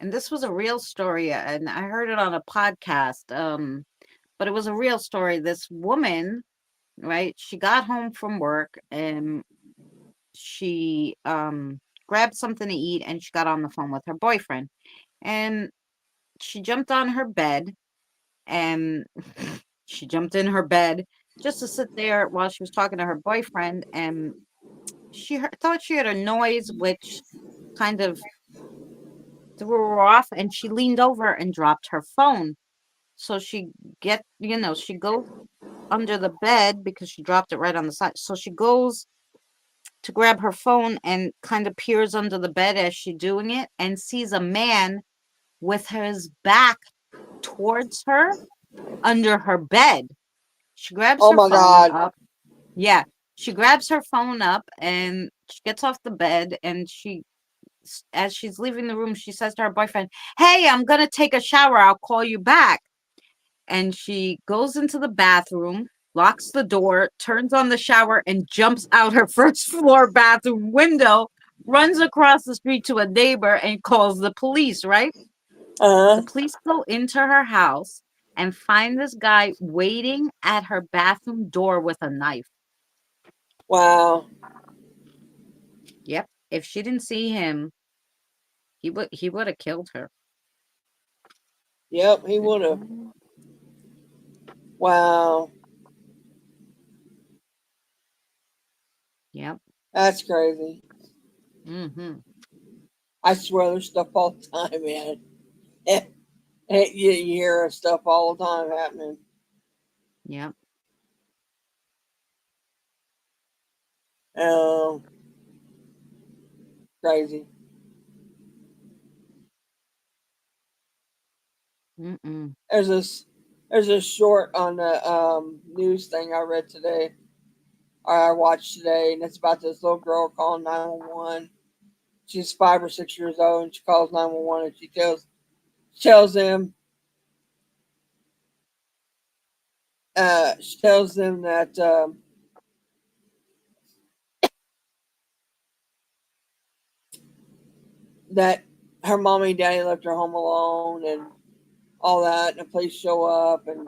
Speaker 1: this was a real story, and I heard it on a podcast, but it was a real story. This woman, right, she got home from work, and she grabbed something to eat, and she got on the phone with her boyfriend, and she jumped on her bed, and she jumped in her bed just to sit there while she was talking to her boyfriend, and thought she heard a noise which kind of threw her off, and she leaned over and dropped her phone. So she goes under the bed because she dropped it right on the side. So she goes to grab her phone and kind of peers under the bed as she's doing it and sees a man with his back towards her under her bed. She grabs
Speaker 2: Oh
Speaker 1: her
Speaker 2: my
Speaker 1: phone
Speaker 2: God.
Speaker 1: up. Yeah, she grabs her phone up and she gets off the bed, and as she's leaving the room, she says to her boyfriend, "Hey, I'm going to take a shower. I'll call you back." And she goes into the bathroom, locks the door, turns on the shower, and jumps out her first floor bathroom window, runs across the street to a neighbor and calls the police, right? The
Speaker 2: Uh-huh.
Speaker 1: police go into her house and find this guy waiting at her bathroom door with a knife.
Speaker 2: Wow.
Speaker 1: Yep. If she didn't see him, he would have killed her.
Speaker 2: Yep, he would have.
Speaker 1: Mhm.
Speaker 2: Wow.
Speaker 1: Yep.
Speaker 2: That's crazy.
Speaker 1: Mm-hmm.
Speaker 2: I swear there's stuff all the time, man. And you hear stuff all the time happening.
Speaker 1: Yep.
Speaker 2: Um, Crazy.
Speaker 1: Mm-mm.
Speaker 2: There's this there's a short on the news thing I read today, or I watched today, and it's about this little girl calling 911. She's 5 or 6 years old, and she calls 911, and tells them she tells them that her mommy and daddy left her home alone and all that, and the police show up and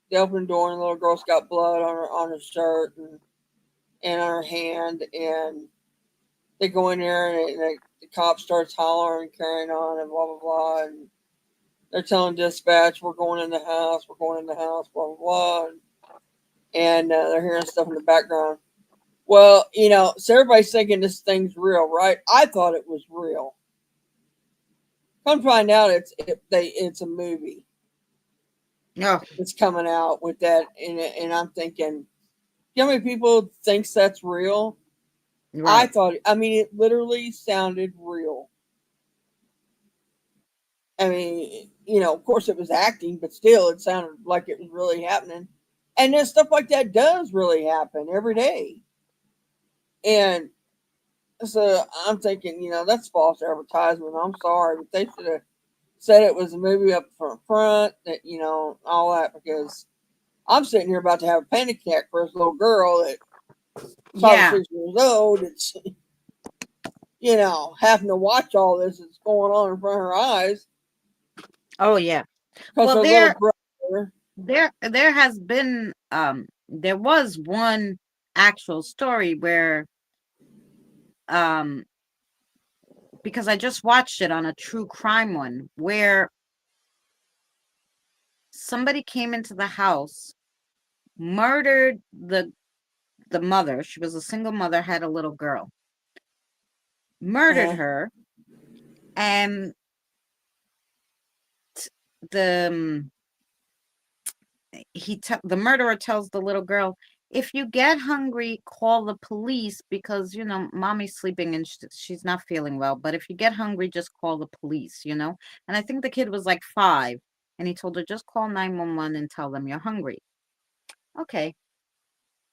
Speaker 2: they open the door, and the little girl's got blood on her shirt and on her hand, and they go in there, and the cop starts hollering, carrying on, and blah blah blah, and they're telling dispatch, "We're going in the house, we're going in the house," blah blah blah, and they're hearing stuff in the background. Well, so everybody's thinking this thing's real, right? I thought it was real. Come to find out, it's a movie
Speaker 1: Oh,
Speaker 2: that's coming out with that, and I'm thinking, you know how many people thinks that's real? I
Speaker 1: right.
Speaker 2: thought, I mean, it literally sounded real. I mean, of course it was acting, but still, it sounded like it was really happening. And then stuff like that does really happen every day. And so I'm thinking, that's false advertisement. I'm sorry, but they should have said it was a movie up front, that, all that, because I'm sitting here about to have a panic attack for this little girl that's five or
Speaker 1: Yeah.
Speaker 2: 6 years old. It's, having to watch all this that's going on in front of her eyes
Speaker 1: Oh, yeah.
Speaker 2: because
Speaker 1: Well,
Speaker 2: her little brother.
Speaker 1: there has been there was one actual story where um because I just watched it on a true crime one where somebody came into the house, murdered the mother. She was a single mother, had a little girl. Murdered
Speaker 2: Uh-huh.
Speaker 1: her, and the the murderer tells the little girl, if you get hungry, call the police because mommy's sleeping and she's not feeling well, but if you get hungry, just call the police. And I think the kid was like 5, and he told her, just call 911 and tell them you're hungry. Okay.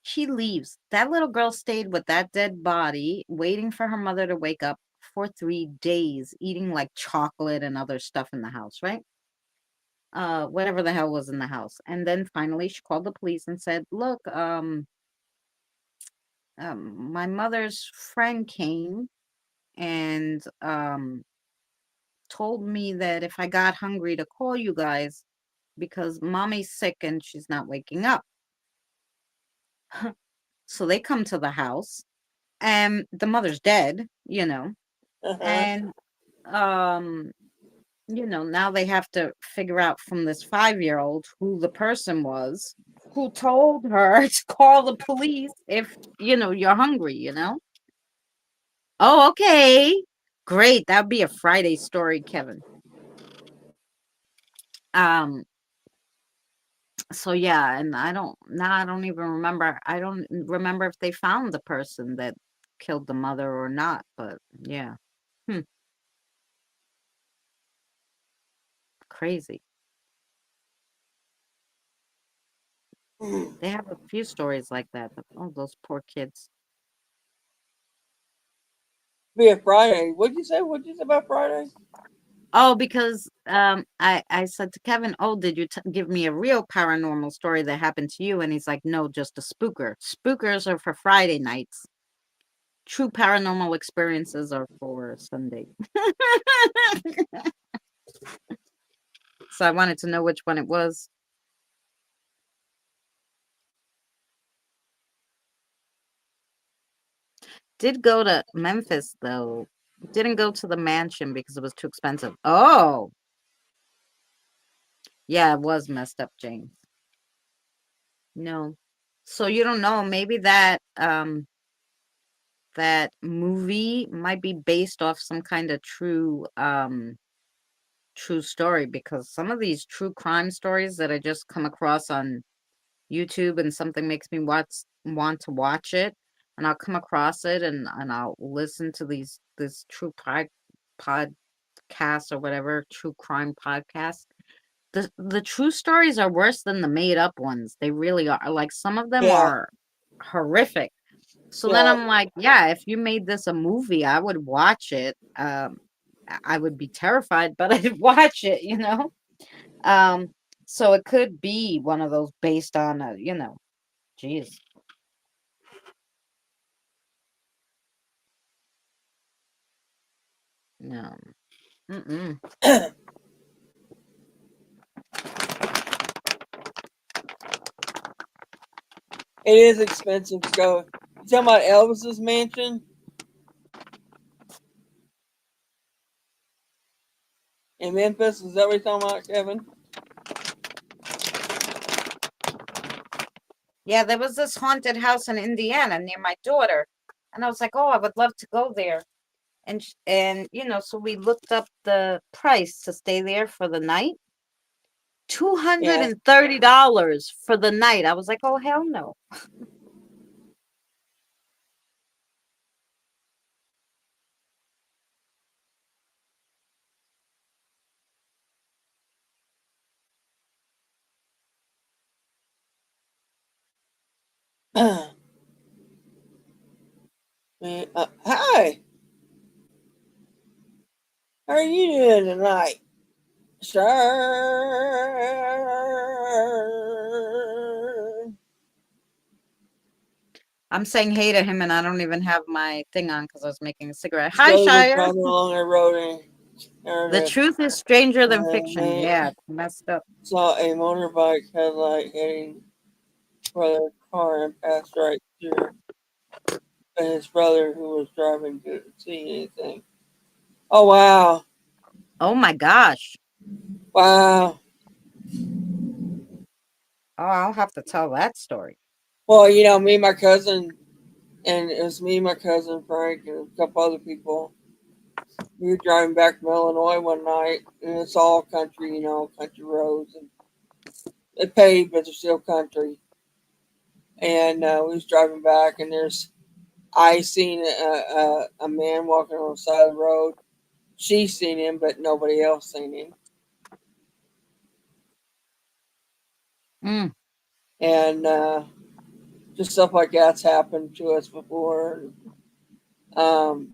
Speaker 1: She leaves. That little girl stayed with that dead body, waiting for her mother to wake up for 3 days, eating like chocolate and other stuff in the house, right? Whatever the hell was in the house. And then finally she called the police and said, look, my mother's friend came and told me that if I got hungry to call you guys because mommy's sick and she's not waking up. So they come to the house and the mother's dead.
Speaker 2: Uh-huh.
Speaker 1: And now they have to figure out from this 5-year-old who the person was who told her to call the police if, you're hungry. Oh, okay. Great. That'd be a Friday story, Kevin. Um, so yeah, and I don't even remember. I don't remember if they found the person that killed the mother or not, but yeah. Hmm, crazy. They have a few stories like that, but oh, those poor kids.
Speaker 2: Be a Friday. What'd you say? What'd you say about Friday?
Speaker 1: Oh, because I said to Kevin, "Oh, did you give me a real paranormal story that happened to you?" And he's like, "No, just a spooker. Spookers are for Friday nights. True paranormal experiences are for Sunday." So I wanted to know which one it was. Did go to Memphis though. Didn't go to the mansion because it was too expensive. Oh, yeah, it was messed up, James. No. So you don't know, maybe that movie might be based off some kind of true true story, because some of these true crime stories that I just come across on YouTube and something makes me want to watch it, and I'll come across it and I'll listen to this true podcast or whatever, true crime podcast. The true stories are worse than the made up ones. They really are. Like some of them
Speaker 2: Yeah,
Speaker 1: are horrific. So then
Speaker 2: yeah.
Speaker 1: I'm like, yeah, if you made this a movie, I would watch it. I would be terrified, but I'd watch it, you know? Um, so it could be one of those based on geez. No. Mm-mm.
Speaker 2: It is expensive to go. You talking about Elvis's mansion in Memphis? Is that what you're talking about, Kevin?
Speaker 1: Yeah, there was this haunted house in Indiana near my daughter, and I was like, oh, I would love to go there. And so we looked up the price to stay there for the night.
Speaker 2: Yeah.
Speaker 1: $230 for the night. I was like, oh, hell no.
Speaker 2: Hi. How are you doing tonight, sir?
Speaker 1: I'm saying hey to him, and I don't even have my thing on because I was making a cigarette. Hi,
Speaker 2: Slowly
Speaker 1: Shire.
Speaker 2: driving along the road
Speaker 1: The
Speaker 2: and
Speaker 1: truth is stranger than fiction.
Speaker 2: man
Speaker 1: Yeah, it's messed up.
Speaker 2: saw a motorbike headlight heading for their car and passed right through. And his brother, who was driving, didn't see anything. Oh wow,
Speaker 1: Oh my gosh.
Speaker 2: wow.
Speaker 1: Oh, I'll have to tell that story.
Speaker 2: Well, me and my cousin, and it was me and my cousin Frank and a couple other people. We were driving back from Illinois one night, and it's all country, country roads, and it's paved, but it's still country. And we was driving back, and I seen a man walking on the side of the road. She seen him, but nobody else seen him.
Speaker 1: Mm.
Speaker 2: And just stuff like that's happened to us before. Um,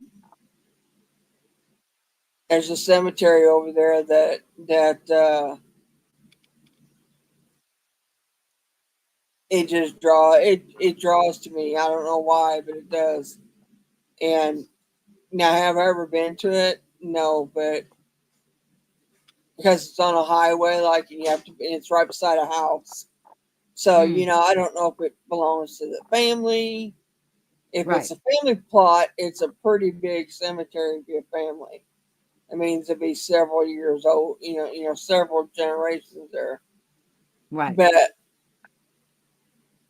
Speaker 2: there's a cemetery over there that it draws to me. I don't know why, but it does. And now, have I ever been to it? No, but because it's on a highway, like you have to, it's right beside a house. So
Speaker 1: Mm.
Speaker 2: I don't know if it belongs to the family. If it's
Speaker 1: Right.
Speaker 2: a family plot, it's a pretty big cemetery to be a family. It means to be several years old. Several generations there.
Speaker 1: Right.
Speaker 2: But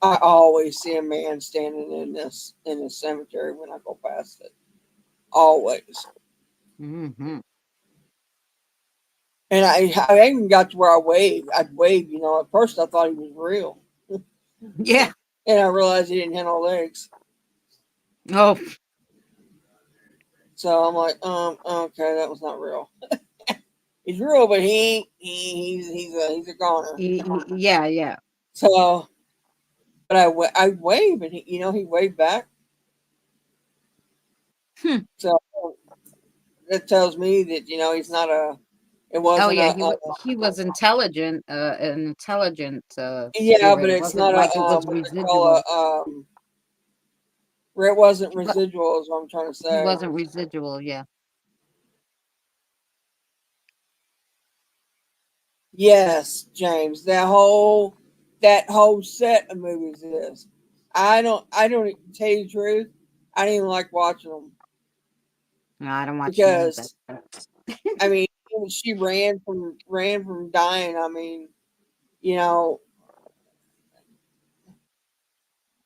Speaker 2: I always see a man standing in this cemetery when I go past it. Always.
Speaker 1: Mm-hmm.
Speaker 2: And I even got to where I waved. I'd wave. At first I thought he was real,
Speaker 1: Yeah.
Speaker 2: and I realized he didn't have no legs.
Speaker 1: Oh,
Speaker 2: So I'm like, okay, that was not real. He's real, but he ain't. He's a goner.
Speaker 1: yeah, yeah.
Speaker 2: So, but I waved, and he waved back.
Speaker 1: Hmm.
Speaker 2: So that tells me that he's not a. It
Speaker 1: Oh
Speaker 2: wasn't
Speaker 1: yeah,
Speaker 2: a
Speaker 1: he was intelligent, an intelligent
Speaker 2: yeah,
Speaker 1: spirit.
Speaker 2: but
Speaker 1: It
Speaker 2: it's
Speaker 1: wasn't
Speaker 2: not a
Speaker 1: like it was
Speaker 2: what they call
Speaker 1: residual.
Speaker 2: where it wasn't
Speaker 1: He, wa-
Speaker 2: residual is what I'm trying to
Speaker 1: he
Speaker 2: say.
Speaker 1: wasn't residual. Yeah.
Speaker 2: Yes, James, that whole set of movies is. I don't tell you the truth. I didn't even like watching them
Speaker 1: No, I don't watch none of that
Speaker 2: because
Speaker 1: stuff.
Speaker 2: I mean she ran from dying. I mean, you know,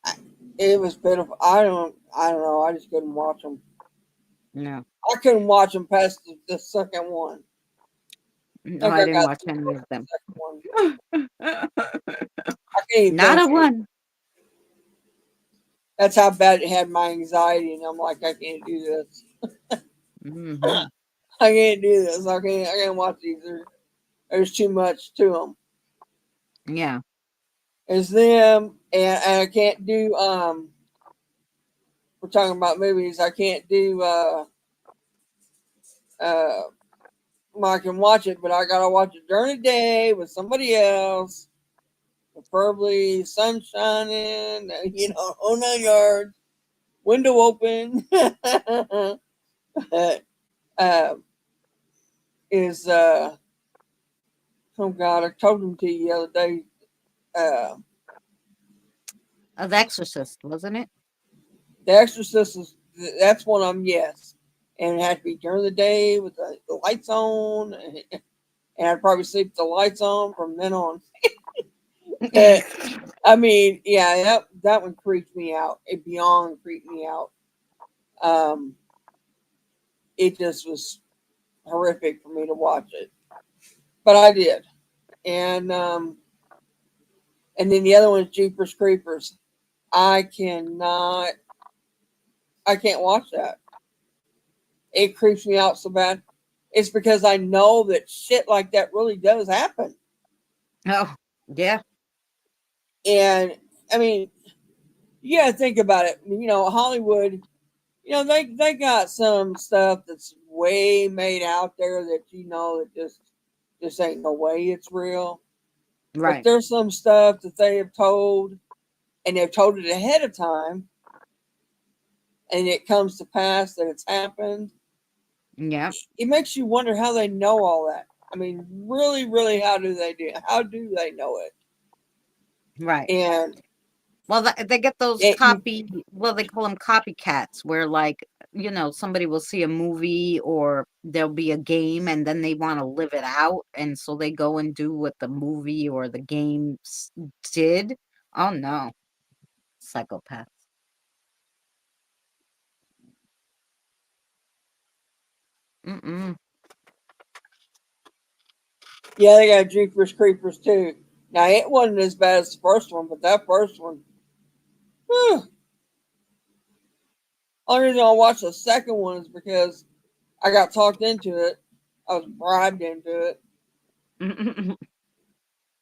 Speaker 2: I- it was pitiful. I don't know. I just couldn't watch them.
Speaker 1: No.
Speaker 2: I couldn't watch them past the second one.
Speaker 1: No,
Speaker 2: I think
Speaker 1: I
Speaker 2: I
Speaker 1: didn't
Speaker 2: got
Speaker 1: watch
Speaker 2: through
Speaker 1: any of
Speaker 2: the
Speaker 1: them.
Speaker 2: second one. I can't even
Speaker 1: Not
Speaker 2: finish
Speaker 1: a
Speaker 2: it.
Speaker 1: one.
Speaker 2: That's how bad it had my anxiety, and I'm like, I can't do this.
Speaker 1: Hmm.
Speaker 2: I can't do this. I can't watch these. There's too much to them.
Speaker 1: Yeah.
Speaker 2: It's them, and I can't do. We're talking about movies. I can't do. Uh, well, I can watch it, but I gotta watch it during the day with somebody else, preferably sun shining. Whole 9 yards, window open. uh, is oh God, I told him to you the other day. Uh,
Speaker 1: The Exorcist, wasn't it?
Speaker 2: the Exorcist is that's one of them. Yes, and it had to be during the day with the lights on, and I'd probably sleep with the lights on from then on. I mean, yeah, that one creeped me out. It beyond creeped me out. Um, it just was horrific for me to watch it, but I did. And and then the other one is Jeepers Creepers. I cannot, I can't watch that. It creeps me out so bad. It's because I know that shit like that really does happen.
Speaker 1: Oh, yeah.
Speaker 2: And I mean, you gotta think about it. Hollywood, they got some stuff that's way made out there that that just ain't no way it's real. But
Speaker 1: Right.
Speaker 2: there's some stuff that they have told, and they've told it ahead of time, and it comes to pass that it's happened.
Speaker 1: Yeah.
Speaker 2: It makes you wonder how they know all that. I mean, really, really, how do they know it?
Speaker 1: Right.
Speaker 2: And
Speaker 1: Well, they get those
Speaker 2: it, you,
Speaker 1: well, they call them copycats, where like, somebody will see a movie or there'll be a game and then they want to live it out. And so they go and do what the movie or the game did. Oh, no. Psychopaths. Mm-mm.
Speaker 2: yeah, they got Jeepers Creepers too. Now it wasn't as bad as the first one, but that first one, whew, only reason I watched the second one is because I got talked into it. I was bribed into it.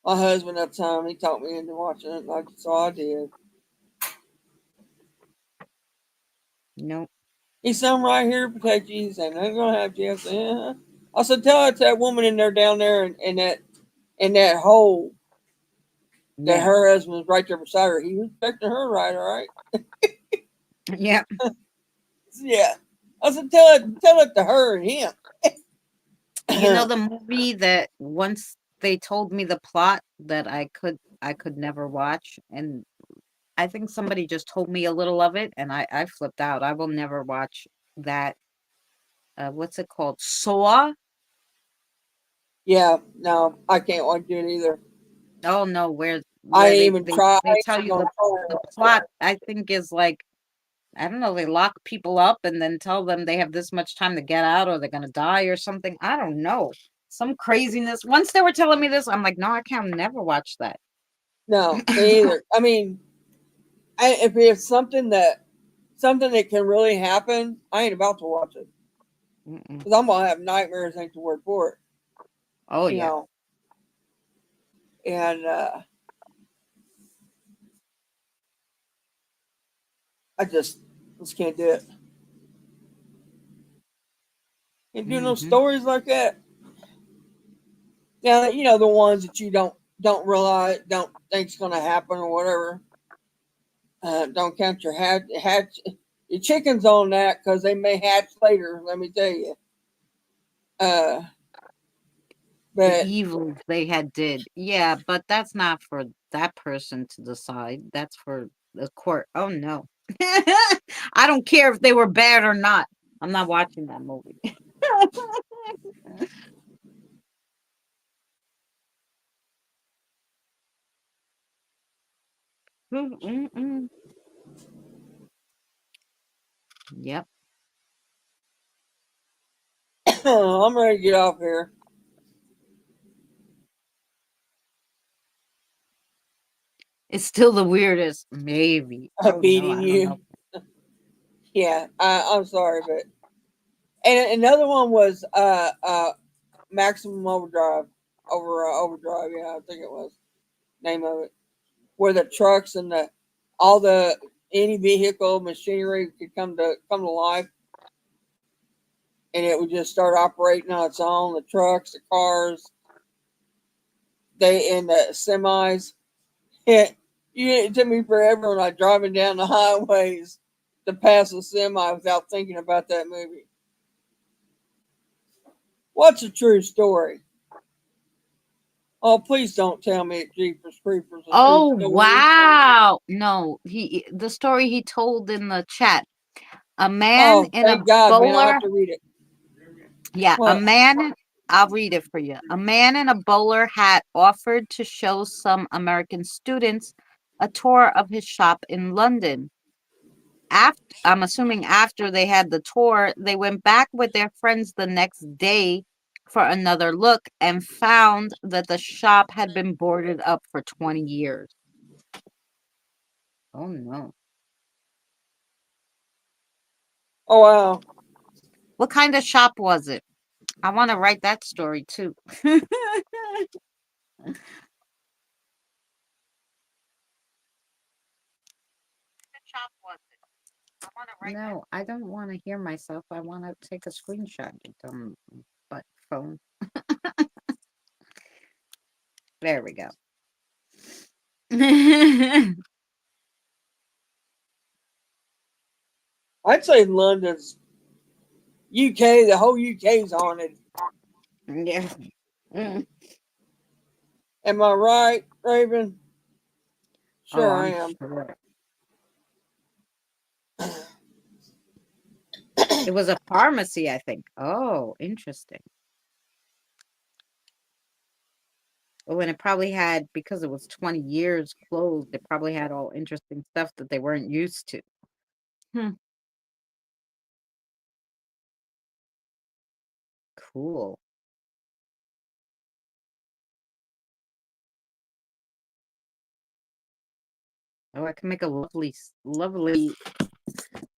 Speaker 2: My husband at the time, he talked me into watching it, so I did.
Speaker 1: Nope.
Speaker 2: He said, "I'm right here to protect you." He said, "I'm gonna have you." I said, "Yeah." I said, "Tell it to that woman in there down there in that hole that
Speaker 1: Yeah.
Speaker 2: her husband was right there beside her. He was protecting her, right? All right."
Speaker 1: Yeah.
Speaker 2: Yeah. I said, "Tell it to her and him."
Speaker 1: The movie that once they told me the plot that I could never watch, and I think somebody just told me a little of it and I flipped out. I will never watch that. What's it called? Saw?
Speaker 2: Yeah, no, I can't want to do it either.
Speaker 1: Oh no, where
Speaker 2: I
Speaker 1: where
Speaker 2: ain't
Speaker 1: they
Speaker 2: even
Speaker 1: they
Speaker 2: tried.
Speaker 1: they tell you
Speaker 2: Gonna try to
Speaker 1: the
Speaker 2: watch
Speaker 1: plot,
Speaker 2: that.
Speaker 1: I think, is like, I don't know, they lock people up and then tell them they have this much time to get out or they're gonna die or something. I don't know. Some craziness. Once they were telling me this, I'm like, no, I can never watch that.
Speaker 2: No, me either. I mean, if it's something that can really happen, I ain't about to watch it
Speaker 1: Mm-mm.
Speaker 2: because I'm gonna have nightmares. Ain't the word for it,
Speaker 1: Oh
Speaker 2: you
Speaker 1: yeah.
Speaker 2: know. And I just can't do it. Can't do no
Speaker 1: Hmm.
Speaker 2: stories like that. Now, the ones that you don't realize, don't think's gonna happen or whatever. Don't count your hatch your chickens on that because they may hatch later. Let me tell you. Uh,
Speaker 1: The
Speaker 2: but
Speaker 1: evil they had did. Yeah, but that's not for that person to decide. That's for the court. Oh no. I don't care if they were bad or not. I'm not watching that movie. Mm-mm-mm. Yep.
Speaker 2: I'm ready to get off here.
Speaker 1: It's still the weirdest. Maybe. Oh no,
Speaker 2: beating
Speaker 1: I don't
Speaker 2: you.
Speaker 1: know.
Speaker 2: Yeah, I'm sorry, but and another one was Maximum Overdrive, Overdrive. Yeah, I think it was name of it, where the trucks and the all the any vehicle machinery could come to life, and it would just start operating on its own. The trucks, the cars, they and the semis. It took me forever when I was driving down the highways to pass a semi without thinking about that movie. What's a true story? Oh, please don't tell me it Jeepers Creepers a true
Speaker 1: Oh
Speaker 2: story.
Speaker 1: wow. No, the story he told in the chat. A man
Speaker 2: Oh,
Speaker 1: in a
Speaker 2: thank God, man! I'll have
Speaker 1: bowler.
Speaker 2: to read it.
Speaker 1: Yeah,
Speaker 2: What?
Speaker 1: I'll read it for you. A man in a bowler hat offered to show some American students a tour of his shop in London. After, I'm assuming after they had the tour, they went back with their friends the next day for another look and found that the shop had been boarded up for 20 years. Oh no.
Speaker 2: Oh wow!
Speaker 1: What kind of shop was it? I want to write that story too. Shop was it? No, I don't want to hear myself. I want to take a screenshot, you dumb butt phone. There we go.
Speaker 2: I'd say London's UK. The whole UK's haunted.
Speaker 1: Yeah. Mm.
Speaker 2: Am I right, Raven?
Speaker 1: Oh,
Speaker 2: Sure, I
Speaker 1: I'm
Speaker 2: am.
Speaker 1: sure. It was a pharmacy, I think. Oh, interesting. Oh, and it probably had, because it was 20 years closed, it probably had all interesting stuff that they weren't used to. Hmm. Cool. Oh, I can make a lovely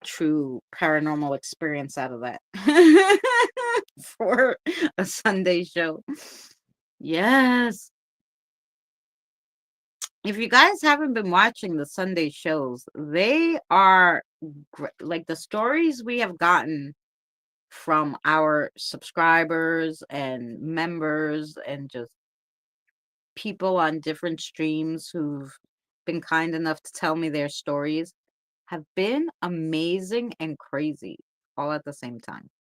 Speaker 1: true paranormal experience out of that for a Sunday show. Yes. If you guys haven't been watching the Sunday shows, they are like the stories we have gotten from our subscribers and members and just people on different streams who've been kind enough to tell me their stories have been amazing and crazy all at the same time.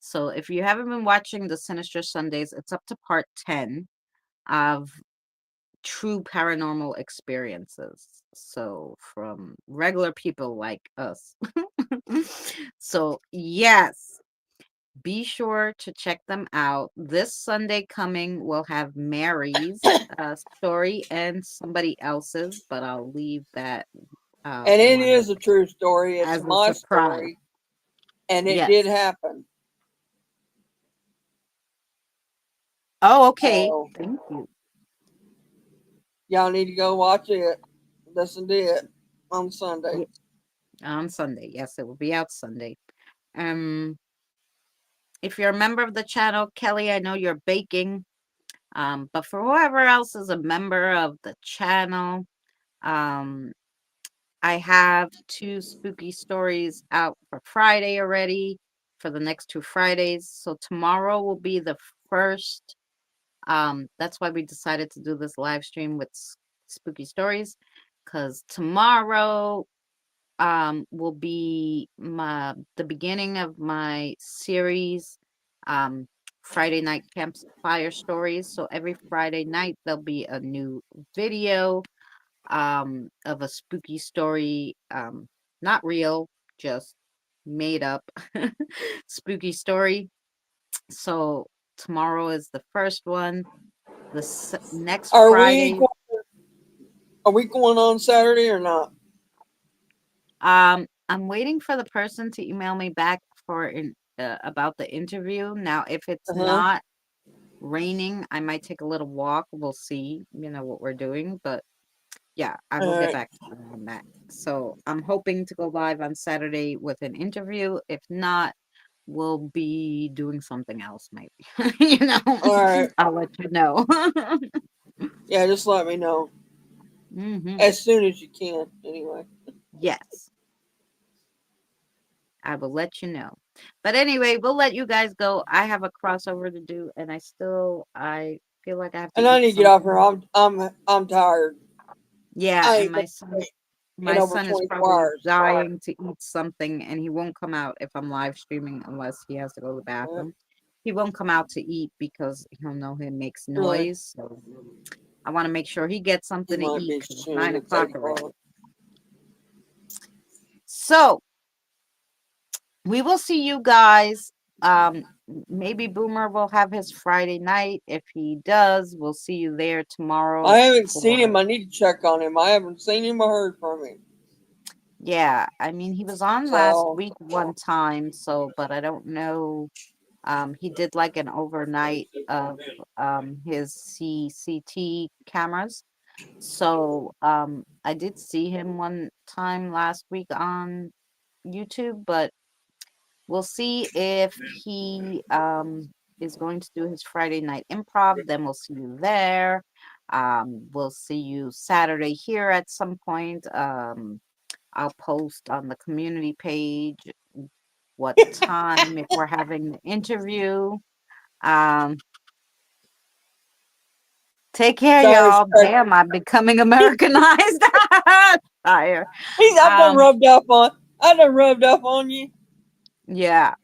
Speaker 1: So if you haven't been watching the Sinister Sundays, it's up to part 10 of true paranormal experiences. So from regular people like us. So yes, be sure to check them out. This Sunday coming, we'll have Mary's story and somebody else's, but I'll leave that
Speaker 2: And it
Speaker 1: one
Speaker 2: is a true story. It's
Speaker 1: as a
Speaker 2: my
Speaker 1: surprise.
Speaker 2: story, and it did
Speaker 1: Yes.
Speaker 2: happen.
Speaker 1: Oh, okay.
Speaker 2: So
Speaker 1: Thank you.
Speaker 2: y'all need to go watch it. Listen to it on Sunday.
Speaker 1: Yeah, on Sunday. Yes, it will be out Sunday. Um, if you're a member of the channel, Kelly, I know you're baking. But for whoever else is a member of the channel, um, I have 2 spooky stories out for Friday already for the next 2 Fridays. So tomorrow will be the first. That's why we decided to do this live stream with spooky stories, because tomorrow will be the beginning of my series, um Friday night campfire stories. So every Friday night there'll be a new video of a spooky story, not real, just made up spooky story. So tomorrow is the first one. The next
Speaker 2: Are we
Speaker 1: Friday,
Speaker 2: are we going on Saturday or not?
Speaker 1: I'm waiting for the person to email me back for about the interview. Now, if it's
Speaker 2: Uh huh.
Speaker 1: not raining, I might take a little walk. We'll see, what we're doing, but Yeah, I
Speaker 2: All
Speaker 1: will get
Speaker 2: right.
Speaker 1: back to you on that. So I'm hoping to go live on Saturday with an interview. If not, we'll be doing something else, maybe. You know,
Speaker 2: All right.
Speaker 1: I'll let you know.
Speaker 2: Yeah, just let me know
Speaker 1: Hmm.
Speaker 2: as soon as you can. Anyway.
Speaker 1: Yes, I will let you know. But anyway, we'll let you guys go. I have a crossover to do, and I feel like I have to
Speaker 2: And I
Speaker 1: eat
Speaker 2: need to get off here.
Speaker 1: something.
Speaker 2: I'm tired.
Speaker 1: Yeah,
Speaker 2: I
Speaker 1: and
Speaker 2: ain't gonna in
Speaker 1: my
Speaker 2: over
Speaker 1: son is
Speaker 2: 24
Speaker 1: probably
Speaker 2: hours.
Speaker 1: dying to eat something, and he won't come out if I'm live streaming unless he has to go to the
Speaker 2: Yeah,
Speaker 1: bathroom. He won't come out to eat because he'll know he makes
Speaker 2: really.
Speaker 1: noise. So I want to make sure he gets
Speaker 2: He
Speaker 1: something to
Speaker 2: might
Speaker 1: eat
Speaker 2: be
Speaker 1: because it's
Speaker 2: soon.
Speaker 1: nine
Speaker 2: It's
Speaker 1: o'clock
Speaker 2: 8
Speaker 1: already.
Speaker 2: o'clock.
Speaker 1: So we will see you guys. Maybe Boomer will have his Friday night. If he does, we'll see you there
Speaker 2: I
Speaker 1: tomorrow
Speaker 2: haven't seen him.
Speaker 1: for,
Speaker 2: I need to check on him. I haven't seen him or heard from him.
Speaker 1: yeah, I mean, he was on last
Speaker 2: So,
Speaker 1: week one time, so, but I don't know. He did like an overnight of his CCT cameras. So I did see him one time last week on YouTube, but we'll see if he is going to do his Friday night improv. Then we'll see you there. We'll see you Saturday here at some point. I'll post on the community page what time if we're having the interview. Um, Take care,
Speaker 2: sorry,
Speaker 1: y'all.
Speaker 2: sorry.
Speaker 1: Damn, I'm becoming Americanized. Fire.
Speaker 2: I've done
Speaker 1: Um,
Speaker 2: rubbed up on. I done rubbed up on you.
Speaker 1: yeah.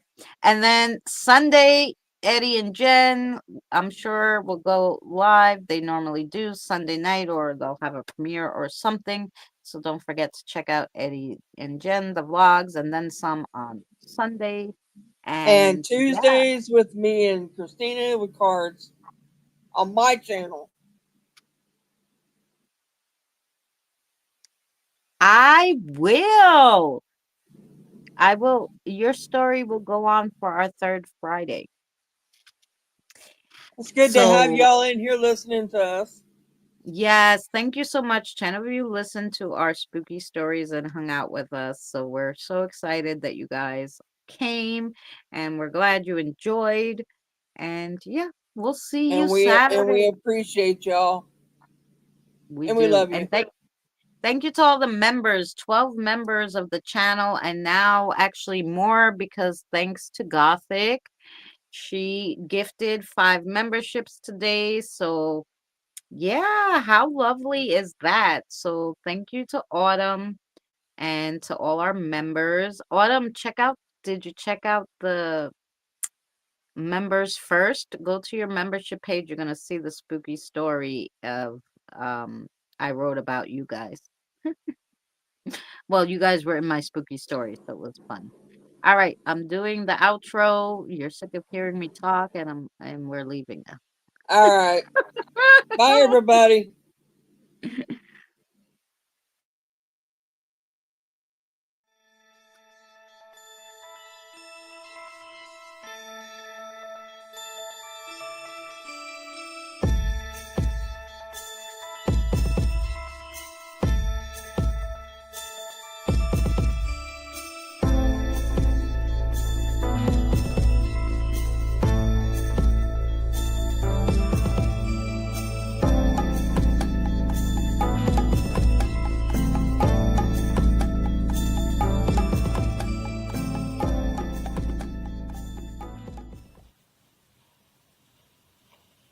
Speaker 1: And then Sunday, Eddie and Jen, I'm sure will go live. They normally do Sunday night, or they'll have a premiere or something. So don't forget to check out Eddie and Jen, the vlogs, and then some on Sunday.
Speaker 2: And
Speaker 1: And yeah,
Speaker 2: Tuesdays with me and Christina with cards on my channel.
Speaker 1: I will. I will. Your story will go on for our third Friday.
Speaker 2: It's good to have
Speaker 1: So,
Speaker 2: y'all in here listening to us.
Speaker 1: yes, thank you so much. 10 of you listened to our spooky stories and hung out with us. So, we're so excited that you guys came and we're glad you enjoyed. And yeah, we'll see you
Speaker 2: And we
Speaker 1: Saturday.
Speaker 2: appreciate y'all.
Speaker 1: We
Speaker 2: And we
Speaker 1: do.
Speaker 2: love you.
Speaker 1: And thank you to all the members, 12 members of the channel, and now actually more because thanks to Gothic, she gifted 5 memberships today. So yeah, how lovely is that? So thank you to Autumn and to all our members. Autumn, did you check out the members first? Go to your membership page. You're gonna see the spooky story of I wrote about you guys. Well, you guys were in my spooky story, so it was fun. All right, I'm doing the outro. You're sick of hearing me talk, and we're leaving now.
Speaker 2: All right. Bye, everybody.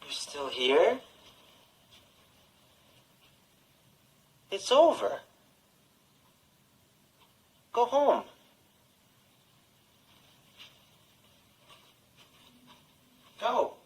Speaker 3: You're still here? It's over. Go home. Go.